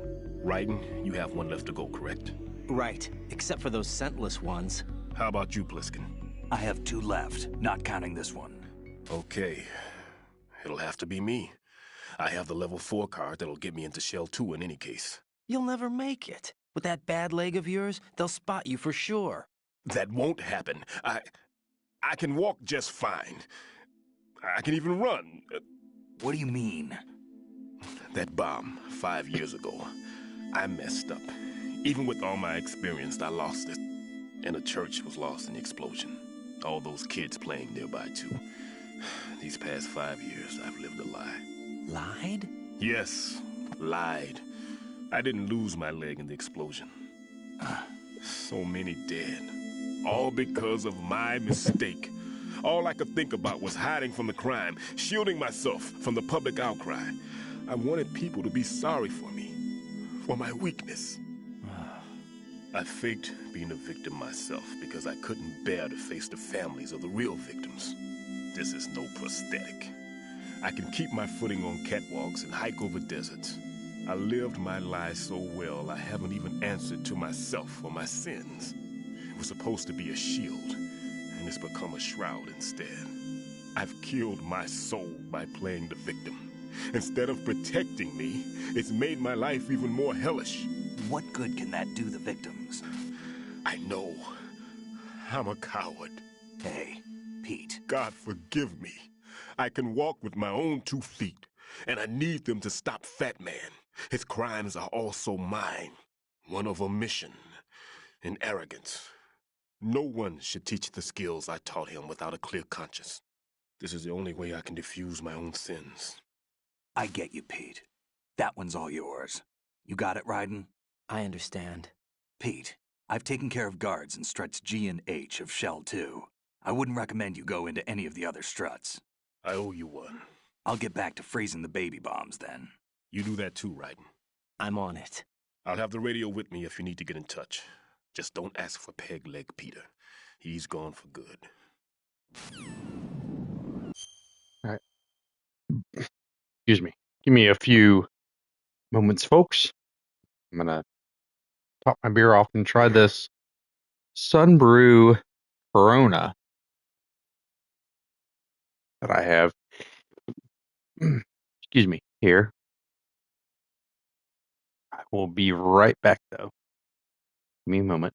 I: Raiden, you have one left to go, correct?
C: Right, except for those scentless ones.
I: How about you, Pliskin?
F: I have 2 left, not counting this one.
I: Okay. It'll have to be me. I have the level 4 card that'll get me into Shell 2 in any case.
C: You'll never make it. With that bad leg of yours, they'll spot you for sure.
I: That won't happen. I can walk just fine. I can even run.
F: What do you mean?
I: That bomb 5 years ago. I messed up. Even with all my experience, I lost it. And the church was lost in the explosion. All those kids playing nearby, too. These past 5 years, I've lived a lie.
C: Lied?
I: Yes, lied. I didn't lose my leg in the explosion. So many dead. All because of my mistake. All I could think about was hiding from the crime, shielding myself from the public outcry. I wanted people to be sorry for me, for my weakness. I faked being a victim myself because I couldn't bear to face the families of the real victims. This is no prosthetic. I can keep my footing on catwalks and hike over deserts. I lived my lie so well I haven't even answered to myself for my sins. It was supposed to be a shield, and it's become a shroud instead. I've killed my soul by playing the victim. Instead of protecting me, it's made my life even more hellish.
F: What good can that do the victims?
I: I know. I'm a coward.
F: Hey, Pete.
I: God forgive me. I can walk with my own 2 feet, and I need them to stop Fat Man. His crimes are also mine. One of omission and arrogance. No one should teach the skills I taught him without a clear conscience. This is the only way I can diffuse my own sins.
F: I get you, Pete. That one's all yours. You got it, Raiden?
C: I understand.
F: Pete, I've taken care of guards in struts G and H of Shell 2. I wouldn't recommend you go into any of the other struts.
I: I owe you one.
F: I'll get back to freezing the baby bombs then.
I: You do that too, Raiden.
C: I'm on it.
I: I'll have the radio with me if you need to get in touch. Just don't ask for Peg Leg Peter. He's gone for good.
A: All right. Excuse me. Give me a few moments, folks. I'm gonna top my beer off and try this Sunbrew Corona that I have. Excuse me. Here. I will be right back, though. Give me a moment.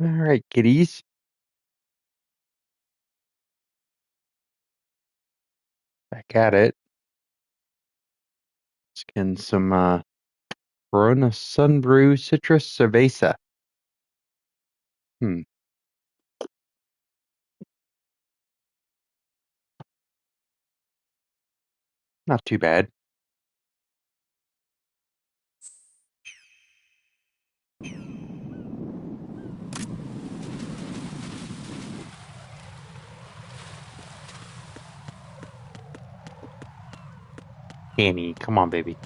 A: All right, kitties. Back at it. Let's get some Corona Sunbrew Citrus Cerveza. Not too bad. Annie, come on, baby.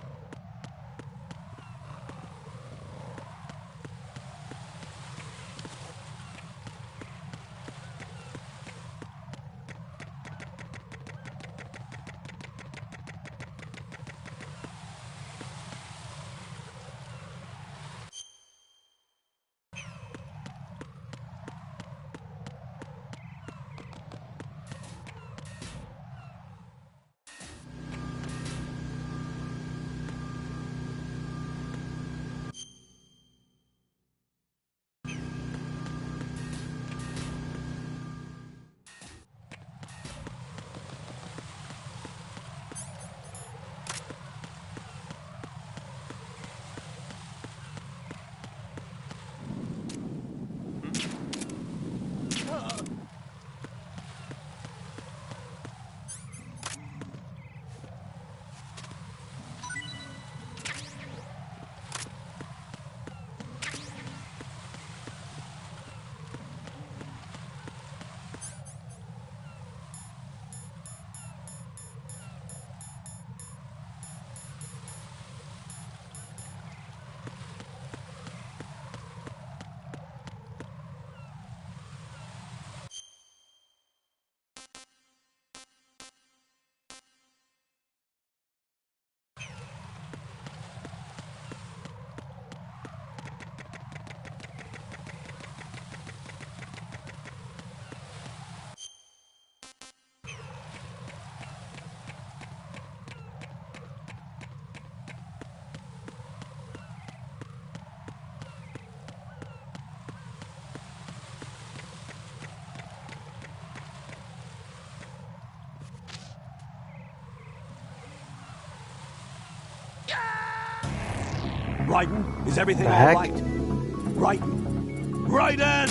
B: Raiden, is everything
A: The
B: all
A: heck?
B: right? Raiden! Raiden!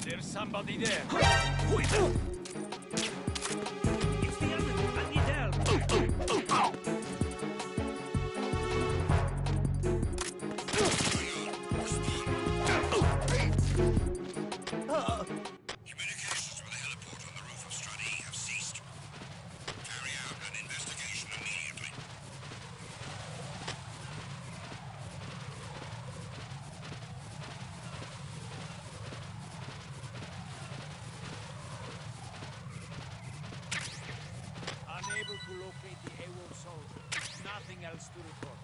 G: There's somebody there.
J: Communications with the heliport on the roof of Strut E have ceased. Carry out an investigation immediately.
G: Unable to locate the AWOL soldier. Nothing else to report.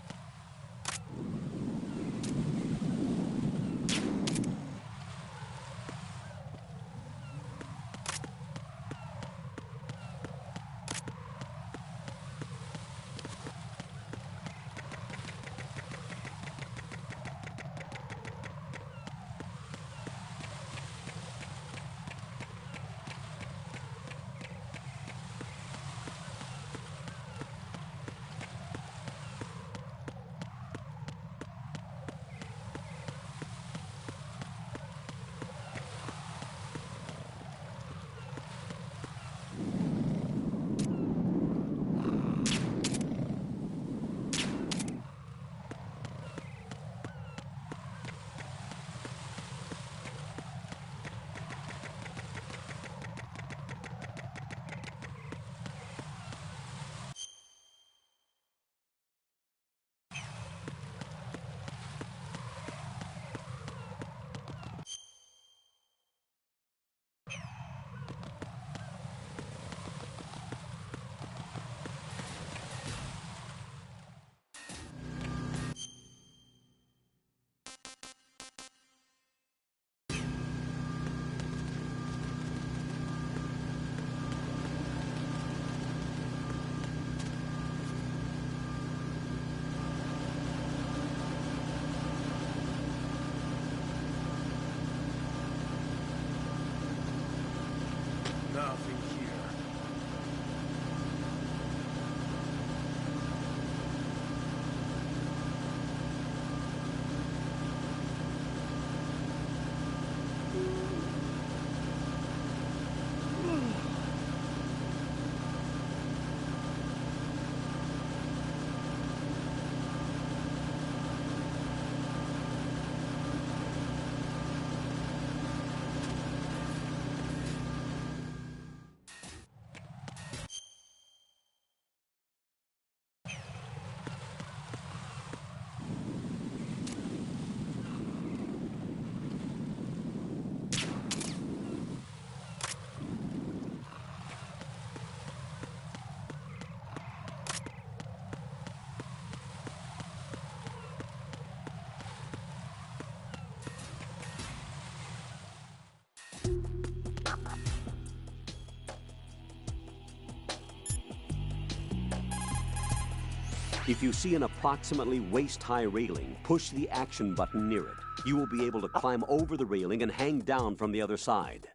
B: If you see an approximately waist-high railing, push the action button near it. You will be able to climb over the railing and hang down from the other side.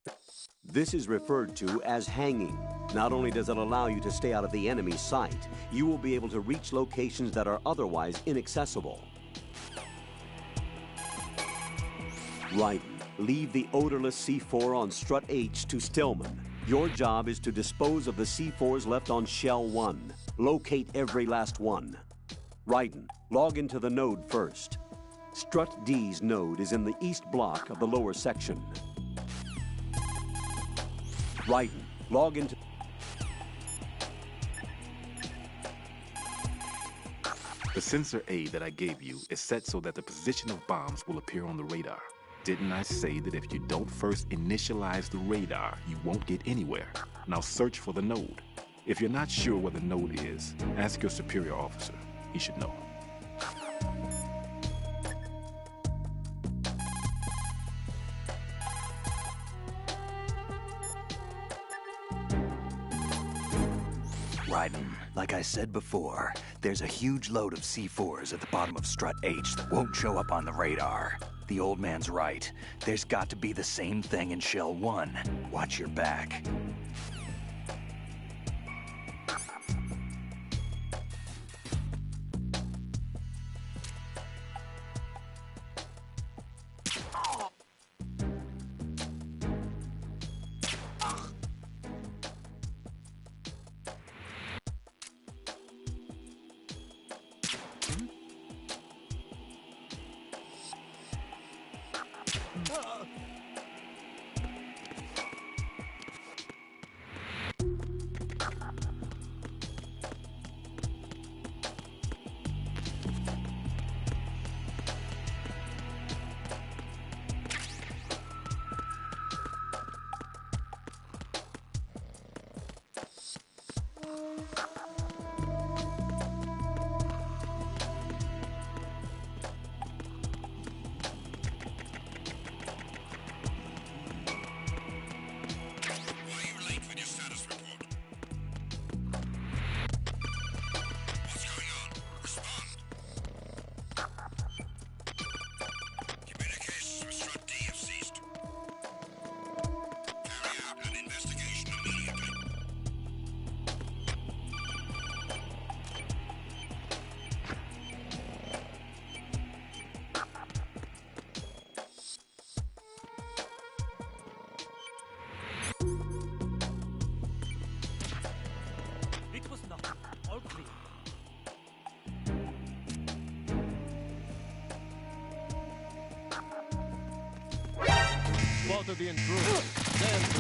B: This is referred to as hanging. Not only does it allow you to stay out of the enemy's sight, you will be able to reach locations that are otherwise inaccessible. Raiden, leave the odorless C4 on Strut H to Stillman. Your job is to dispose of the C4s left on Shell 1. Locate every last one. Raiden, log into the node first. Strut D's node is in the east block of the lower section. Raiden, log into...
I: The sensor A that I gave you is set so that the position of bombs will appear on the radar. Didn't I say that if you don't first initialize the radar, you won't get anywhere? Now search for the node. If you're not sure where the node is, ask your superior officer. He should know.
F: Raiden, like I said before, there's a huge load of C4s at the bottom of Strut H that won't show up on the radar. The old man's right. There's got to be the same thing in Shell 1. Watch your back.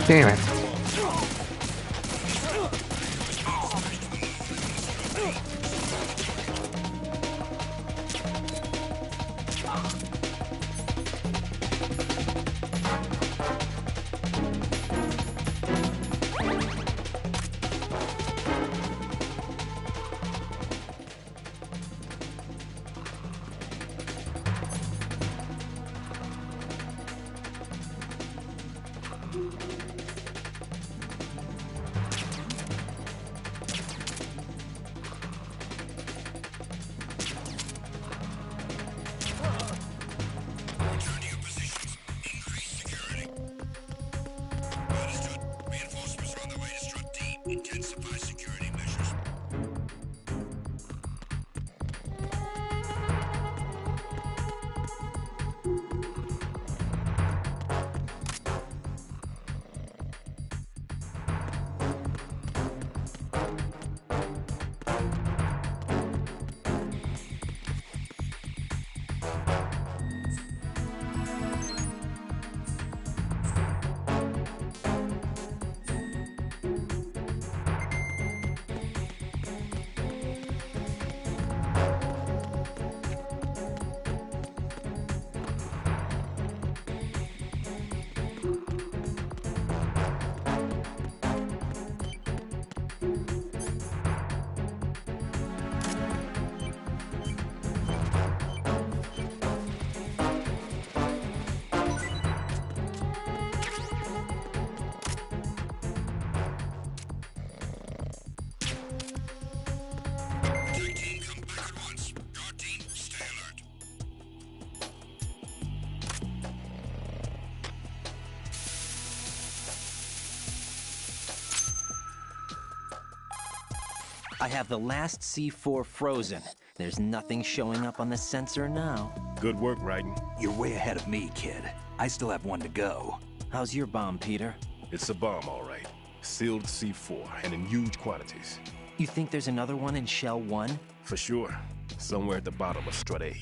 A: Damn it.
C: I have the last C4 frozen. There's nothing showing up on the sensor now.
F: Good work, Raiden. You're way ahead of me, kid. I still have one to go.
C: How's your bomb, Peter?
I: It's a bomb, all right. Sealed C4, and in huge quantities.
C: You think there's another one in Shell 1?
I: For sure. Somewhere at the bottom of Strut A.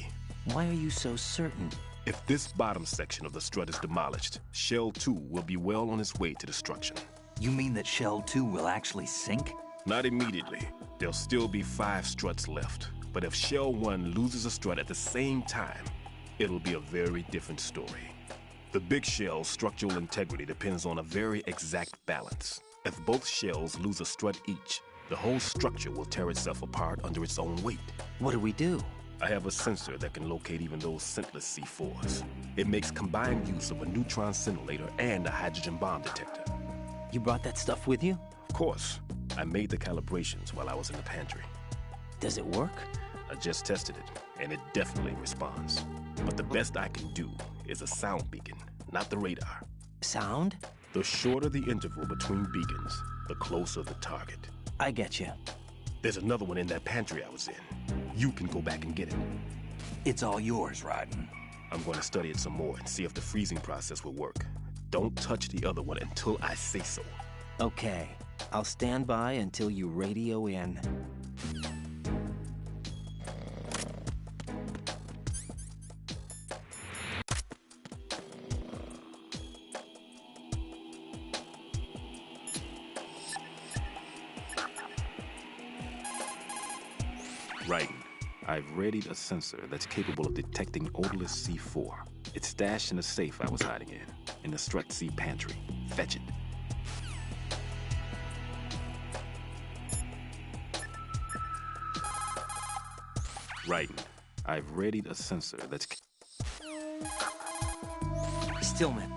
C: Why are you so certain?
I: If this bottom section of the strut is demolished, Shell 2 will be well on its way to destruction.
F: You mean that Shell 2 will actually sink?
I: Not immediately. There'll still be 5 struts left. But if Shell 1 loses a strut at the same time, it'll be a very different story. The big shell's structural integrity depends on a very exact balance. If both shells lose a strut each, the whole structure will tear itself apart under its own weight.
C: What do we do?
I: I have a sensor that can locate even those scentless C4s. It makes combined use of a neutron scintillator and a hydrogen bomb detector.
C: You brought that stuff with you?
I: Of course. I made the calibrations while I was in the pantry.
C: Does it work?
I: I just tested it, and it definitely responds. But the best I can do is a sound beacon, not the radar.
C: Sound?
I: The shorter the interval between beacons, the closer the target.
C: I get you.
I: There's another one in that pantry I was in. You can go back and get it.
F: It's all yours, Raiden.
I: I'm going to study it some more and see if the freezing process will work. Don't touch the other one until I say so.
C: Okay. I'll stand by until you radio in.
I: Raiden, I've readied a sensor that's capable of detecting odorless C4. It's stashed in a safe I was hiding in the Strut C pantry. Fetch it. Raiden, I've readied a sensor that's...
C: Stillman.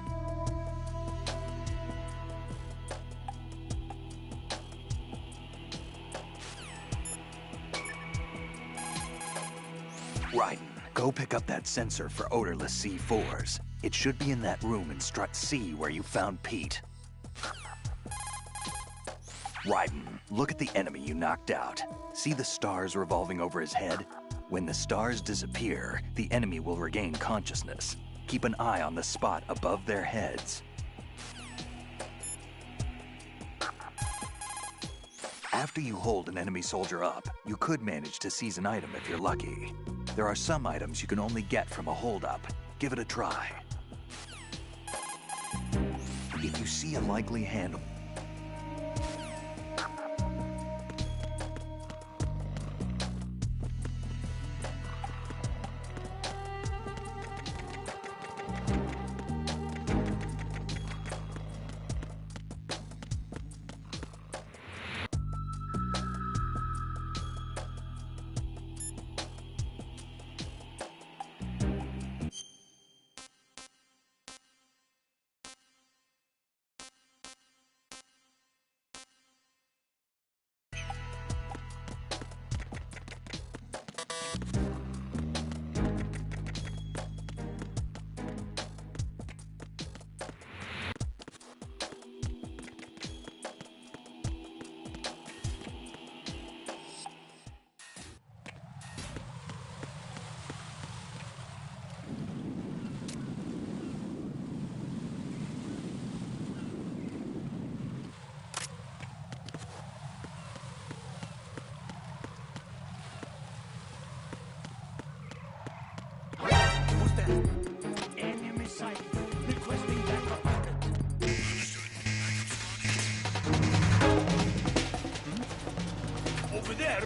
F: Raiden, go pick up that sensor for odorless C4s. It should be in that room in Strut C where you found Pete. Raiden, look at the enemy you knocked out. See the stars revolving over his head? When the stars disappear, the enemy will regain consciousness. Keep an eye on the spot above their heads. After you hold an enemy soldier up, you could manage to seize an item if you're lucky. There are some items you can only get from a hold-up. Give it a try. If you see a likely handle...
G: Enemy sighted. Requesting backup pilot. Over there.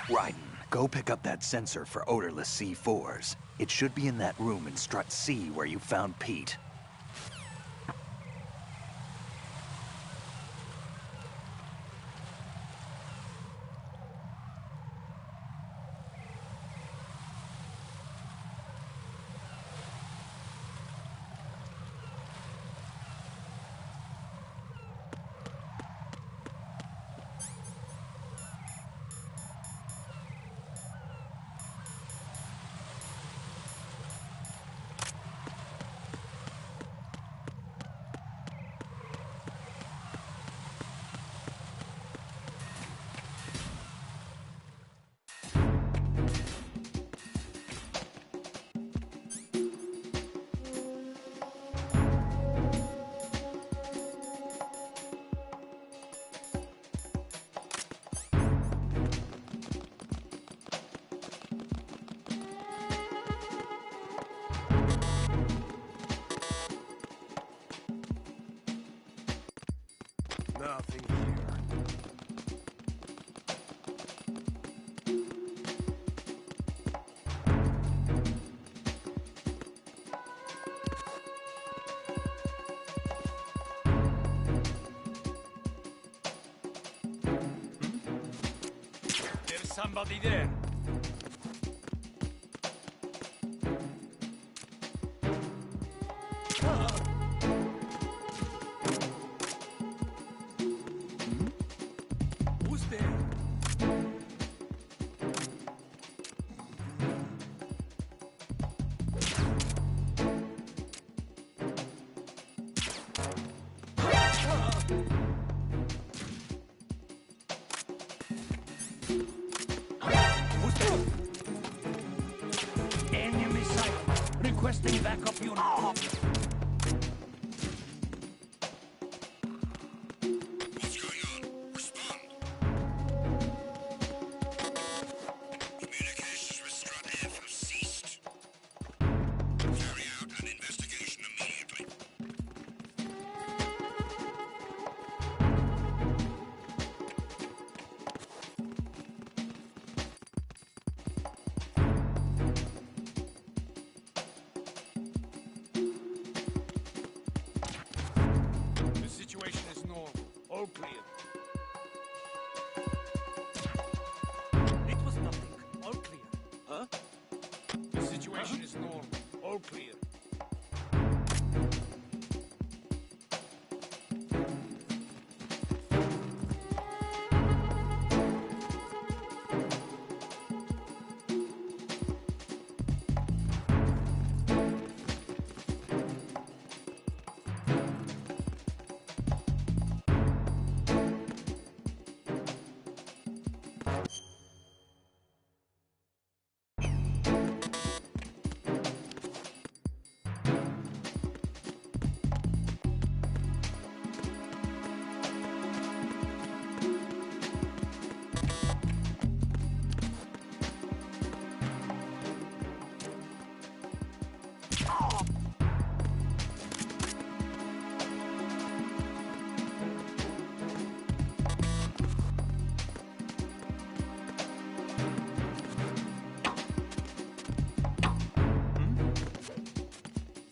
F: Raiden, go pick up that sensor for odorless C4s. It should be in that room in Strut C where you found Pete.
I: Nothing here.
G: There's somebody there. Who's there? Requesting backup unit.
J: What's going on? Respond. Communications with Strut F have ceased. Carry out an investigation immediately.
G: The situation is normal. All clear. It was nothing. All clear. Huh? The situation is normal. All clear.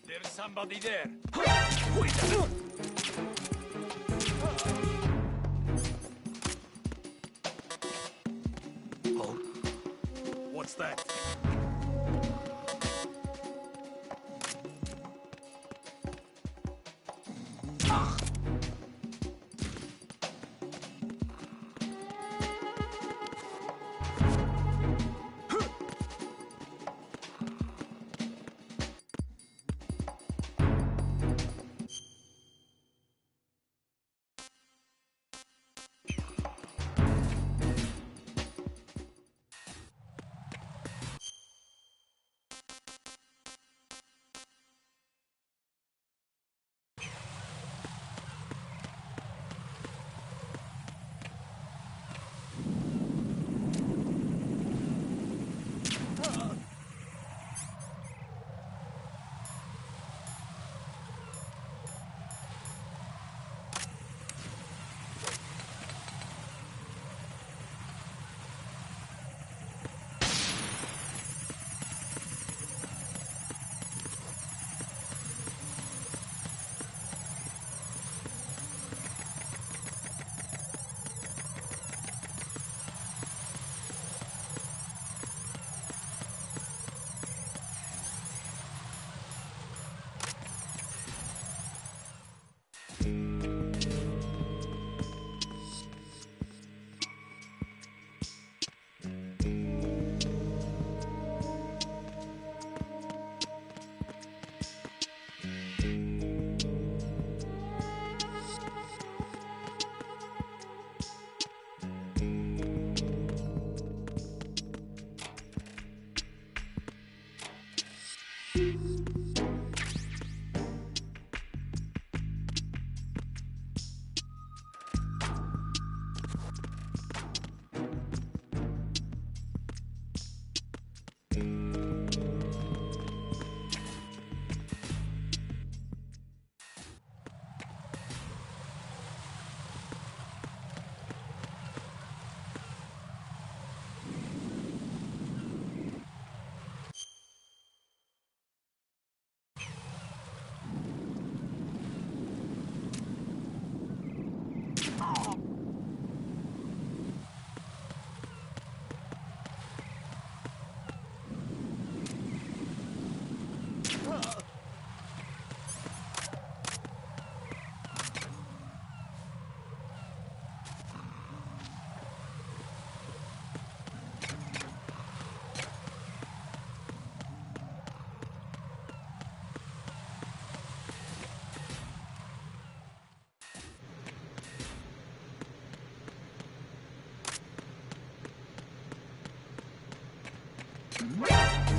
G: There's somebody there.
F: Oh,
G: What's that?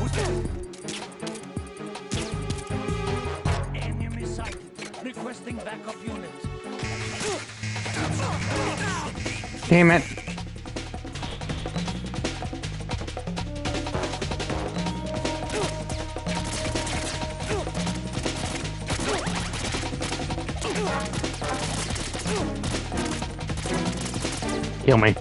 G: Who's there? Requesting backup units.
A: Damn it. Kill me.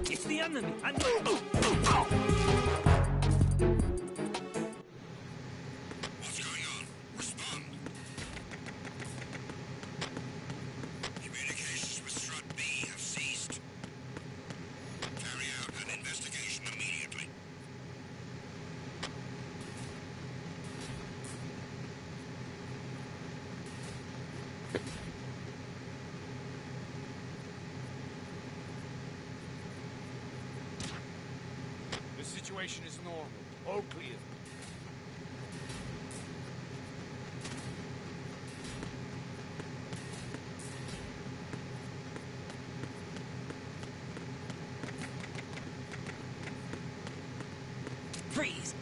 G: It's the enemy.
J: What's going on? Respond. Communications with Strut B have ceased. Carry out an investigation immediately.
G: The situation is normal. All clear.
C: Freeze!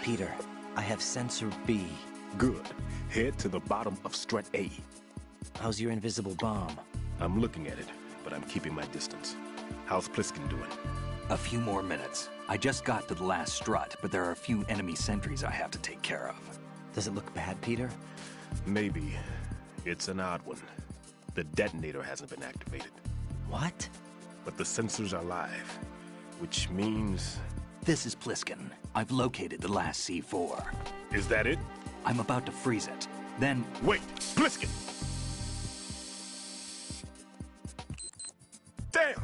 C: Peter, I have sensor B.
I: Good. Head to the bottom of strut A.
C: How's your invisible bomb?
I: I'm looking at it, but I'm keeping my distance. How's Pliskin doing?
F: A few more minutes. I just got to the last strut, but there are a few enemy sentries I have to take care of.
C: Does it look bad, Peter?
I: Maybe. It's an odd one. The detonator hasn't been activated.
C: What?
I: But the sensors are live. Which means...
F: This is Pliskin. I've located the last C4.
I: Is that it?
F: I'm about to freeze it. Then...
I: Wait! Pliskin! Damn!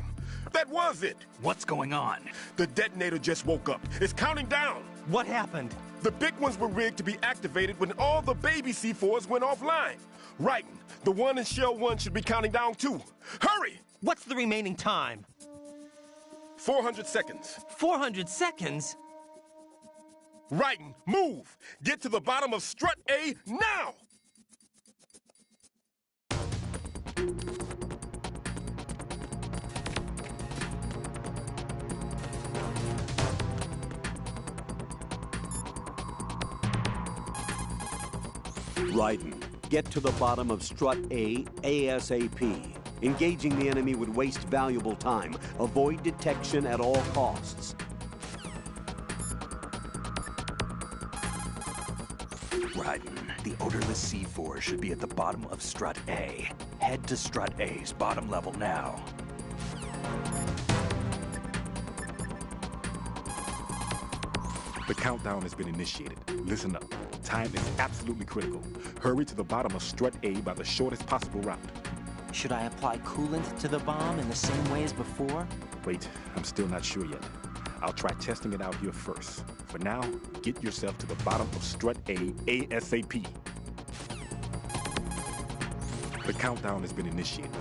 I: That was it!
F: What's going on?
I: The detonator just woke up. It's counting down!
C: What happened?
I: The big ones were rigged to be activated when all the baby C4s went offline. Right. The one in Shell 1 should be counting down too. Hurry!
C: What's the remaining time?
I: 400 seconds.
C: 400 seconds?
I: Right. Move! Get to the bottom of strut A now!
B: Raiden, get to the bottom of strut A ASAP. Engaging the enemy would waste valuable time. Avoid detection at all costs.
F: Raiden, the odorless C4 should be at the bottom of strut A. Head to strut A's bottom level now.
I: The countdown has been initiated. Listen up. Time is absolutely critical. Hurry to the bottom of strut A by the shortest possible route.
C: Should I apply coolant to the bomb in the same way as before?
I: Wait, I'm still not sure yet. I'll try testing it out here first. For now, get yourself to the bottom of strut A ASAP. The countdown has been initiated.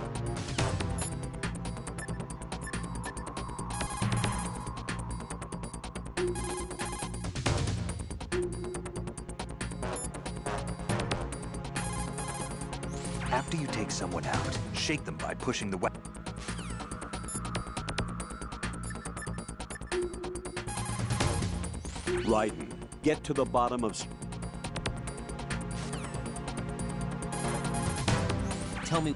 F: After you take someone out, shake them by pushing the weapon.
B: Raiden, get to the bottom of...
C: Tell me...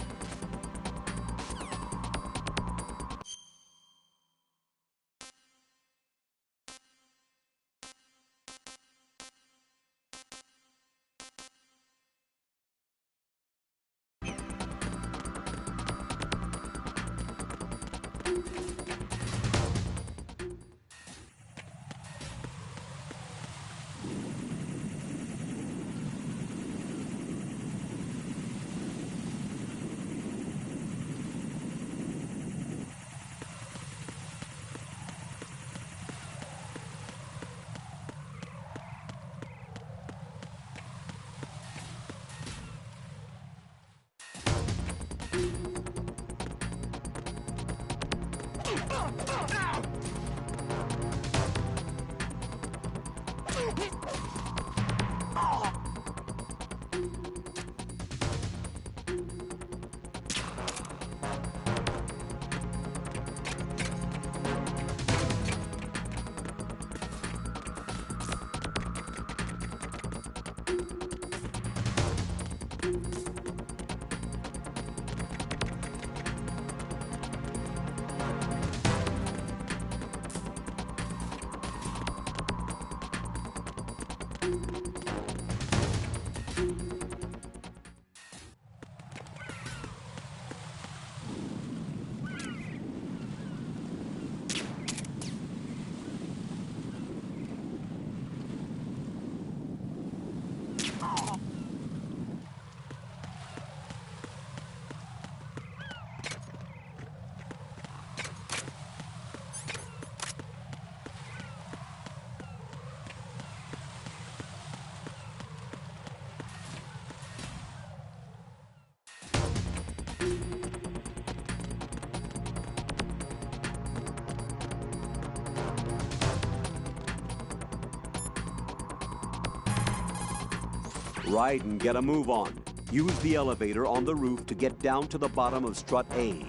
B: Raiden, get a move on. Use the elevator on the roof to get down to the bottom of strut A.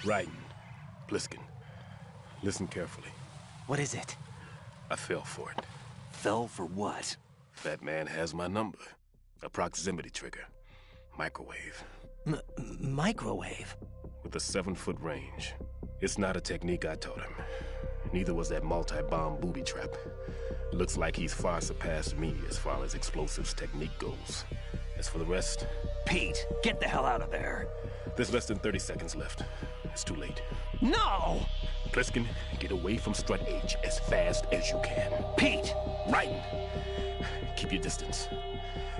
I: Right. Bliskin, listen carefully.
C: What is it?
I: I fell for it.
F: Fell for what?
I: Fat Man has my number. A proximity trigger. Microwave.
C: Microwave?
I: With a 7-foot range. It's not a technique I taught him. Neither was that multi-bomb booby trap. Looks like he's far surpassed me as far as explosives technique goes. As for the rest...
F: Pete, get the hell out of there.
I: There's less than 30 seconds left. It's too late.
C: No!
I: Pliskin, get away from Strut H as fast as you can.
F: Pete!
I: Right! Keep your distance.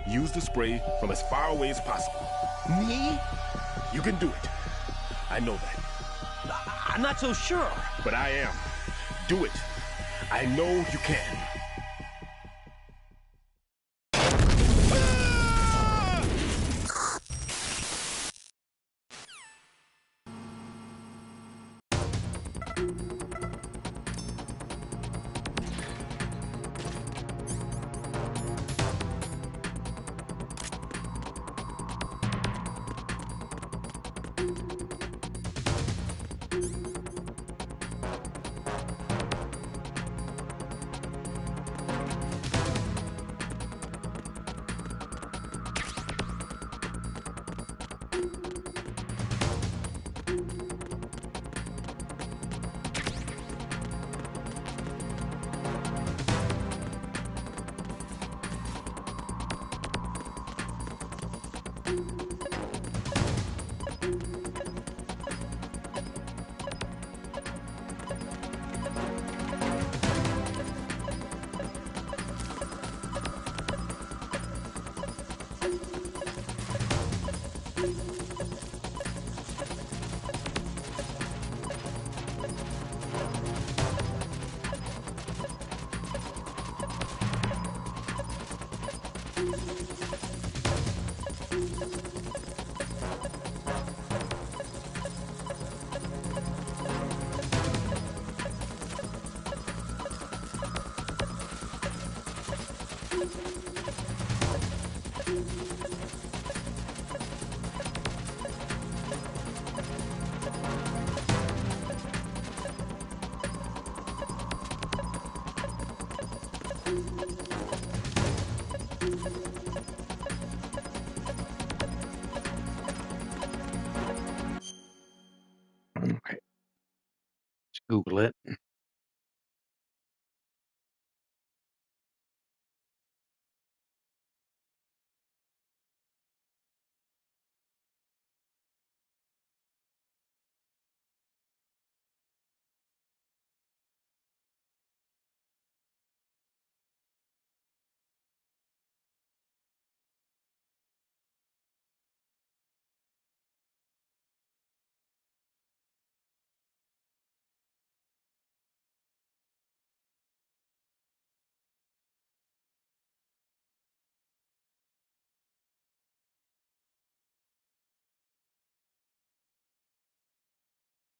I: Use the spray from as far away as possible.
C: Me?
I: You can do it. I know that.
C: I'm not so sure.
I: But I am. Do it. I know you can.
A: Okay. Let's Google it.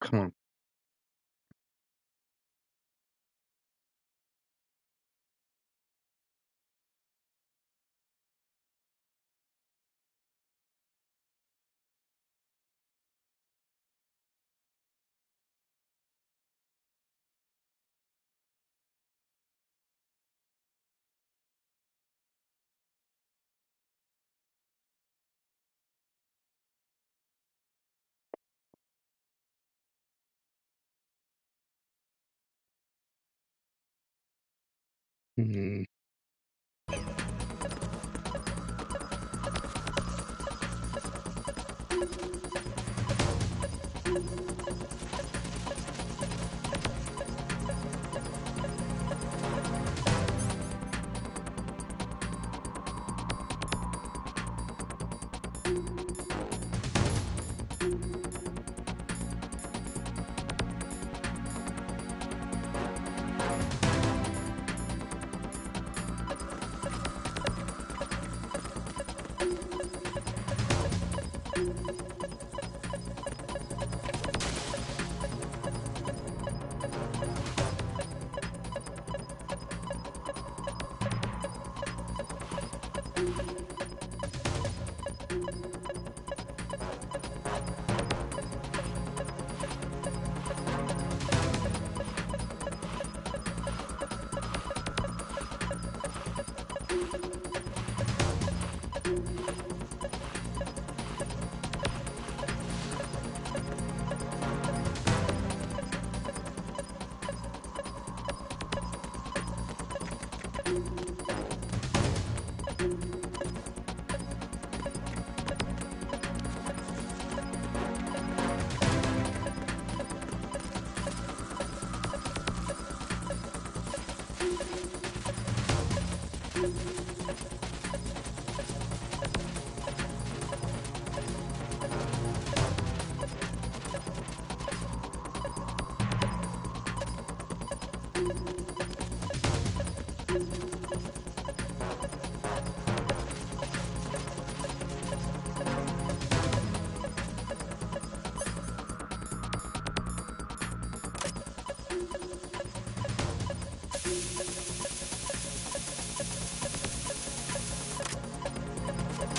A: Come on. Hmm.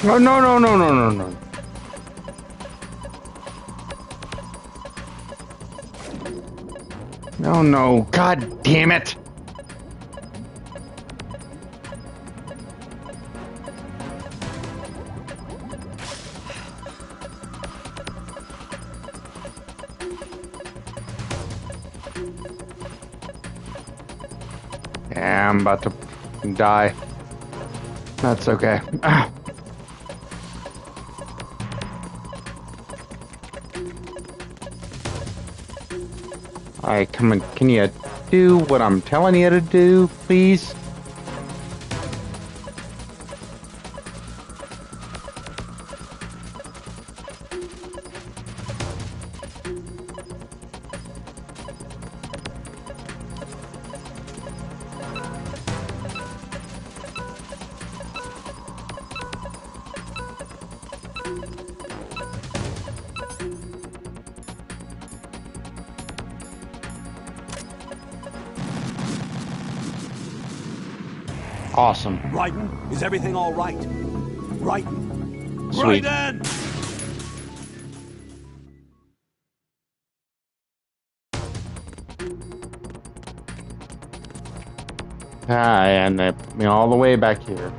M: Oh, no, no, no, no, no, no. No, no. God damn it. Yeah, I'm about to die. That's okay. Alright, come on. Can you do what I'm telling you to do, please? Awesome.
B: Raiden, is everything all right? Raiden!
M: Sweet.
B: Raiden!
M: Ah, and they put me all the way back here.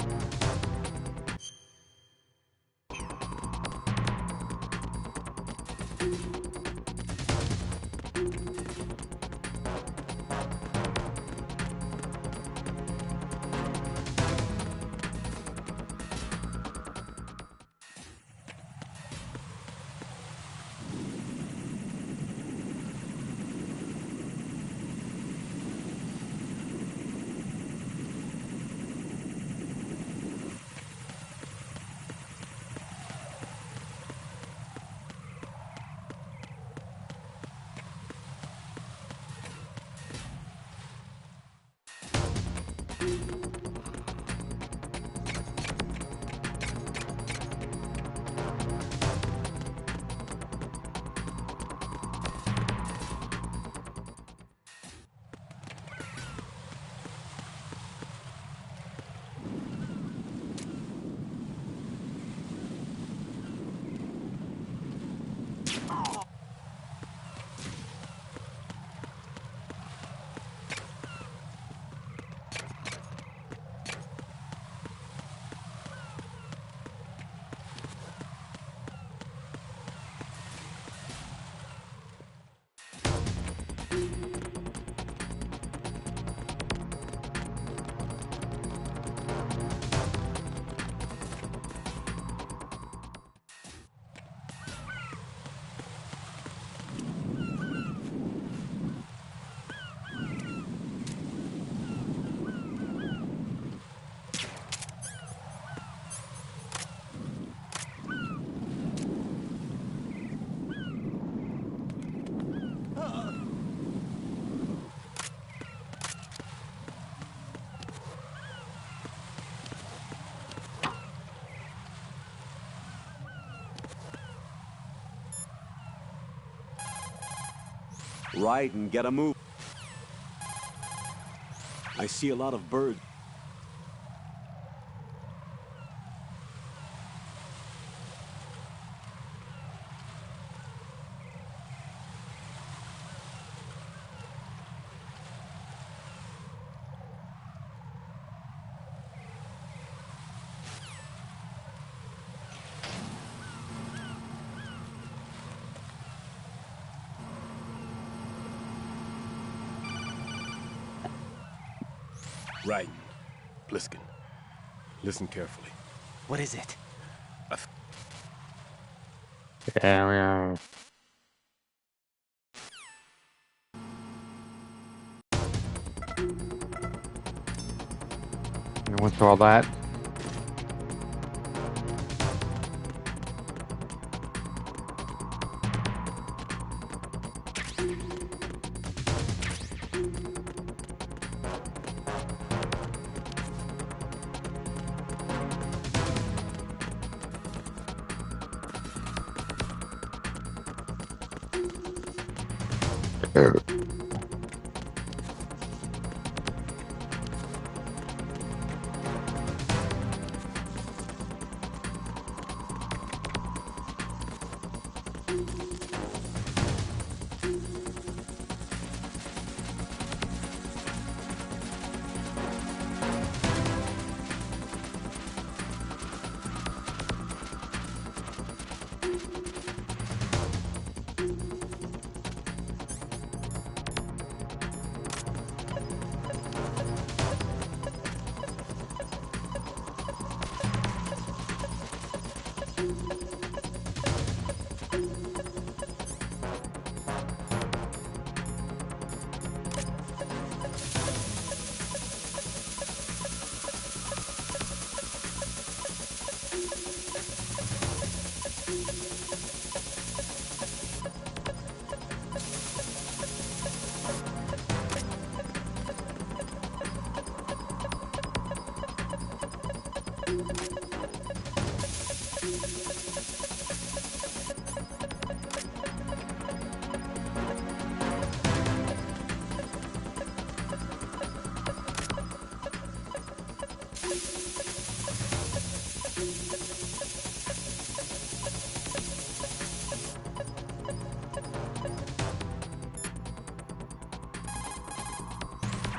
B: Raiden, get a move. I see a lot of birds.
I: Raiden, Bliskin, listen carefully.
C: What is it?
M: Yeah, we are. And what's all that?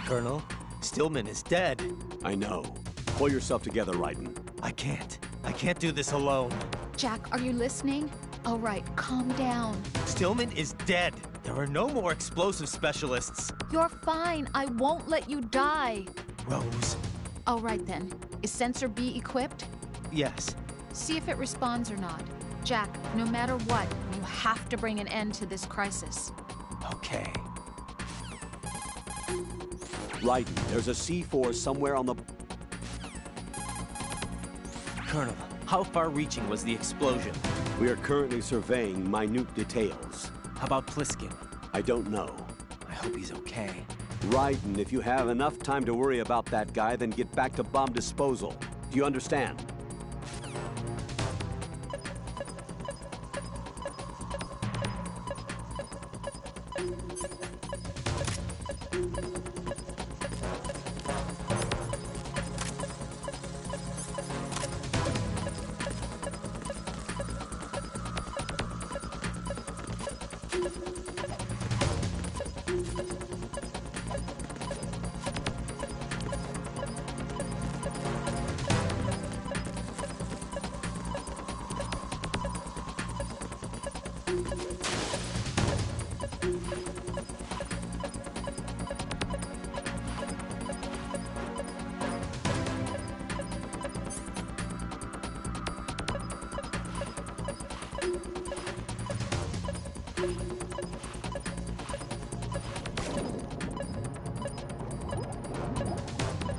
C: Colonel, Stillman is dead.
B: I know. Pull yourself together, Raiden.
C: I can't. I can't do this alone.
D: Jack, are you listening? All right, calm down.
C: Stillman is dead. There are no more explosive specialists.
D: You're fine. I won't let you die.
C: Rose.
D: All right then. Is Sensor B equipped?
C: Yes.
D: See if it responds or not. Jack, no matter what, you have to bring an end to this crisis.
C: Okay.
B: Raiden, there's a C4 somewhere on the...
C: Colonel, how far-reaching was the explosion?
B: We are currently surveying minute details.
C: How about Pliskin?
B: I don't know.
C: I hope he's okay.
B: Raiden, if you have enough time to worry about that guy, then get back to bomb disposal. Do you understand?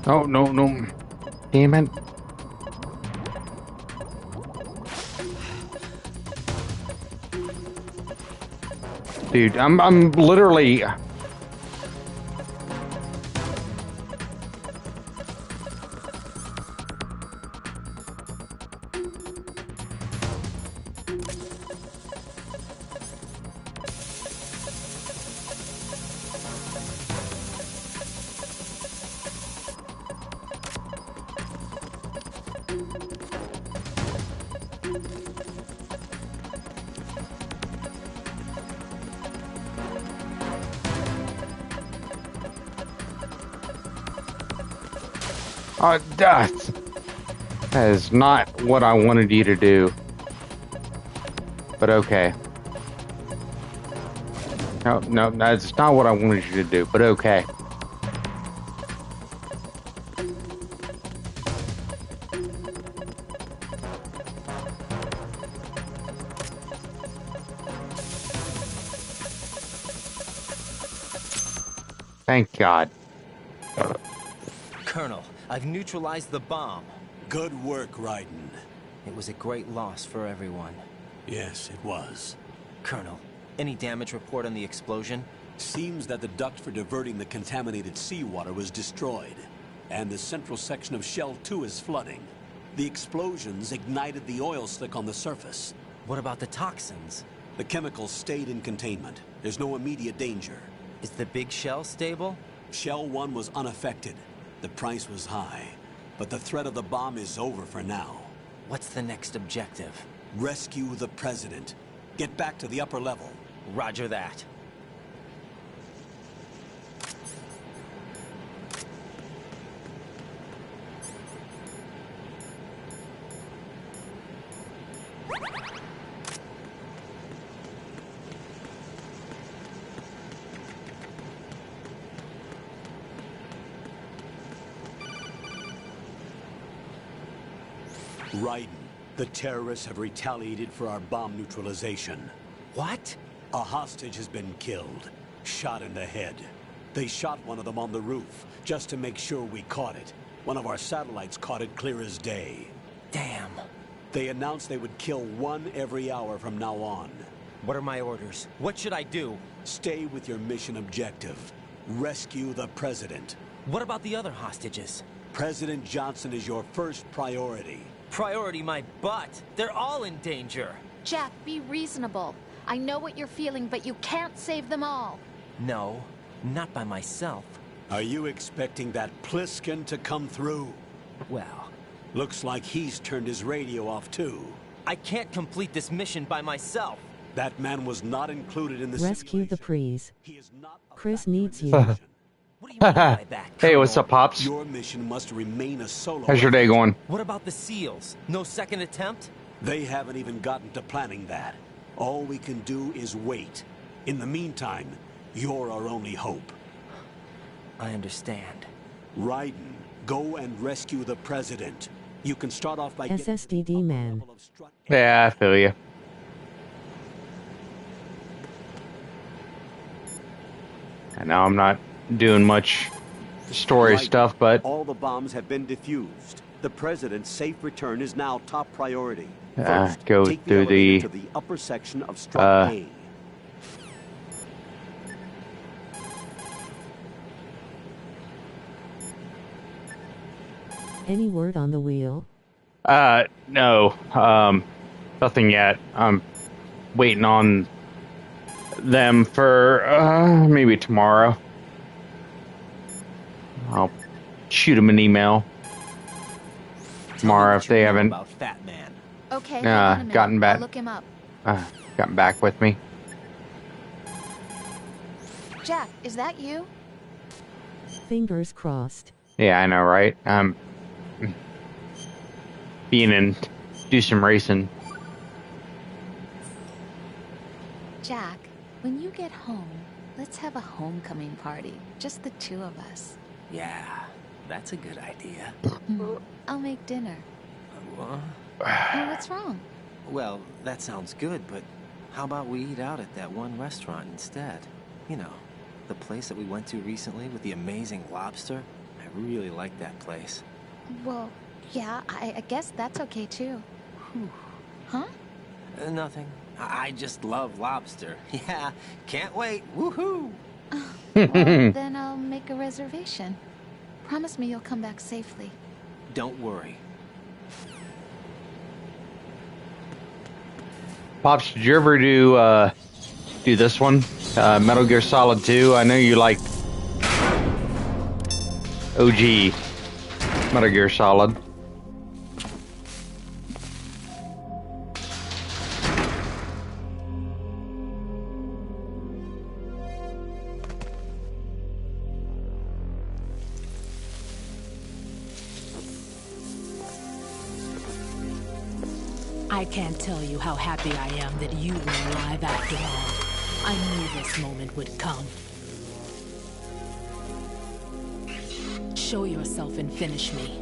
M: Oh, no, no. Damn it. Dude, I'm literally... that is not what I wanted you to do. But okay. No, that's not what I wanted you to do, but okay. Thank God.
C: Colonel, I've neutralized the bomb.
B: Good work, Raiden.
C: It was a great loss for everyone.
B: Yes, it was.
C: Colonel, any damage report on the explosion?
B: Seems that the duct for diverting the contaminated seawater was destroyed, and the central section of Shell 2 is flooding. The explosions ignited the oil slick on the surface.
C: What about the toxins?
B: The chemicals stayed in containment. There's no immediate danger.
C: Is the big shell stable?
B: Shell 1 was unaffected. The price was high, but the threat of the bomb is over for now.
C: What's the next objective?
B: Rescue the President. Get back to the upper level.
C: Roger that.
B: Raiden, the terrorists have retaliated for our bomb neutralization.
C: What?
B: A hostage has been killed, shot in the head. They shot one of them on the roof, just to make sure we caught it. One of our satellites caught it clear as day.
C: Damn.
B: They announced they would kill one every hour from now on.
C: What are my orders? What should I do?
B: Stay with your mission objective. Rescue the President.
C: What about the other hostages?
B: President Johnson is your first priority.
C: Priority my butt. They're all in danger.
D: Jack, be reasonable. I know what you're feeling, but you can't save them all.
C: No, not by myself.
B: Are you expecting that Pliskin to come through?
C: Well,
B: looks like he's turned his radio off too.
C: I can't complete this mission by myself.
B: That man was not included in the
H: Rescue the
B: simulation.
H: Prees. Chris needs you.
C: What do you mean by that,
M: Hey, what's
C: Colonel?
M: up, Pops?
B: Your mission must remain a solo
M: How's your day
B: effort.
M: going?
C: What about the SEALs? No second attempt?
B: They haven't even gotten to planning that. All we can do is wait. In the meantime, you're our only hope.
C: I understand.
B: Raiden, go and rescue the president. You can start off by getting
H: SSDD man.
M: Yeah, I feel you. I know I'm not doing much story stuff, but
B: all the bombs have been defused. The president's safe return is now top priority.
M: go
B: Take
M: through
B: elevator
M: the
B: to the upper section of Strut A.
H: Any word on the wheel?
M: no, nothing yet. I'm waiting on them for maybe tomorrow. I'll shoot them an email tomorrow if they haven't
C: About Fat Man.
D: Okay, hold on a minute.
M: gotten back.
D: I'll look him up.
M: Gotten back with me.
D: Jack, is that you?
H: Fingers crossed.
M: Yeah, I know, right? Being in, do some racing.
D: Jack, when you get home, let's have a homecoming party. Just the two of us.
C: Yeah, that's a good idea.
D: I'll make dinner.
C: What?
D: Oh, what's wrong?
C: Well, that sounds good, but how about we eat out at that one restaurant instead? You know, the place that we went to recently with the amazing lobster. I really like that place.
D: Well, yeah, I guess that's okay too. Huh?
C: Nothing. I just love lobster. Yeah, can't wait. Woohoo!
D: Well, then I'll make a reservation. Promise me you'll come back safely.
C: Don't worry.
M: Pops, did you ever do this one? Metal Gear Solid 2? I know you like OG Metal Gear Solid.
E: I can't tell you how happy I am that you were alive after all. I knew this moment would come. Show yourself and finish me.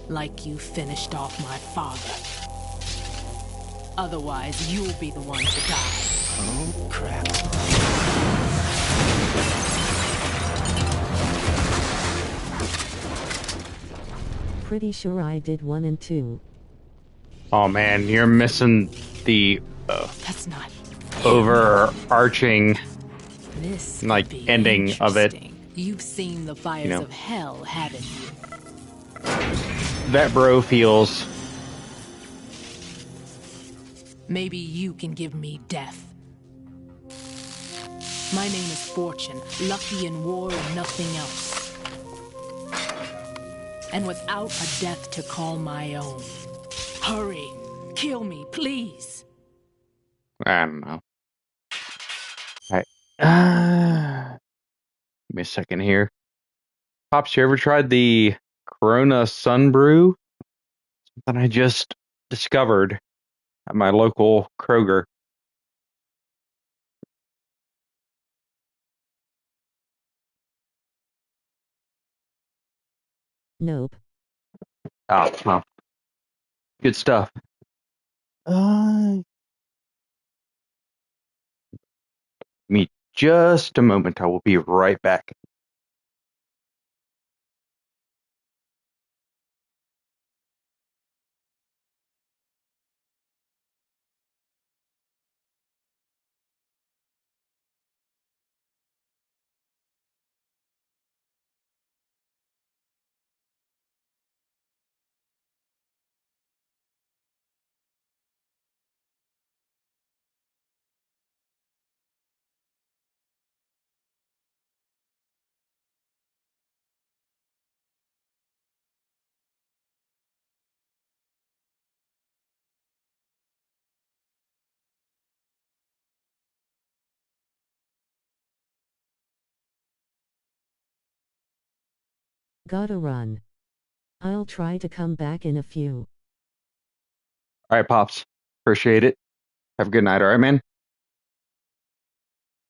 E: Like you finished off my father. Otherwise, you'll be the one to die.
C: Oh, crap.
H: Pretty sure I did 1 and 2.
M: Oh man, you're missing the
E: That's not
M: overarching
E: this
M: like ending of it.
E: You've seen the fires
M: You know.
E: of hell, haven't you?
M: That bro feels.
E: Maybe you can give me death. My name is Fortune, lucky in war and nothing else. And without a death to call my own. Hurry, kill me, please.
M: I don't know. Alright. Give me a second here. Pops, you ever tried the Corona Sun Brew? Something I just discovered at my local Kroger.
H: Nope.
M: Oh, well. Good stuff. Give me just a moment. I will be right back.
H: Gotta run. I'll try to come back in a few.
M: All right, Pops. Appreciate it. Have a good night, all right, man?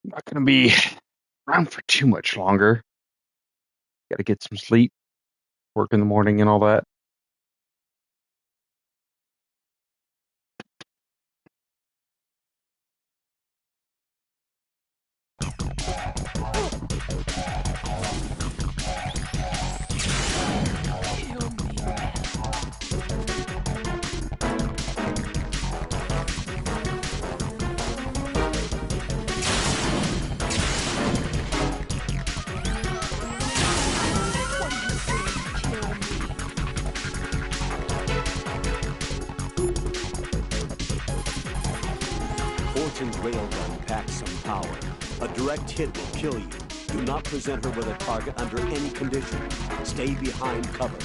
M: I'm not gonna be around for too much longer. Gotta get some sleep, work in the morning and all that.
B: Fortune's railgun packs some power. A direct hit will kill you. Do not present her with a target under any condition. Stay behind cover.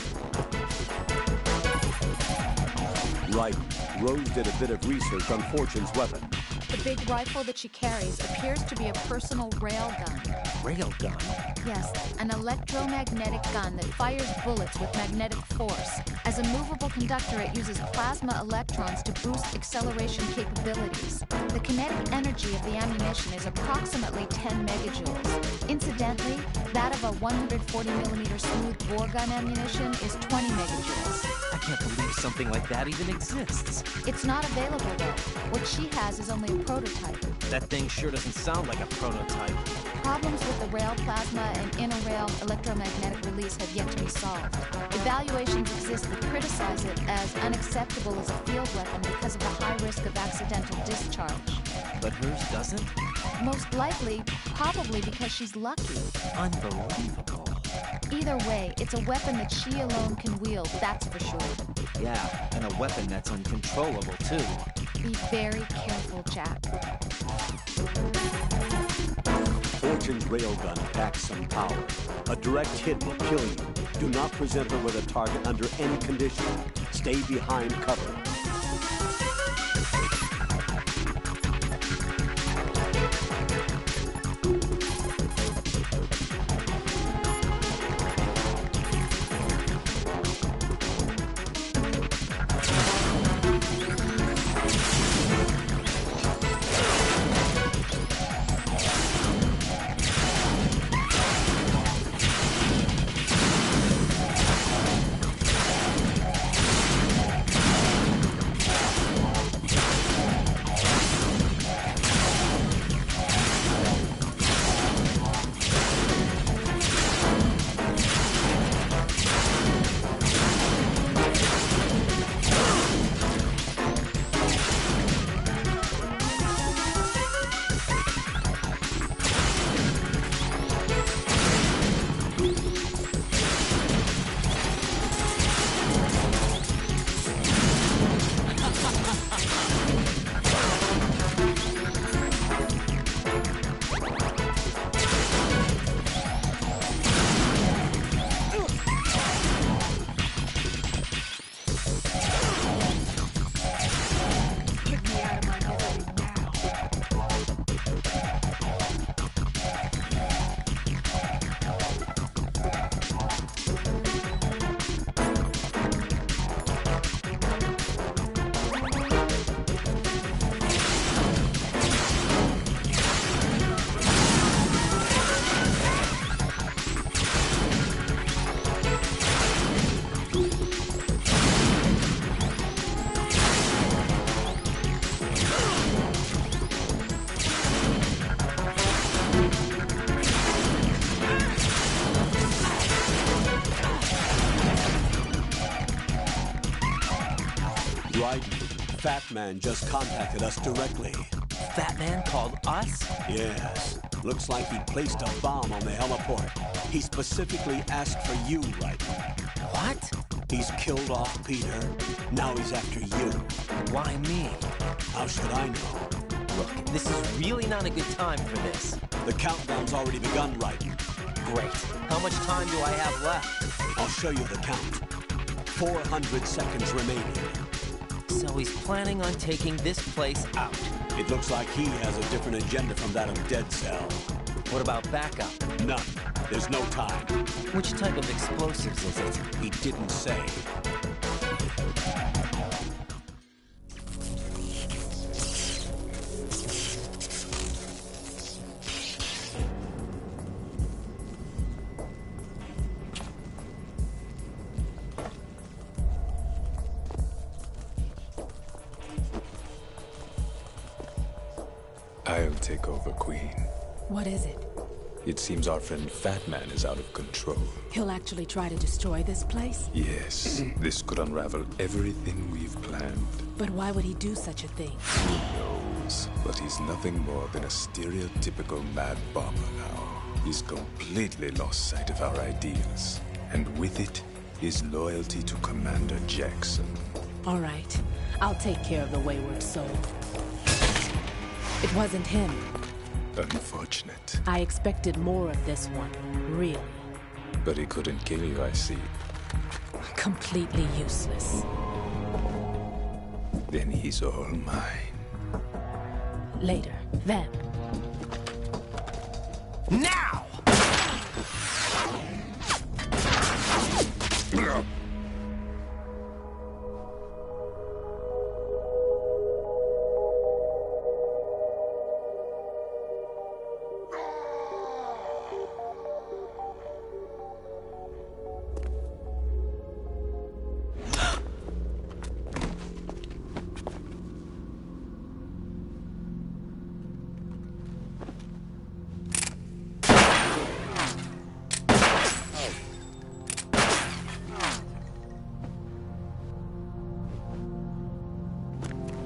B: Right. Rose did a bit of research on Fortune's weapon.
D: The big rifle that she carries appears to be a personal railgun.
C: Railgun?
D: Yes, an electromagnetic gun that fires bullets with magnetic force. As a movable conductor, it uses plasma electrons to boost acceleration capabilities. The kinetic energy of the ammunition is approximately 10 megajoules. Incidentally, that of a 140mm smooth bore gun ammunition is 20 megajoules.
C: I can't believe something like that even exists.
D: It's not available, though. What she has is only a prototype.
C: That thing sure doesn't sound like a prototype.
D: Problems with the rail plasma and inner rail electromagnetic release have yet to be solved. Evaluations exist that criticize it as unacceptable as a field weapon because of the high risk of accidental discharge.
C: But hers doesn't?
D: Most likely, probably because she's lucky.
C: Unbelievable.
D: Either way, it's a weapon that she alone can wield, that's for sure.
C: Yeah, and a weapon that's uncontrollable, too.
D: Be very careful, Jack.
B: Fortune's railgun packs some power. A direct hit will kill you. Do not present her with a target under any condition. Stay behind cover. Right. Fat Man just contacted us directly.
C: Fat Man called us?
B: Yes. Looks like he placed a bomb on the heliport. He specifically asked for you, right?
C: What?
B: He's killed off Peter. Now he's after you.
C: Why me?
B: How should I know?
C: Look, this is really not a good time for this.
B: The countdown's already begun, right?
C: Great. How much time do I have left?
B: I'll show you the count. 400 seconds remaining.
C: So he's planning on taking this place out.
B: It looks like he has a different agenda from that of Dead Cell.
C: What about backup?
B: None. There's no time.
C: Which type of explosives is it?
B: He didn't say.
N: I'll take over, Queen.
E: What is it?
N: It seems our friend Fat Man is out of control.
E: He'll actually try to destroy this place?
N: Yes, this could unravel everything we've planned.
E: But why would he do such a thing?
N: Who knows? But he's nothing more than a stereotypical mad bomber now. He's completely lost sight of our ideals. And with it, his loyalty to Commander Jackson.
E: All right. I'll take care of the wayward soul. It wasn't him.
N: Unfortunate.
E: I expected more of this one, really.
N: But he couldn't kill you, I see.
E: Completely useless.
N: Then he's all mine.
E: Later, then.
C: Now!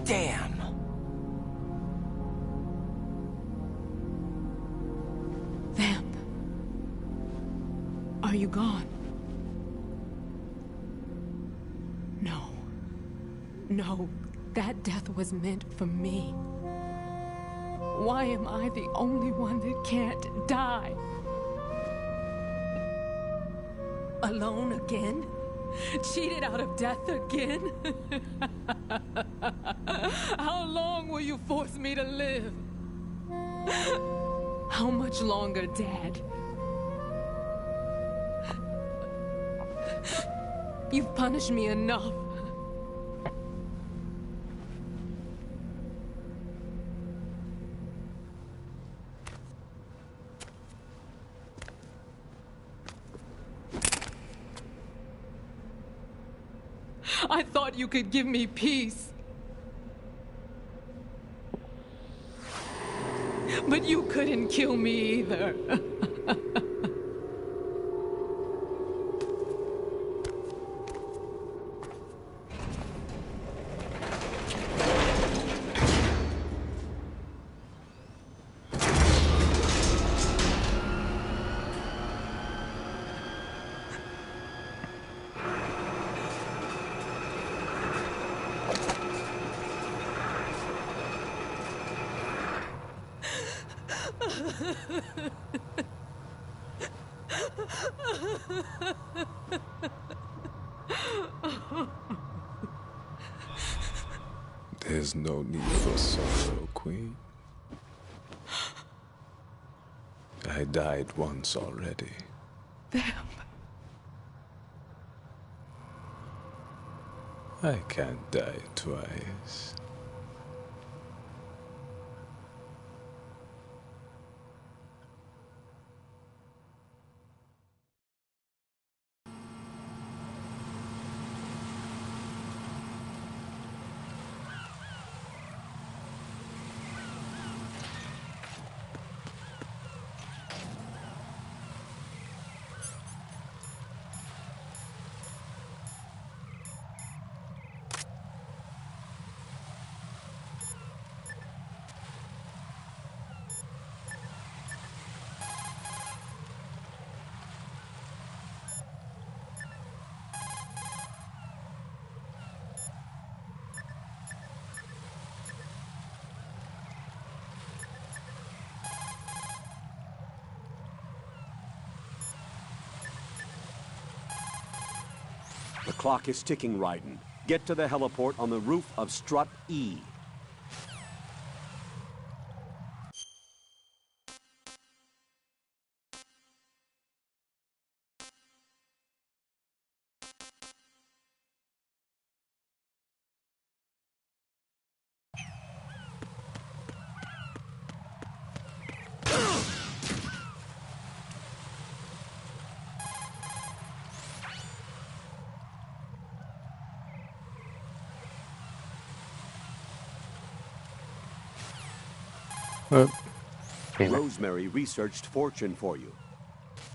C: Damn.
E: Vamp. Are you gone? No. No, that death was meant for me. Why am I the only one that can't die? Alone again? Cheated out of death again? How long will you force me to live? How much longer, Dad? You've punished me enough. I thought you could give me peace. But you couldn't kill me either.
N: There's no need for sorrow, Queen. I died once already.
E: Vamp.
N: I can't die twice.
B: The clock is ticking, Raiden. Get to the heliport on the roof of Strut E.
A: Damn it.
B: Rosemary researched Fortune for you.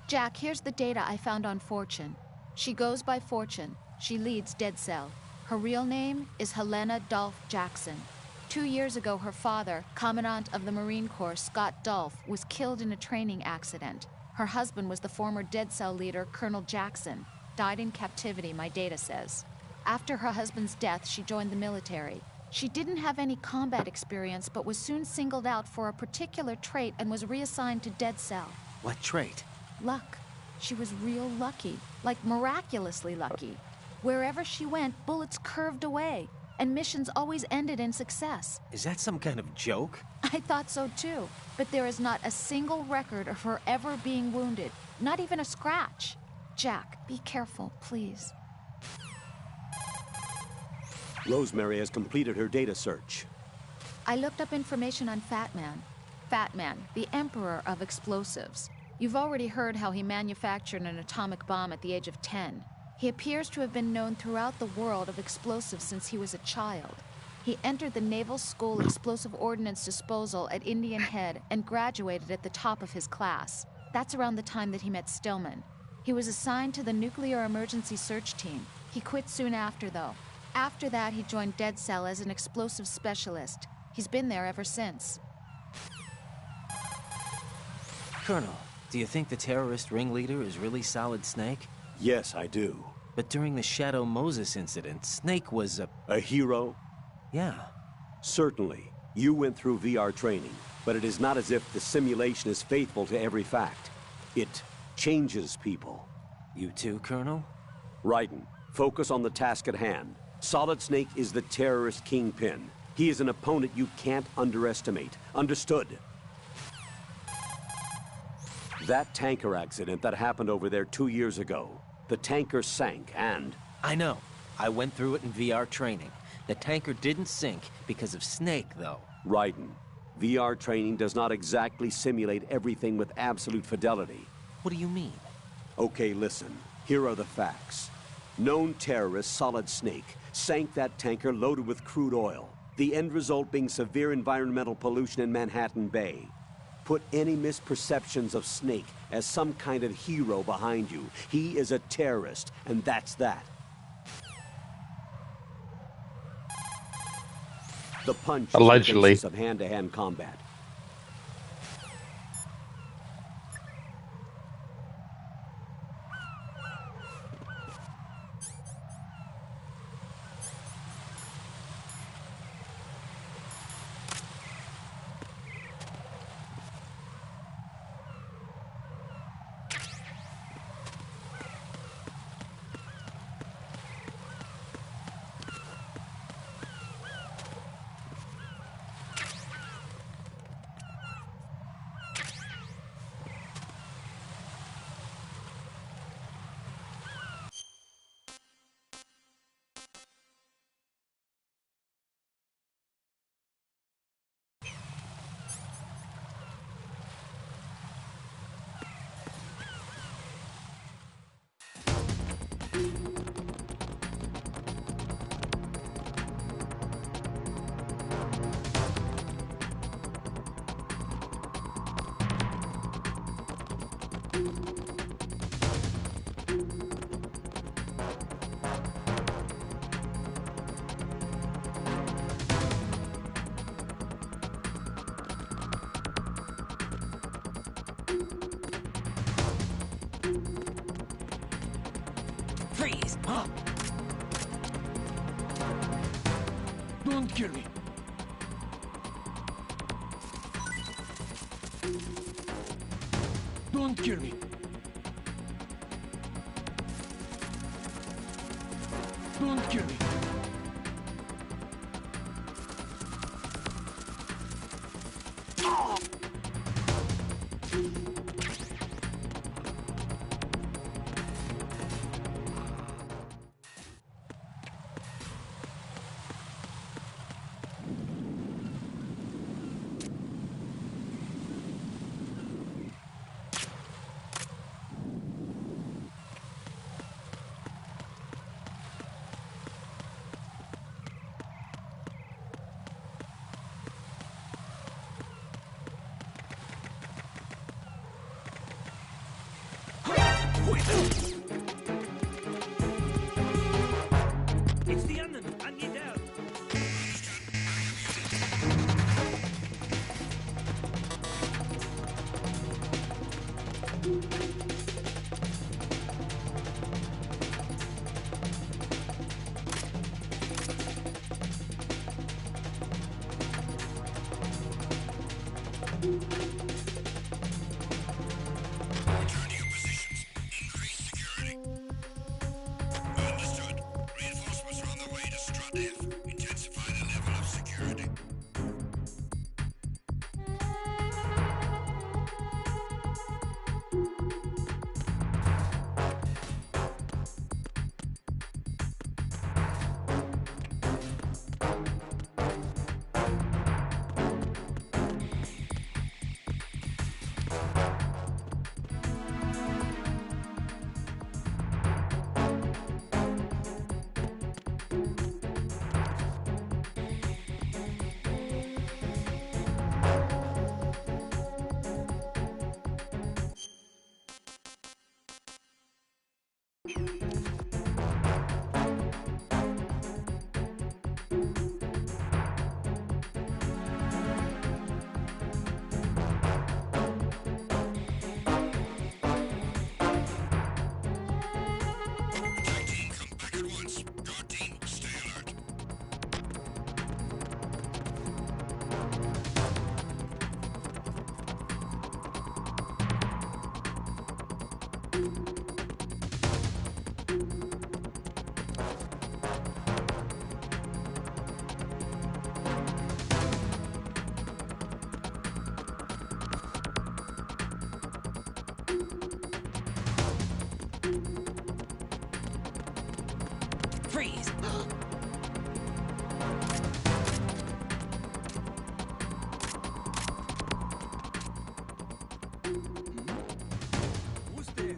D: Jack, here's the data I found on Fortune. She goes by Fortune. She leads Dead Cell. Her real name is Helena Dolph Jackson. 2 years ago, her father, Commandant of the Marine Corps Scott Dolph, was killed in a training accident. Her husband was the former Dead Cell leader, Colonel Jackson. Died in captivity, my data says. After her husband's death, she joined the military. She didn't have any combat experience, but was soon singled out for a particular trait and was reassigned to Dead Cell.
C: What trait?
D: Luck. She was real lucky, like miraculously lucky. Wherever she went, bullets curved away, and missions always ended in success.
C: Is that some kind of joke?
D: I thought so too, but there is not a single record of her ever being wounded, not even a scratch. Jack, be careful, please.
B: Rosemary has completed her data search.
D: I looked up information on Fat Man. Fat Man, the emperor of explosives. You've already heard how he manufactured an atomic bomb at the age of 10. He appears to have been known throughout the world of explosives since he was a child. He entered the Naval School Explosive Ordnance Disposal at Indian Head and graduated at the top of his class. That's around the time that he met Stillman. He was assigned to the Nuclear Emergency Search Team. He quit soon after, though. After that, he joined Dead Cell as an explosive specialist. He's been there ever since.
C: Colonel, do you think the terrorist ringleader is really Solid Snake?
B: Yes, I do.
C: But during the Shadow Moses incident, Snake was
B: a hero?
C: Yeah.
B: Certainly. You went through VR training, but it is not as if the simulation is faithful to every fact. It changes people.
C: You too, Colonel?
B: Raiden, focus on the task at hand. Solid Snake is the terrorist kingpin. He is an opponent you can't underestimate. Understood? That tanker accident that happened over there 2 years ago, the tanker sank and...
C: I know. I went through it in VR training. The tanker didn't sink because of Snake, though.
B: Raiden, VR training does not exactly simulate everything with absolute fidelity.
C: What do you mean?
B: Okay, listen. Here are the facts. Known terrorist Solid Snake sank that tanker loaded with crude oil, the end result being severe environmental pollution in Manhattan Bay. Put any misperceptions of Snake as some kind of hero behind you. He is a terrorist, and that's that. The punch
A: Allegedly.
B: is the basis of hand-to-hand combat.
C: Freeze!
G: Don't kill me. Don't kill me. Don't kill me.
C: Freeze!
G: Who's there?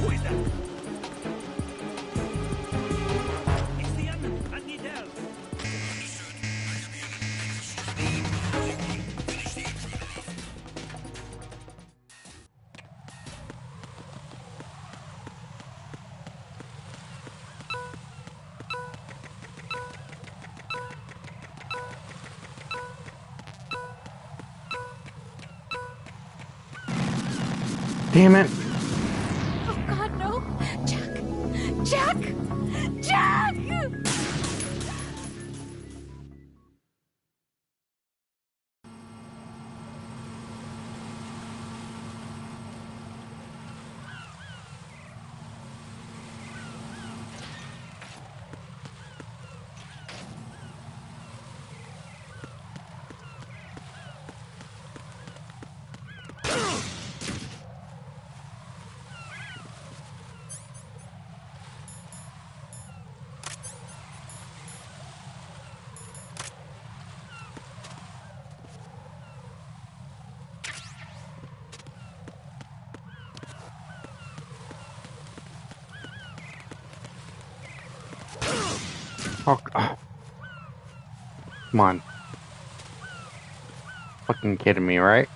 G: Who is that? It's the enemy. I need help.
M: Damn it.
E: Oh, God, no. Jack! Jack! Jack!
M: Oh, come on. Fucking kidding me, right?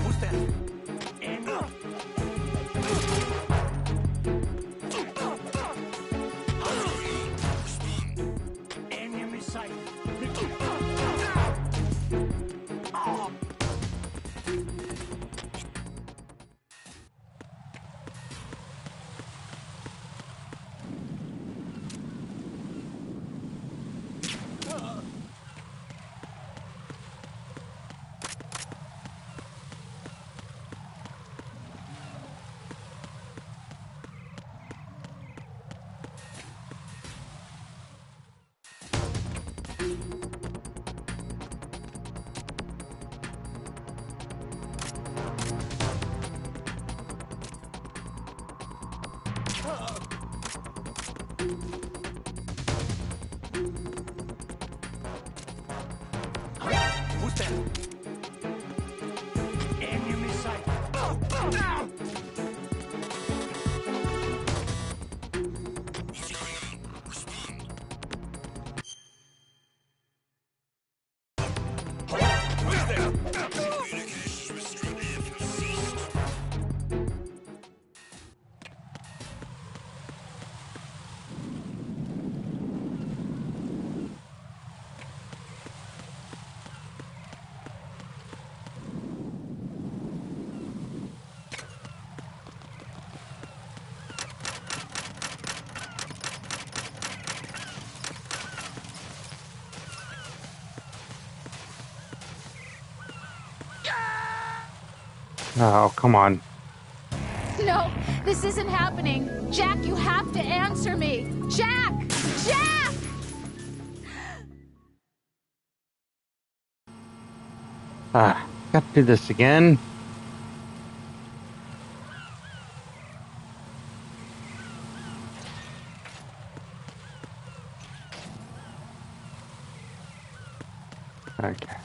G: Who's that? Andy? Enemy sight. Who's that? Enemy sight.
M: Oh, come on.
D: No, this isn't happening. Jack, you have to answer me. Jack! Jack!
M: Got to do this again. Okay.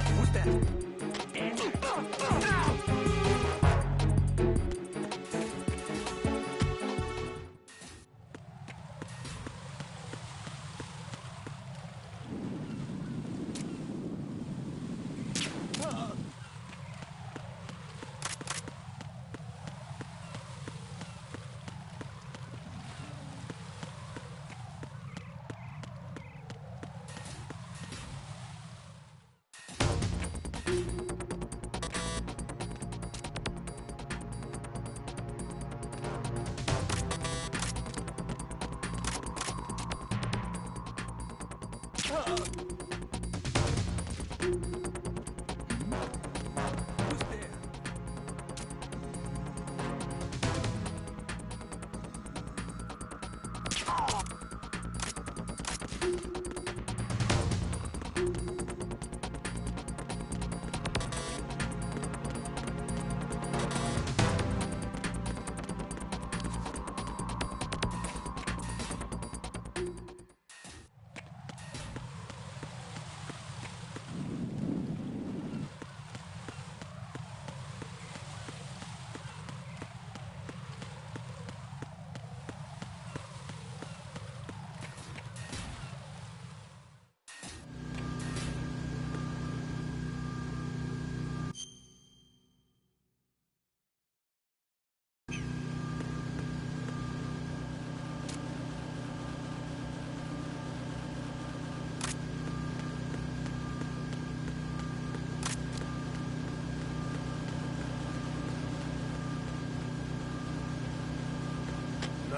G: Who's that? Andy?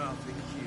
G: nothing here.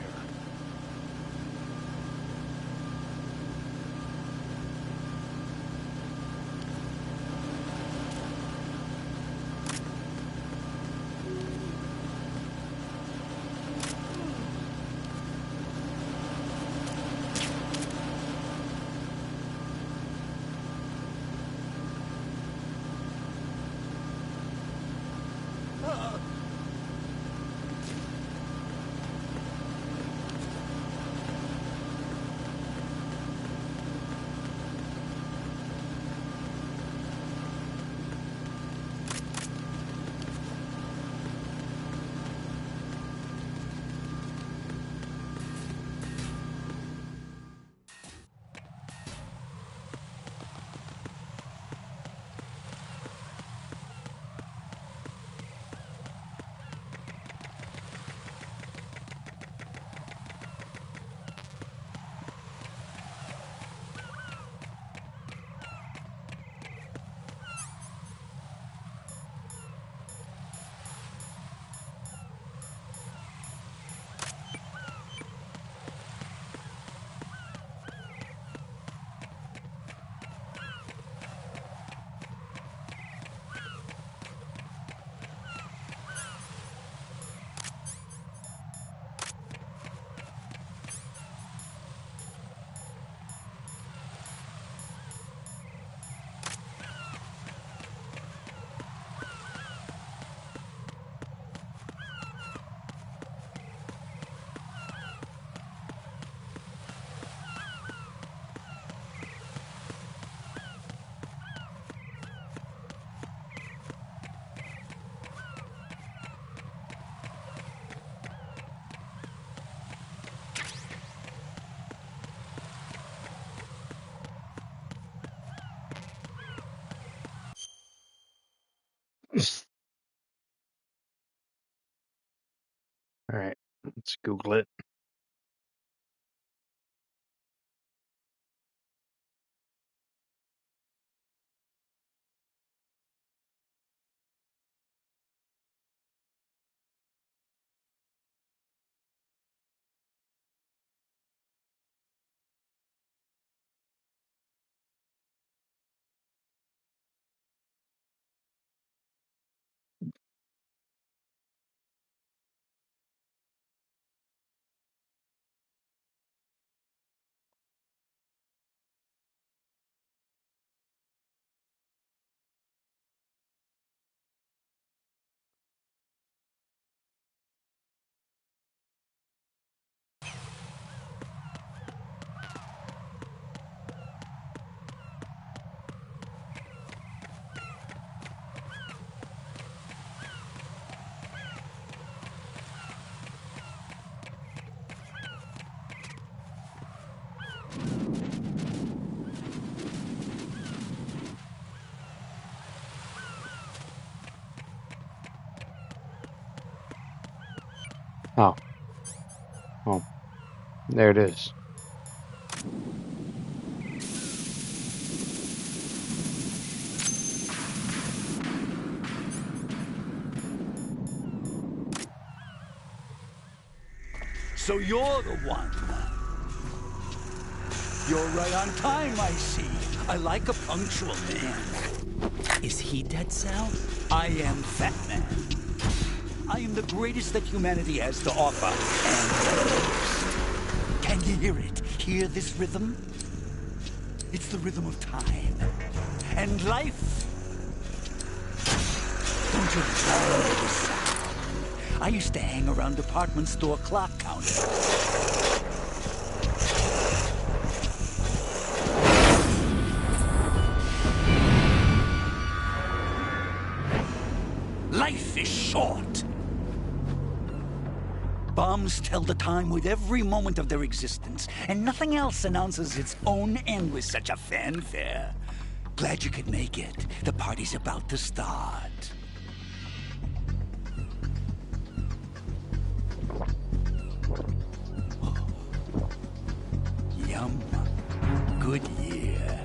M: All right, let's Google it. Oh, oh, there it is.
B: So you're the one. You're right on time, I see. I like a punctual man.
C: Is he Dead Cell?
B: I am Fat Man. I am the greatest that humanity has to offer, and can you hear it? Hear this rhythm? It's the rhythm of time and life. Don't you love this sound? I used to hang around department store clock counters. Life is short. Bombs tell the time with every moment of their existence, and nothing else announces its own end with such a fanfare. Glad you could make it. The party's about to start. Yum. Good year.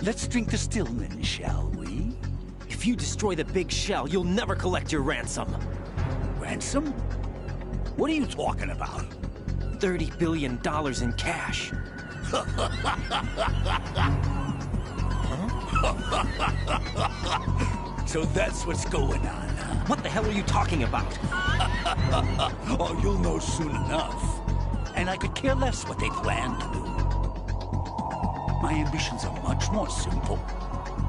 B: Let's drink to Stillman, shall we?
C: If you destroy the big shell, you'll never collect your ransom.
B: Ransom?
O: What are you talking about?
C: $30 billion in cash.
O: So that's what's going on, huh?
C: What the hell are you talking about?
O: Oh, you'll know soon enough. And I could care less what they plan to do. My ambitions are much more simple.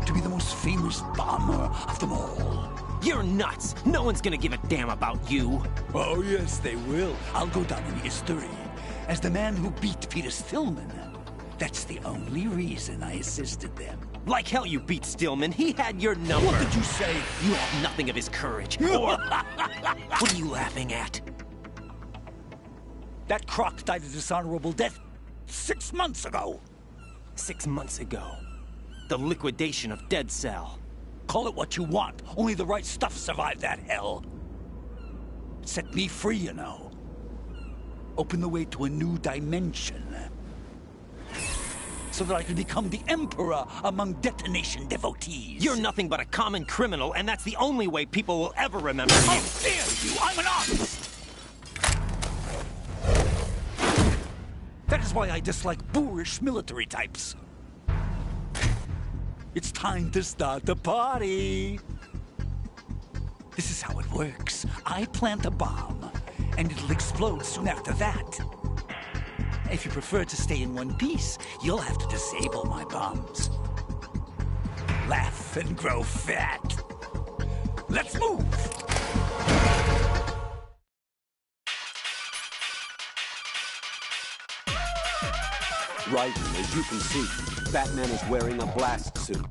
O: To be the most famous bomber of them all.
C: You're nuts! No one's gonna give a damn about you!
O: Oh, yes, they will. I'll go down in history as the man who beat Peter Stillman. That's the only reason I assisted them.
C: Like hell you beat Stillman. He had your number.
O: What did you say?
C: You have nothing of his courage. Or... What are you laughing at?
O: That croc died a dishonorable death 6 months ago.
C: 6 months ago. The liquidation of Dead Cell.
O: Call it what you want. Only the right stuff survived that hell. It set me free, you know. Open the way to a new dimension. So that I could become the Emperor among detonation devotees.
C: You're nothing but a common criminal, and that's the only way people will ever remember you.
O: How dare you! I'm an artist! That is why I dislike boorish military types. It's time to start the party. This is how it works. I plant a bomb, and it'll explode soon after that. If you prefer to stay in one piece, you'll have to disable my bombs. Laugh and grow fat. Let's move!
B: Right, as you can see, Batman is wearing a blast suit.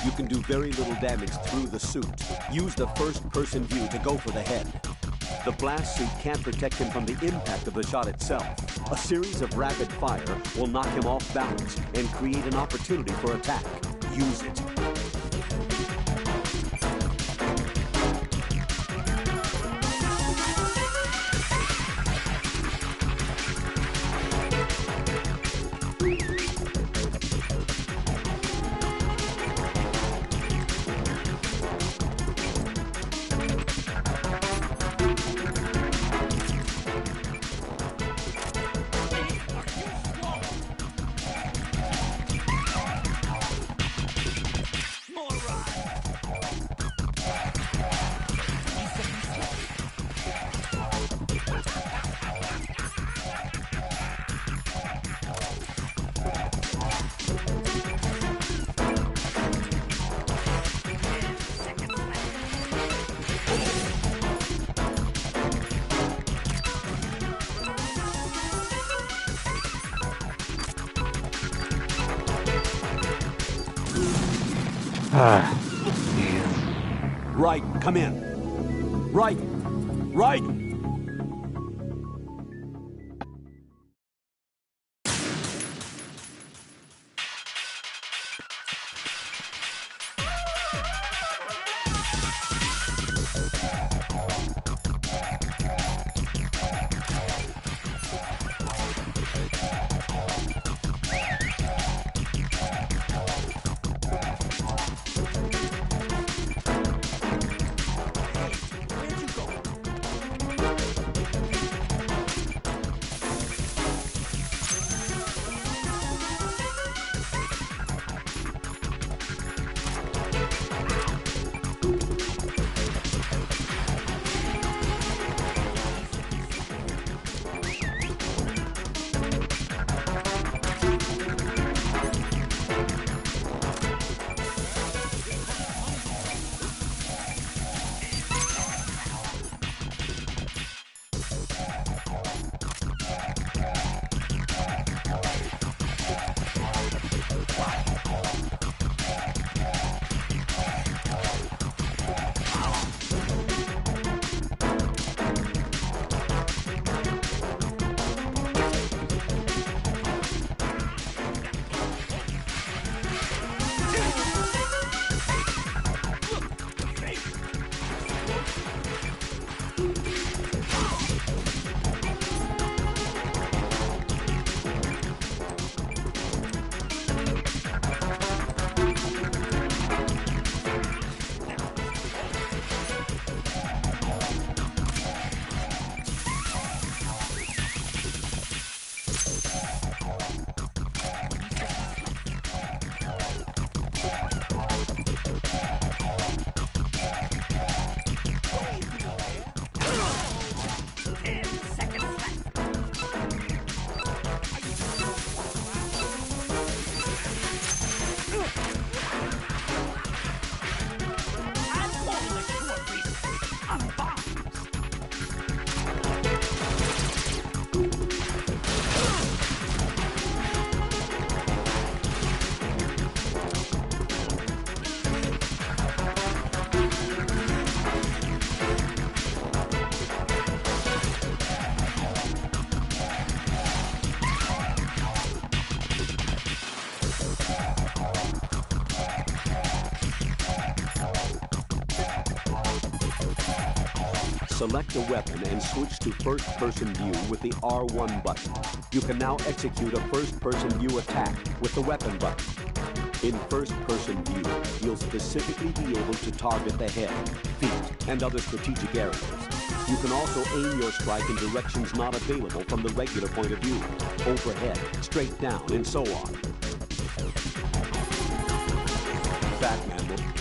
B: You can do very little damage through the suit. Use the first-person view to go for the head. The blast suit can't protect him from the impact of the shot itself. A series of rapid fire will knock him off balance and create an opportunity for attack. Use it. Right, come in. Right. Right. Select a weapon and switch to first-person view with the R1 button. You can now execute a first-person view attack with the weapon button. In first-person view, you'll specifically be able to target the head, feet, and other strategic areas. You can also aim your strike in directions not available from the regular point of view, overhead, straight down, and so on. Batman will...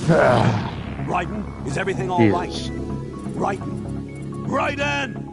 B: Raiden, is everything all right?
A: Jesus.
B: Raiden! Raiden!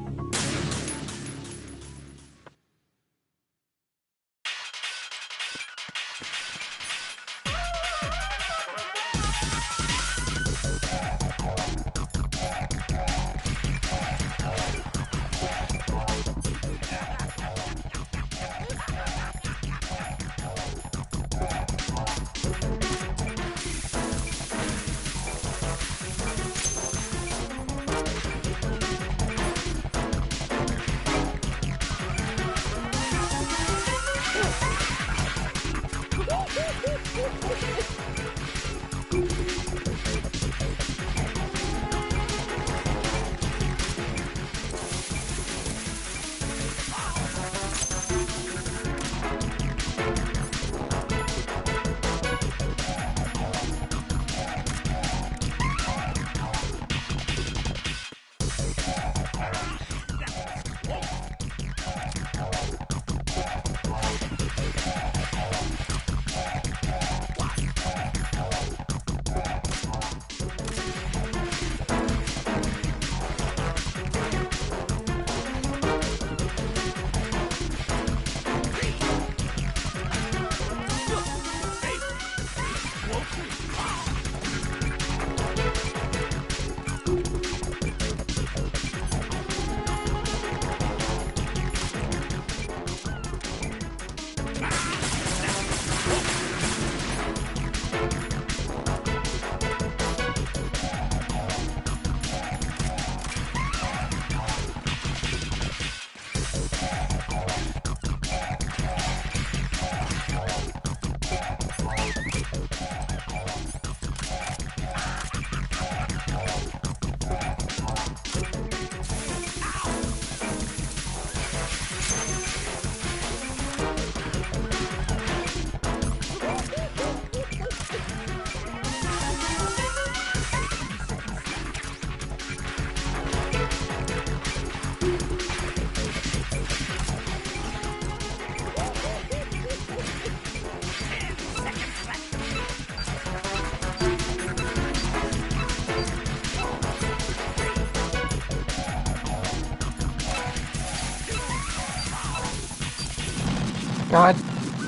A: God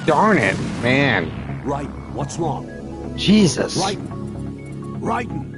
A: darn it, man.
B: Raiden, what's wrong?
A: Jesus.
B: Raiden! Raiden!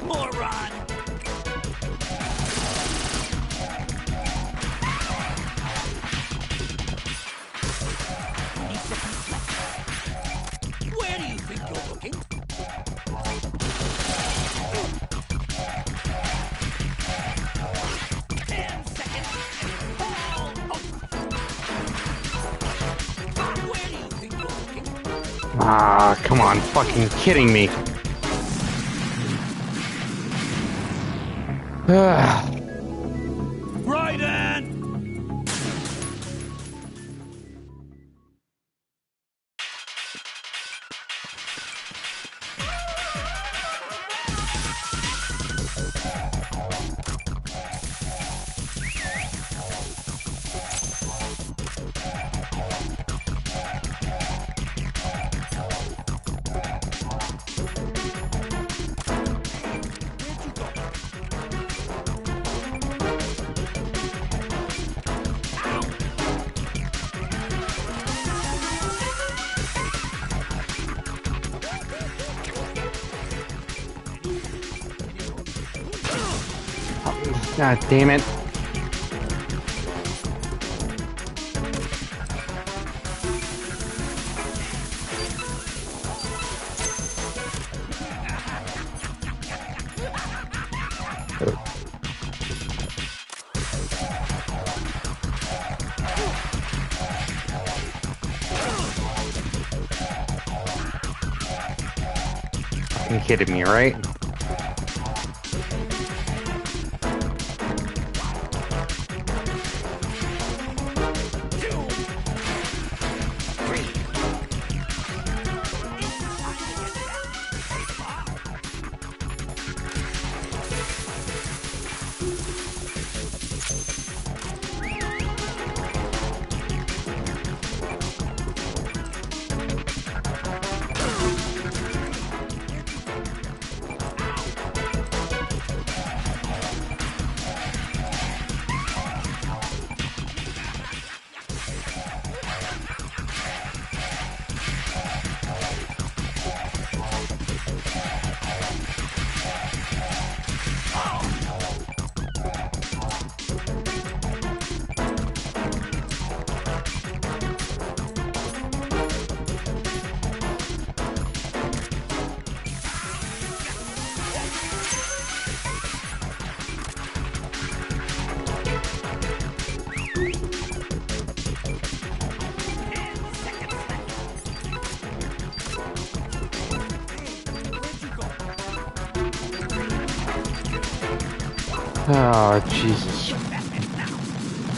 O: moron! Where do you think you're looking?
M: Ah, come on, fucking kidding me.
O: Raiden!
M: God damn it. You're kidding me, right? Oh, Jesus.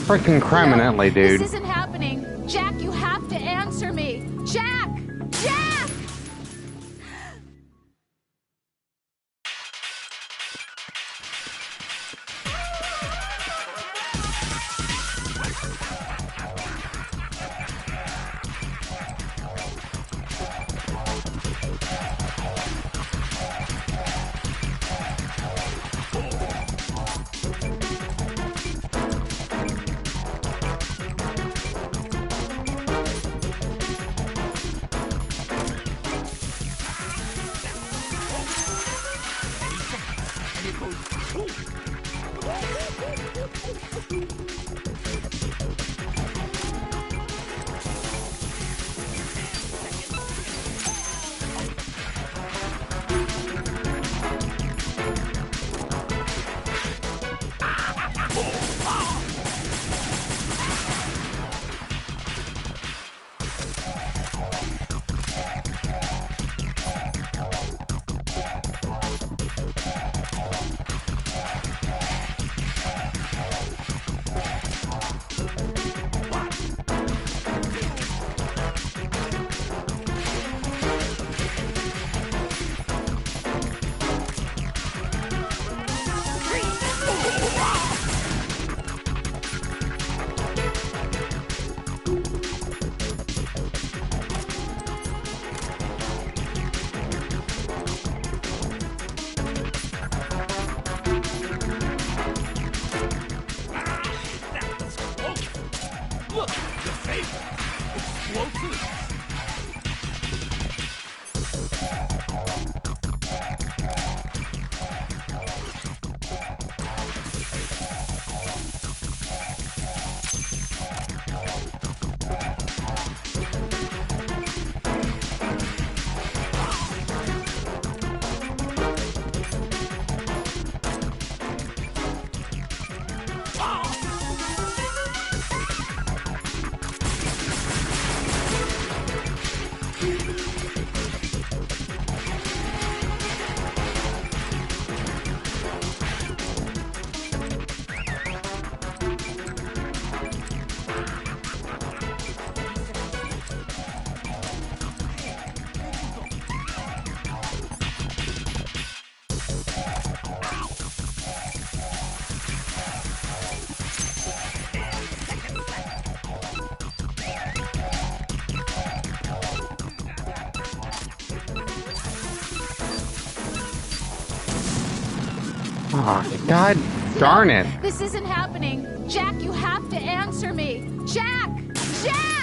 M: Freaking criminally, dude.
D: This isn't happening. Jack, you have to answer me. Jack! Jack!
A: Oh, God darn it.
D: This isn't happening. Jack, you have to answer me. Jack! Jack!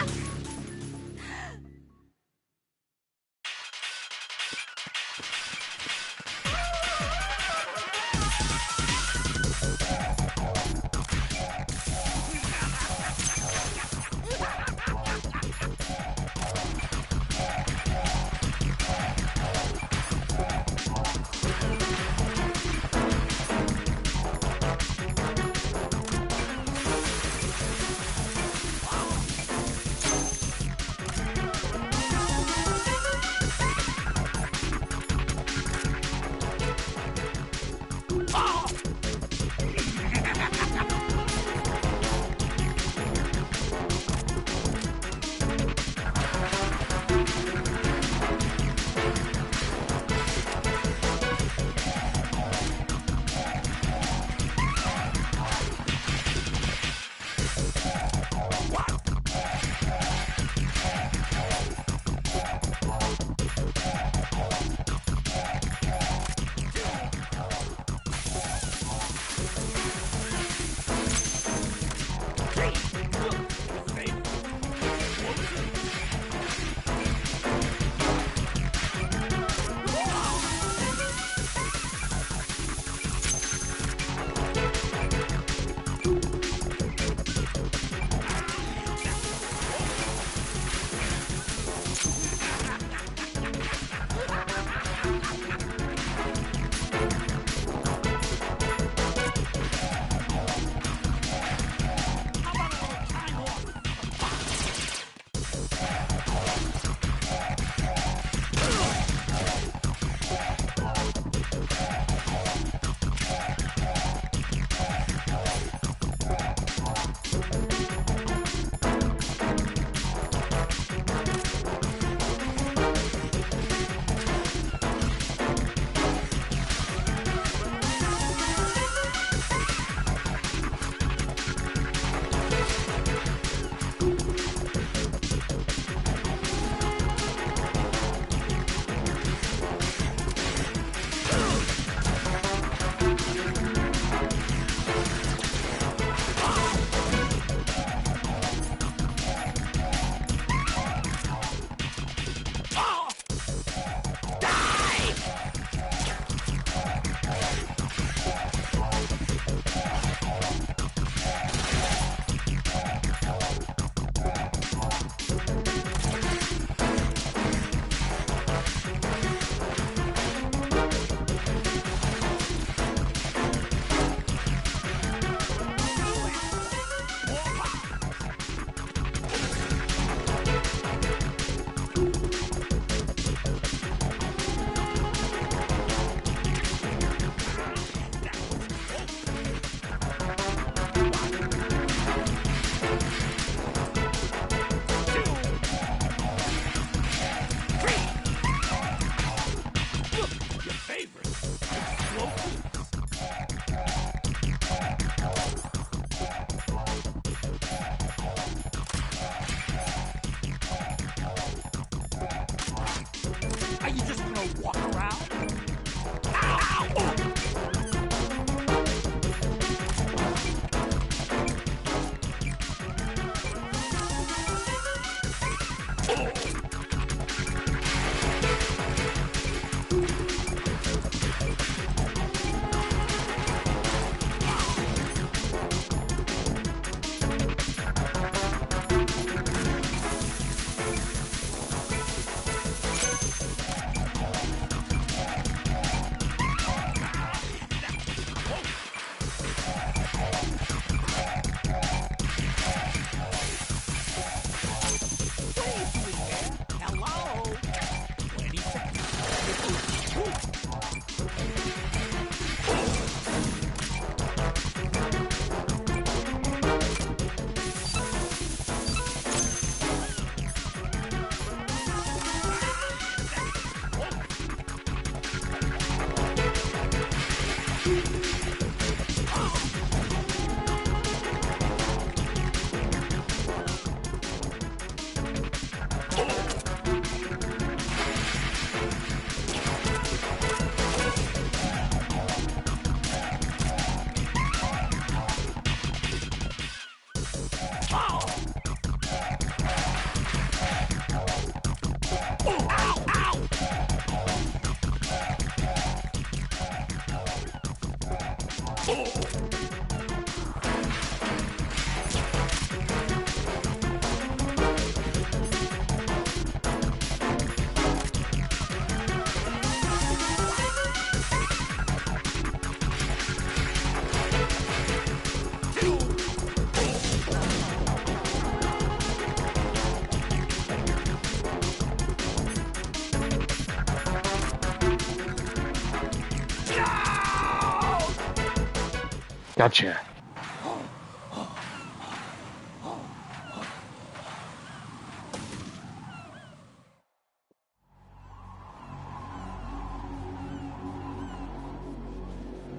M: Gotcha.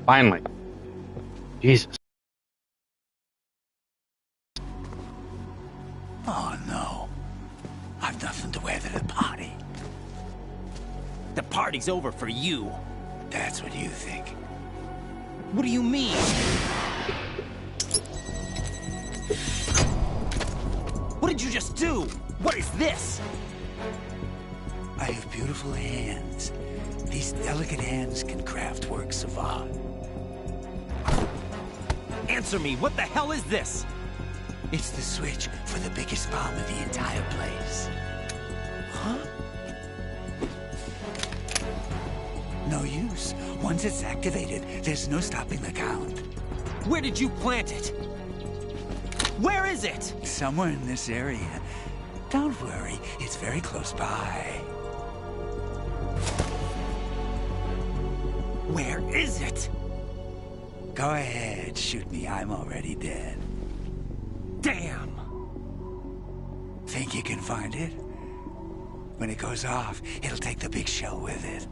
M: Finally. Jesus.
O: Oh, no. I've nothing to wear to the party.
C: The party's over for you.
O: That's what you think.
C: What do you mean? What did you just do? What is this?
O: I have beautiful hands. These delicate hands can craft works of art.
C: Answer me, what the hell is this?
O: It's the switch for the biggest bomb in the entire place.
C: Huh?
O: No use. Once it's activated, there's no stopping the count.
C: Where did you plant it? Where is it?
O: Somewhere in this area. Don't worry, it's very close by.
C: Where is it?
O: Go ahead, shoot me. I'm already dead.
C: Damn!
O: Think you can find it? When it goes off, it'll take the big shell with it.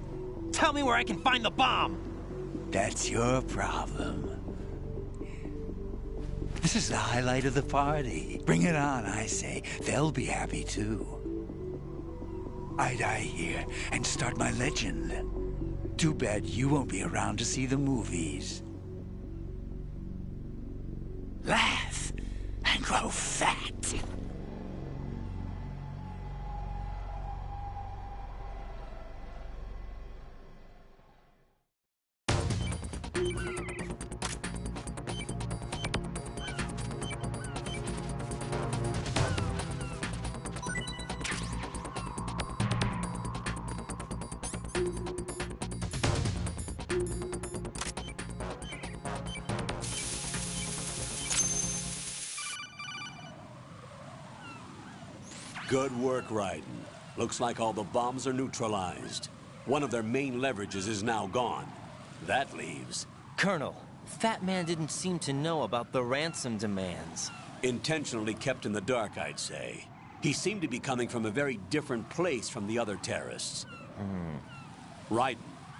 C: Tell me where I can find the bomb!
O: That's your problem. This is the highlight of the party. Bring it on, I say. They'll be happy too. I die here and start my legend. Too bad you won't be around to see the movies. Laugh and grow fat.
B: Good work, Raiden. Looks like all the bombs are neutralized. One of their main leverages is now gone. That leaves...
C: Colonel, Fat Man didn't seem to know about the ransom demands.
B: Intentionally kept in the dark, I'd say. He seemed to be coming from a very different place from the other terrorists. Raiden,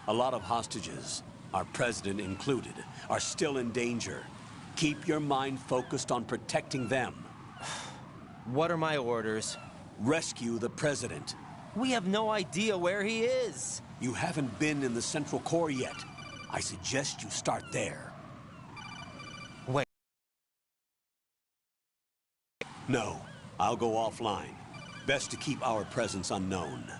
B: a lot of hostages, our president included, are still in danger. Keep your mind focused on protecting them.
C: What are my orders?
B: Rescue the president.
C: We have no idea where he is.
B: You haven't been in the Central Core yet. I suggest you start there.
C: Wait.
B: No, I'll go offline. Best to keep our presence unknown.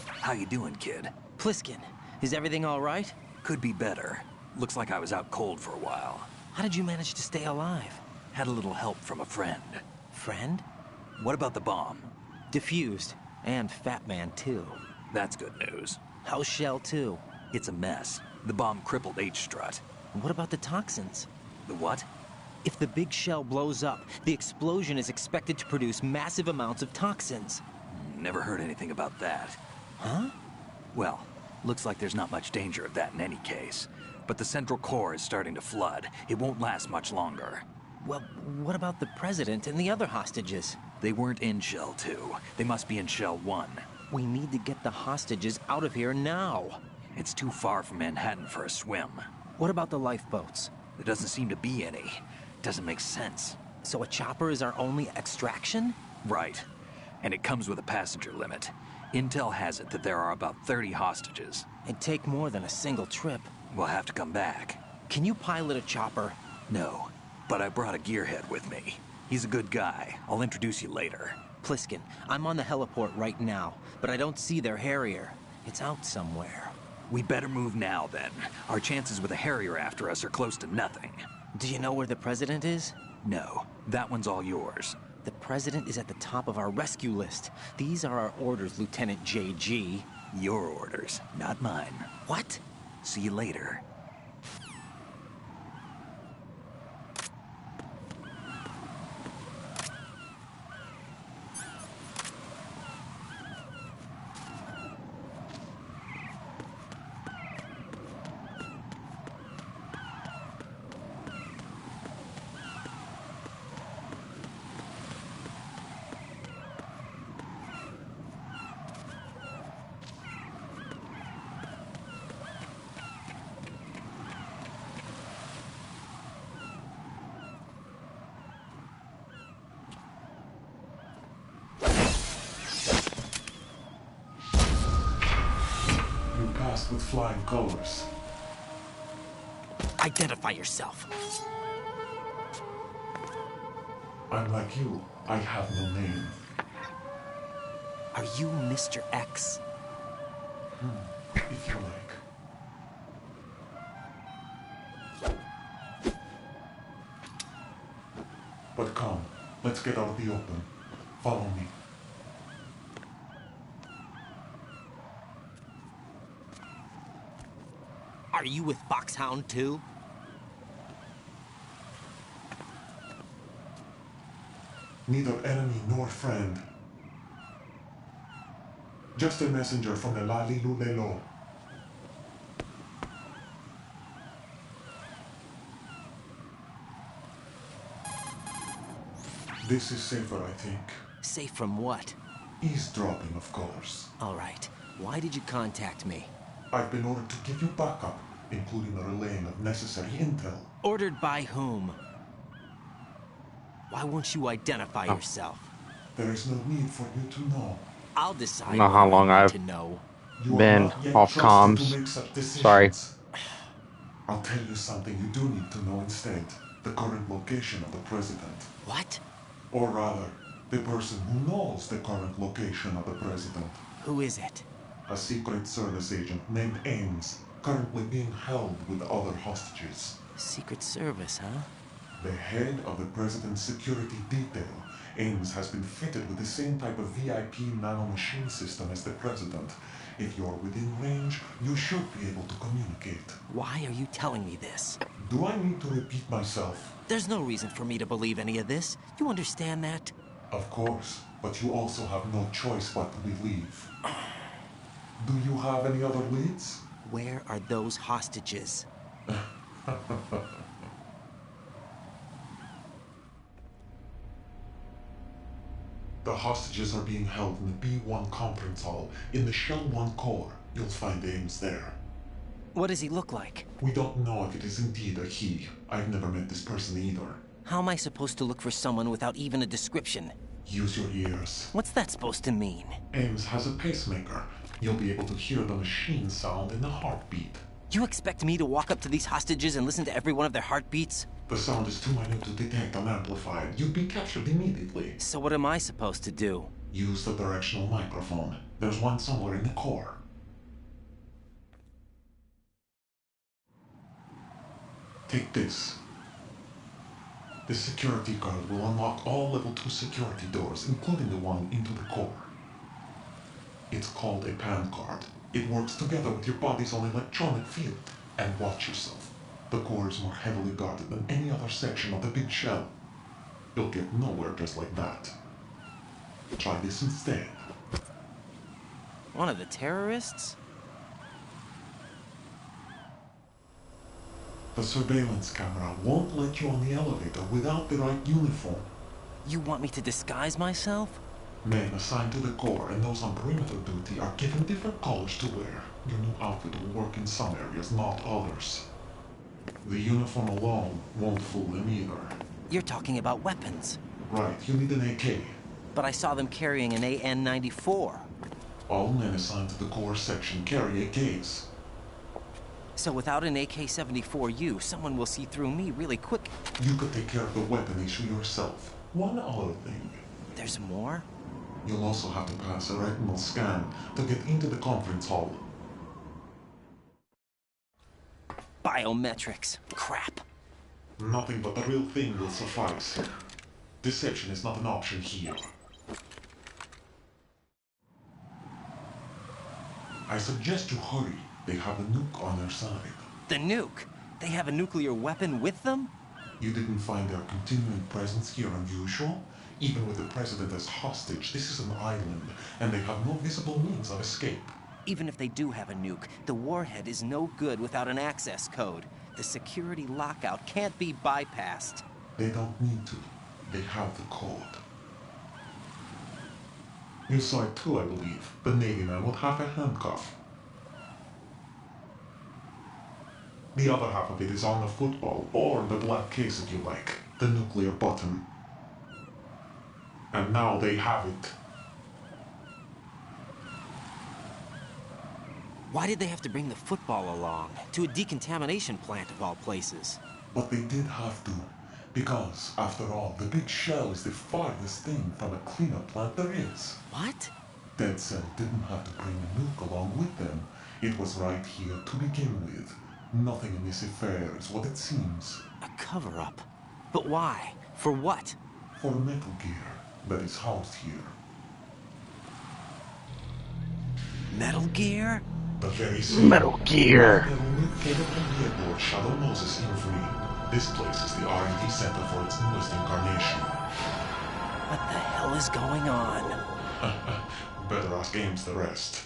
F: How you doing, kid?
C: Pliskin, is everything all right?
F: Could be better. Looks like I was out cold for a while.
C: How did you manage to stay alive?
F: Had a little help from a friend.
C: Friend?
F: What about the bomb?
C: Diffused. And Fat Man, too.
F: That's good news.
C: How's Shell, too?
F: It's a mess. The bomb crippled H-Strut.
C: What about the toxins?
F: The what?
C: If the big shell blows up, the explosion is expected to produce massive amounts of toxins.
F: Never heard anything about that.
C: Huh?
F: Well, looks like there's not much danger of that in any case. But the Central Core is starting to flood. It won't last much longer.
C: Well, what about the president and the other hostages?
F: They weren't in Shell 2. They must be in Shell 1.
C: We need to get the hostages out of here now.
F: It's too far from Manhattan for a swim.
C: What about the lifeboats?
F: There doesn't seem to be any. Doesn't make sense.
C: So a chopper is our only extraction?
F: Right. And it comes with a passenger limit. Intel has it that there are about 30 hostages.
C: It'd take more than a single trip.
F: We'll have to come back.
C: Can you pilot a chopper?
F: No, but I brought a gearhead with me. He's a good guy. I'll introduce you later.
C: Pliskin, I'm on the heliport right now, but I don't see their Harrier. It's out somewhere.
F: We better move now, then. Our chances with a Harrier after us are close to nothing.
C: Do you know where the president is?
F: No, that one's all yours.
C: The president is at the top of our rescue list. These are our orders, Lieutenant JG.
F: Your orders, not mine.
C: What?
F: See you later.
K: With flying colors.
C: Identify yourself.
K: I'm like you. I have no name.
C: Are you Mr. X?
K: If you like. But come, let's get out of the open. Follow me.
C: Are you with Foxhound too?
K: Neither enemy nor friend. Just a messenger from the Lalilulelo. This is safer, I think.
C: Safe from what?
K: Eavesdropping, of course.
C: All right. Why did you contact me?
K: I've been ordered to give you backup, including the relaying of necessary intel.
C: Ordered by whom? Why won't you identify yourself?
K: There is no need for you to know.
C: I'll decide.
M: I don't know how long I've
C: to know.
M: been off comms. Sorry.
K: I'll tell you something you do need to know instead. The current location of the president.
C: What?
K: Or rather, the person who knows the current location of the president.
C: Who is it?
K: A Secret Service agent named Ames, currently being held with other hostages.
C: Secret Service, huh?
K: The head of the president's security detail, Ames has been fitted with the same type of VIP nanomachine system as the president. If you're within range, you should be able to communicate.
C: Why are you telling me this?
K: Do I need to repeat myself?
C: There's no reason for me to believe any of this. You understand that?
K: Of course, but you also have no choice but to believe. Do you have any other leads?
C: Where are those hostages?
K: The hostages are being held in the B1 conference hall in the Shell 1 core. You'll find Ames there.
C: What does he look like?
K: We don't know if it is indeed a he. I've never met this person either.
C: How am I supposed to look for someone without even a description?
K: Use your ears.
C: What's that supposed to mean?
K: Ames has a pacemaker. You'll be able to hear the machine sound in the heartbeat.
C: You expect me to walk up to these hostages and listen to every one of their heartbeats?
K: The sound is too minute to detect and amplify it. You'd be captured immediately.
C: So what am I supposed to do?
K: Use the directional microphone. There's one somewhere in the core. Take this. This security card will unlock all level 2 security doors, including the one into the core. It's called a PAN card. It works together with your body's own electronic field. And watch yourself. The core is more heavily guarded than any other section of the big shell. You'll get nowhere just like that. Try this instead.
C: One of the terrorists?
K: The surveillance camera won't let you on the elevator without the right uniform.
C: You want me to disguise myself?
K: Men assigned to the core and those on perimeter duty are given different colors to wear. Your new outfit will work in some areas, not others. The uniform alone won't fool them either.
C: You're talking about weapons.
K: Right, you need an AK.
C: But I saw them carrying an AN-94.
K: All men assigned to the core section carry AKs.
C: So without an AK-74U, someone will see through me really quick.
K: You could take care of the weapon issue yourself. One other thing.
C: There's more?
K: You'll also have to pass a retinal scan to get into the conference hall.
C: Biometrics. Crap.
K: Nothing but the real thing will suffice. Deception is not an option here. I suggest you hurry. They have a nuke on their side.
C: The nuke? They have a nuclear weapon with them?
K: You didn't find their continuing presence here unusual? Even with the president as hostage, this is an island, and they have no visible means of escape.
C: Even if they do have a nuke, the warhead is no good without an access code. The security lockout can't be bypassed.
K: They don't need to. They have the code. You saw it too, I believe. The Navy man with half a handcuff. The other half of it is on the football, or the black case if you like. The nuclear button. And now they have it.
C: Why did they have to bring the football along? To a decontamination plant of all places.
K: But they did have to. Because, after all, the big shell is the farthest thing from a cleanup plant there is.
C: What?
K: Dead Cell didn't have to bring a nuke along with them. It was right here to begin with. Nothing in this affair is what it seems.
C: A cover-up? But why? For what?
K: For Metal Gear that is housed here.
C: Metal Gear?
K: The very same.
M: Metal Gear.
K: Metal nuke came from the airport Shadow Moses Infamy. This place is the R&D center for its newest incarnation.
C: What the hell is going on?
K: Better ask Ames the rest.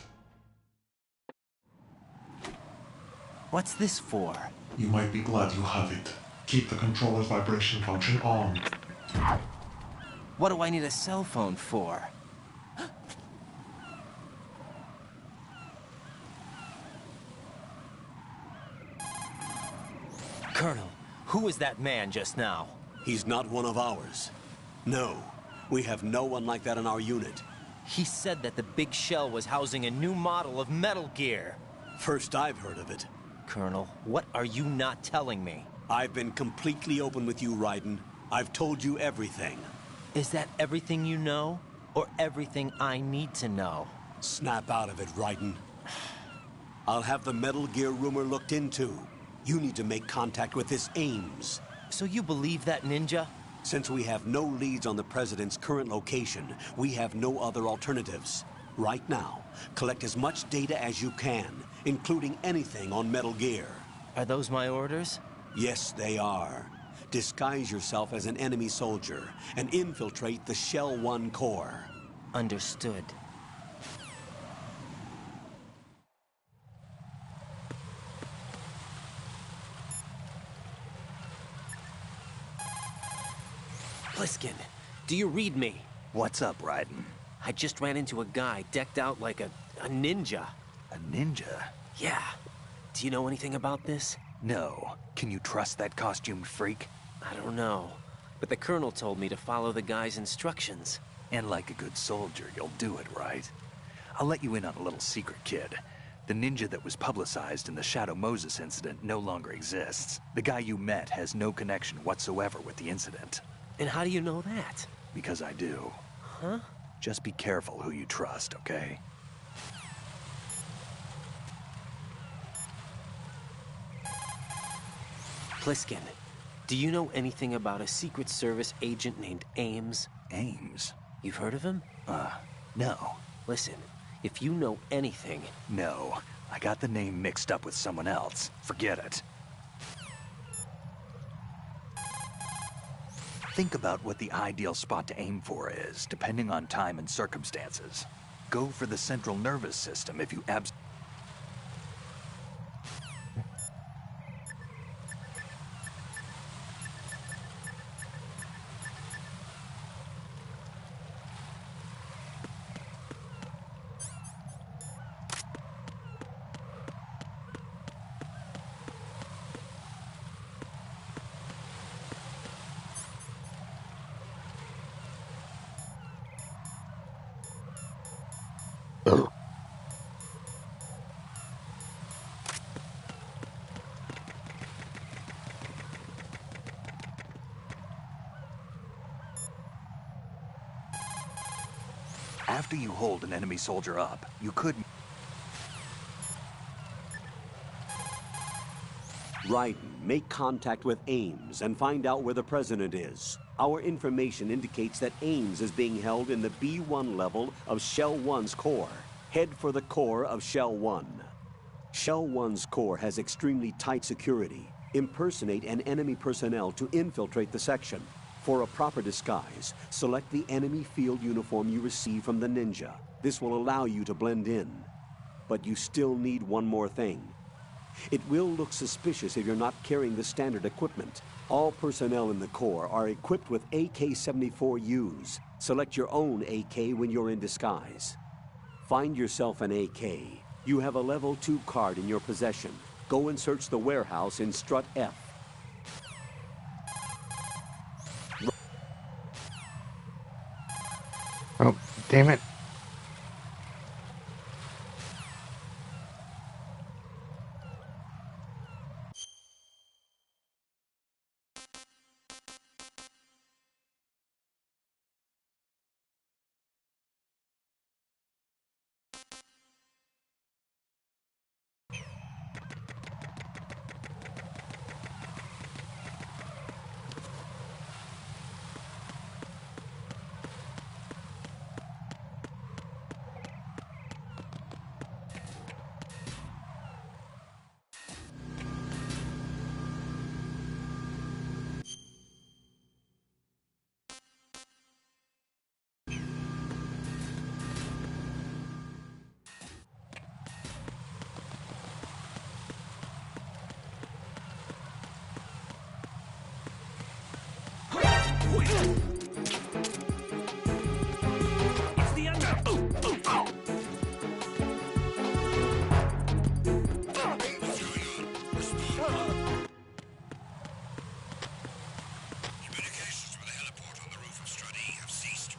C: What's this for?
K: You might be glad you have it. Keep the controller's vibration function on.
C: What do I need a cell phone for? Colonel, who was that man just now?
B: He's not one of ours. No, we have no one like that in our unit.
C: He said that the big shell was housing a new model of Metal Gear.
B: First I've heard of it.
C: Colonel, what are you not telling me?
B: I've been completely open with you, Raiden. I've told you everything.
C: Is that everything you know? Or everything I need to know?
B: Snap out of it, Raiden. I'll have the Metal Gear rumor looked into. You need to make contact with this Ames.
C: So you believe that ninja?
B: Since we have no leads on the President's current location, we have no other alternatives. Right now, collect as much data as you can, including anything on Metal Gear.
C: Are those my orders?
B: Yes, they are. Disguise yourself as an enemy soldier and infiltrate the Shell 1 core.
C: Understood. Pliskin, do you read me?
F: What's up, Raiden?
C: I just ran into a guy decked out like a ninja.
F: A ninja?
C: Yeah. Do you know anything about this?
F: No. Can you trust that costumed freak?
C: I don't know. But the colonel told me to follow the guy's instructions.
F: And like a good soldier, you'll do it, right? I'll let you in on a little secret, kid. The ninja that was publicized in the Shadow Moses incident no longer exists. The guy you met has no connection whatsoever with the incident.
C: And how do you know that?
F: Because I do.
C: Huh?
F: Just be careful who you trust, okay?
C: Pliskin, do you know anything about a Secret Service agent named Ames?
F: Ames?
C: You've heard of him?
F: No.
C: Listen, if you know anything...
F: No. I got the name mixed up with someone else. Forget it. Think about what the ideal spot to aim for is, depending on time and circumstances. Go for the central nervous system if you After you hold an enemy soldier up, you could...
B: Raiden, make contact with Ames and find out where the president is. Our information indicates that Ames is being held in the B1 level of Shell 1's core. Head for the core of Shell 1. Shell 1's core has extremely tight security. Impersonate an enemy personnel to infiltrate the section. For a proper disguise, select the enemy field uniform you receive from the ninja. This will allow you to blend in. But you still need one more thing. It will look suspicious if you're not carrying the standard equipment. All personnel in the Corps are equipped with AK-74Us. Select your own AK when you're in disguise. Find yourself an AK. You have a level 2 card in your possession. Go and search the warehouse in Strut F.
M: Oh, damn it.
G: It's the under.
J: Communications with the heliport on the roof of Strut E have ceased.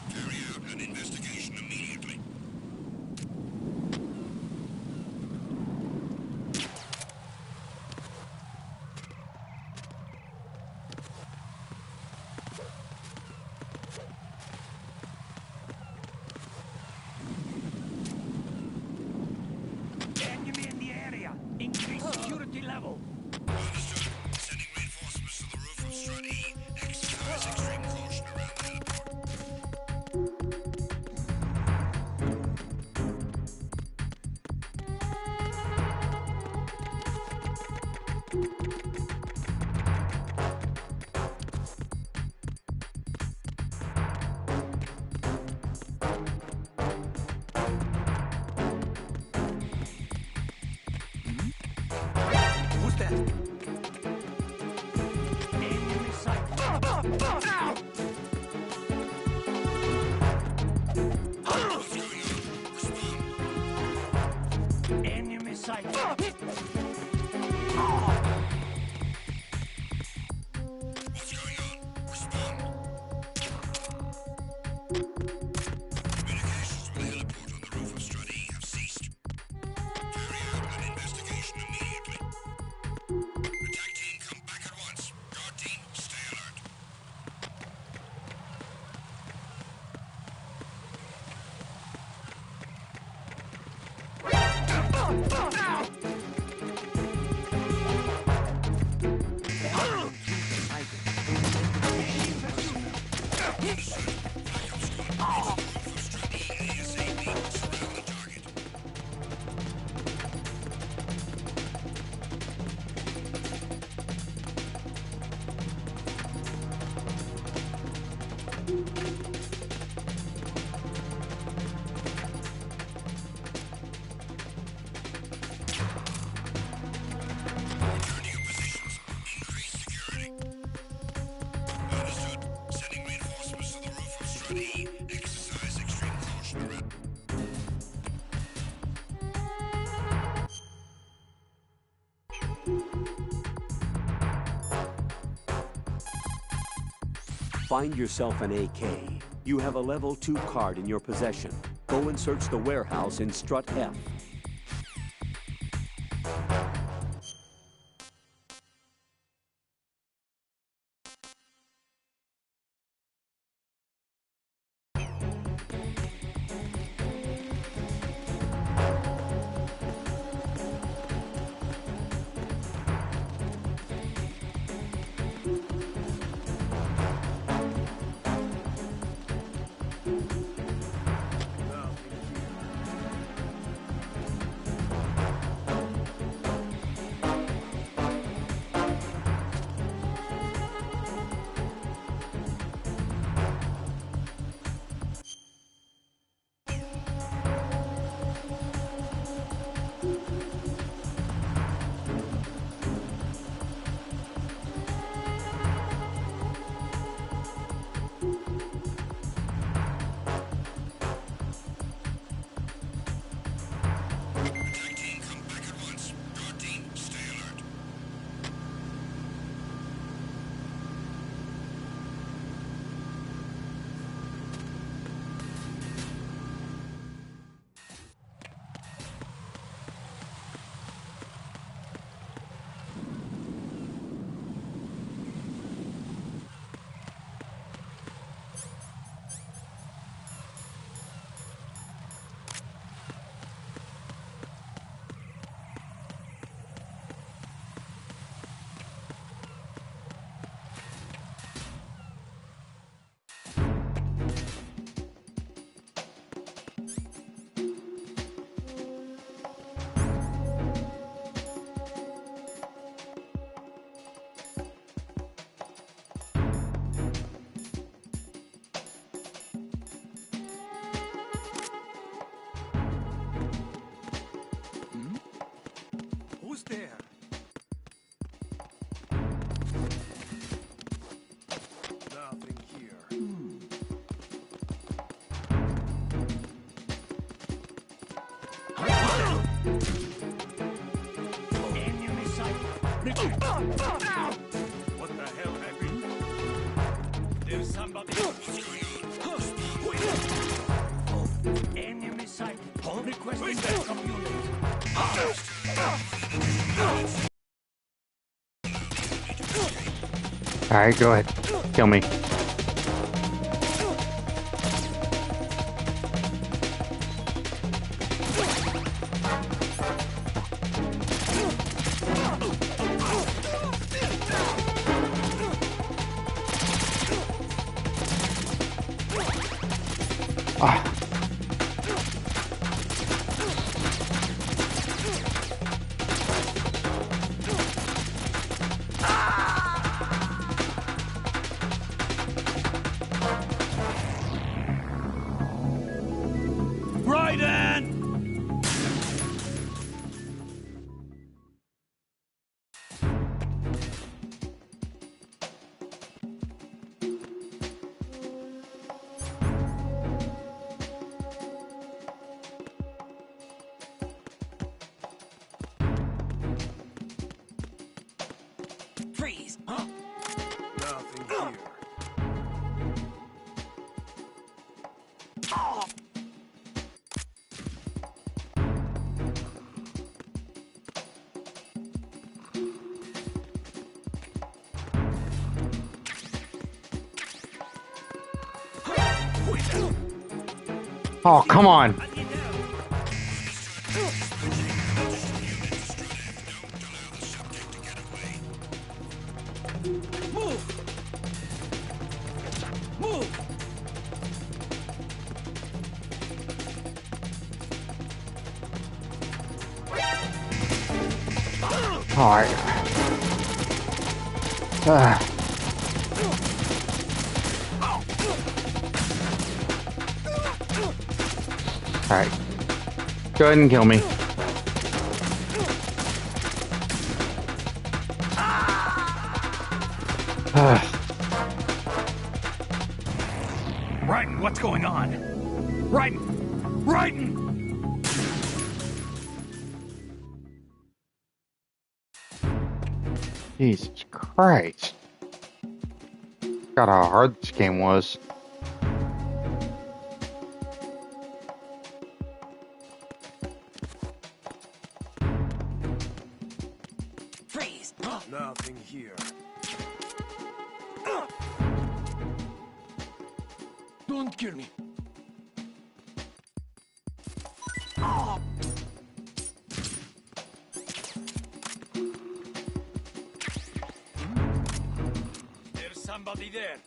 J: Carry out an investigation immediately.
G: Enemy in the area. Increase security level.
J: Understood. Sending reinforcements to the roof of Strut E. Exercise extreme caution around the heliport.
O: Who's that?
G: Enemy sight. Enemy sight.
J: What's going on? Respond. Communications with the heliport on the roof of Strut E have ceased. Carry out an investigation immediately. Attack team, come back at once. Guard team, stay alert. Understood. Sending reinforcements to the roof of Strut E. Exercise extreme caution around.
B: Find yourself an AK. You have a level 2 card in your possession. Go and search the warehouse in Strut F.
G: was there? Nothing here.
O: Enemy sight.
G: What the hell happened?
O: There's somebody. Enemy sight. Requesting back from unit.
M: Alright, go ahead. Kill me. Ah.
O: Freeze.
G: Nothing here.
M: Oh, come on. Alright. Alright. Go ahead and kill me.
O: Raiden, what's going on? Raiden! Raiden!
M: Jesus Christ. Forgot how hard this game was.
O: Freeze!
G: Nothing here.
O: Don't kill me. There's somebody there.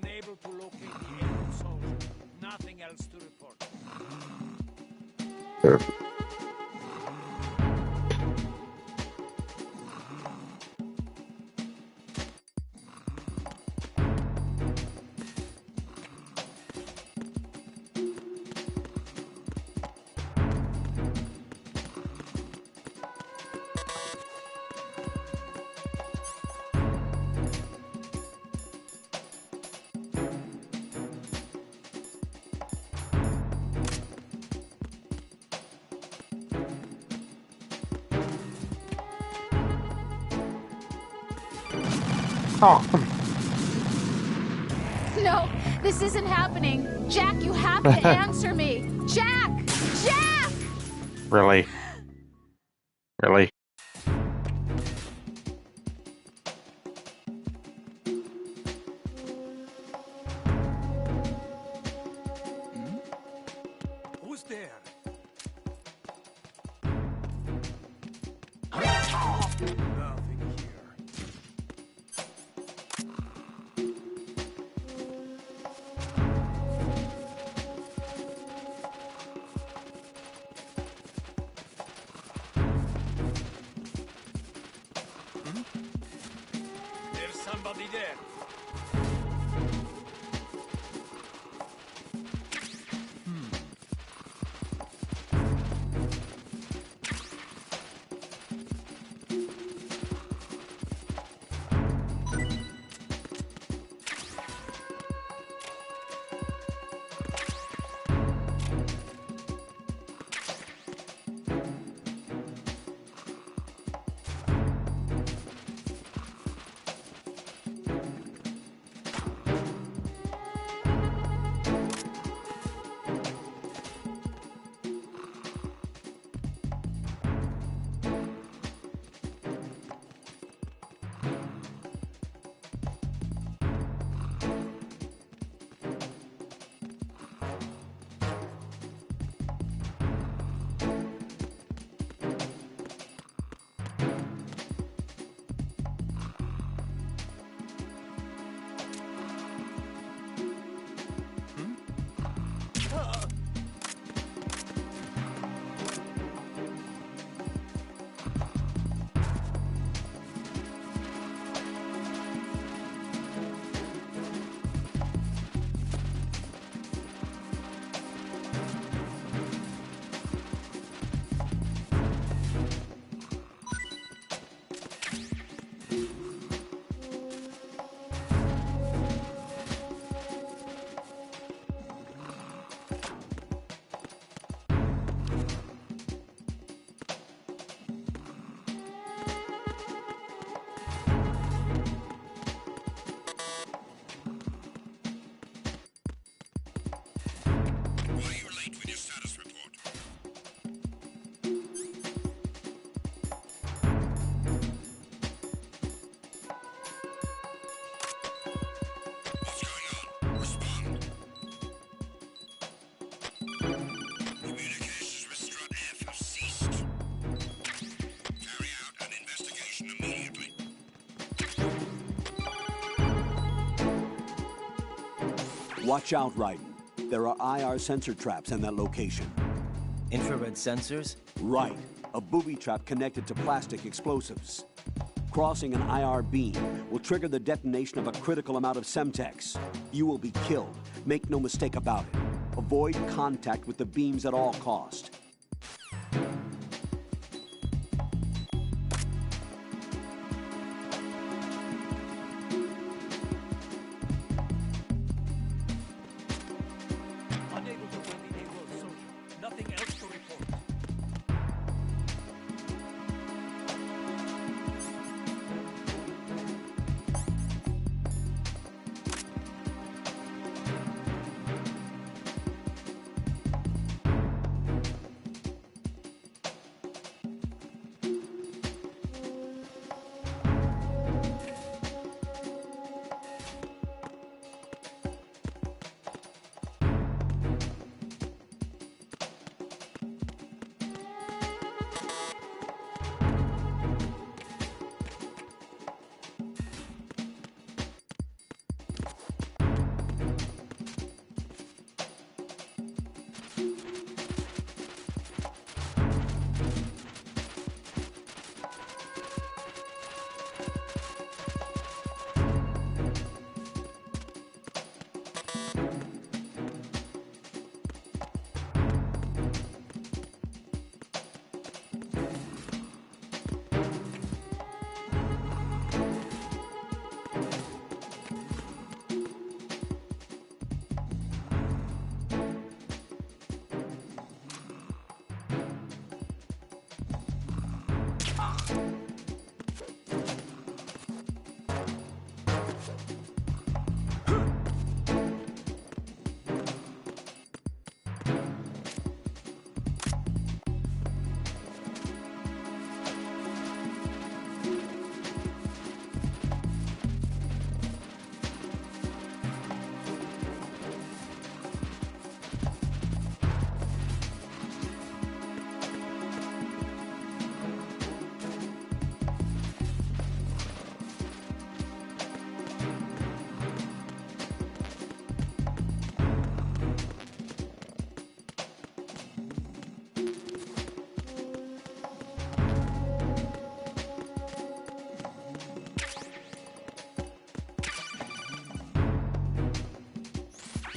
O: Unable to locate the alien soldier. Nothing else to report.
A: Oh, come
D: No, this isn't happening. Jack, you have to answer me. Jack! Jack!
A: Really? Really?
O: Who's there? Nothing here. There's somebody there.
J: Why are you late with your status report? What's going on? Respond. Communications with Strut F have ceased. Carry out an investigation immediately.
B: Watch out, Raiden. There are IR sensor traps in that location.
C: Infrared sensors?
B: Right. A booby trap connected to plastic explosives. Crossing an IR beam will trigger the detonation of a critical amount of Semtex. You will be killed. Make no mistake about it. Avoid contact with the beams at all cost.
G: Unable to win the A-Road soldier. Nothing else to report.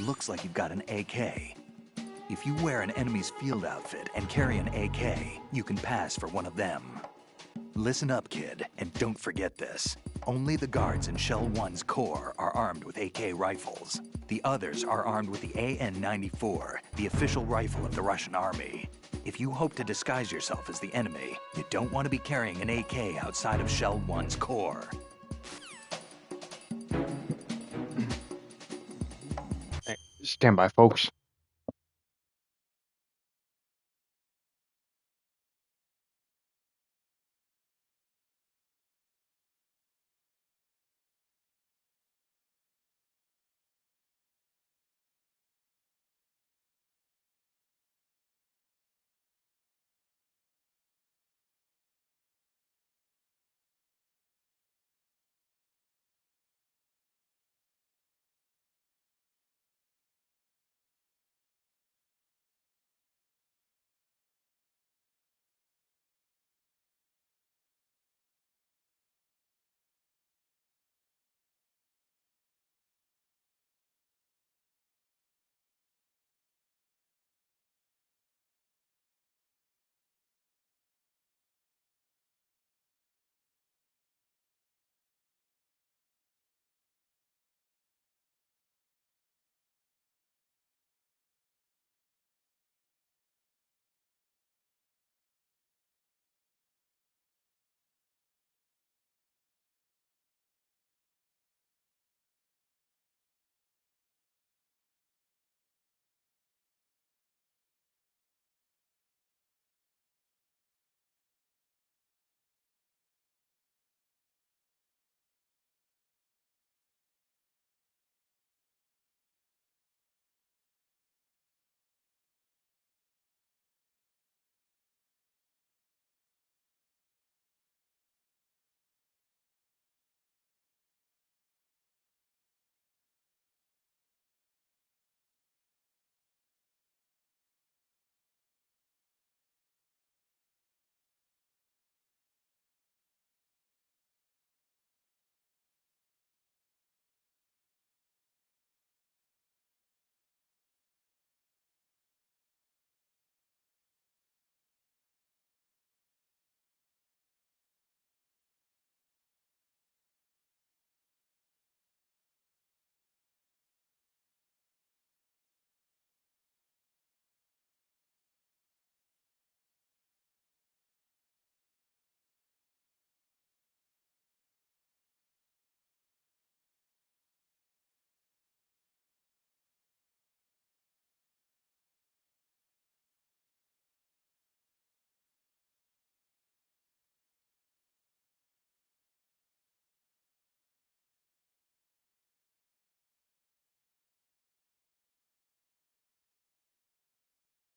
F: looks like you've got an AK. If you wear an enemy's field outfit and carry an AK, you can pass for one of them. Listen up, kid, and don't forget this. Only the guards in Shell 1's core are armed with AK rifles. The others are armed with the AN-94, the official rifle of the Russian army. If you hope to disguise yourself as the enemy, you don't want to be carrying an AK outside of Shell 1's core.
M: Stand by, folks.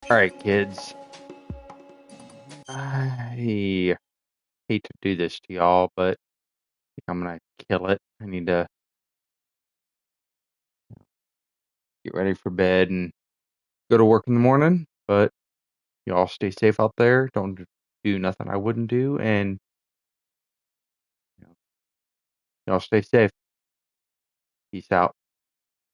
M: All right, kids. I hate to do this to y'all, but I think I'm gonna kill it. I need to get ready for bed and go to work in the morning. But y'all stay safe out there. Don't do nothing I wouldn't do, and y'all stay safe. Peace out.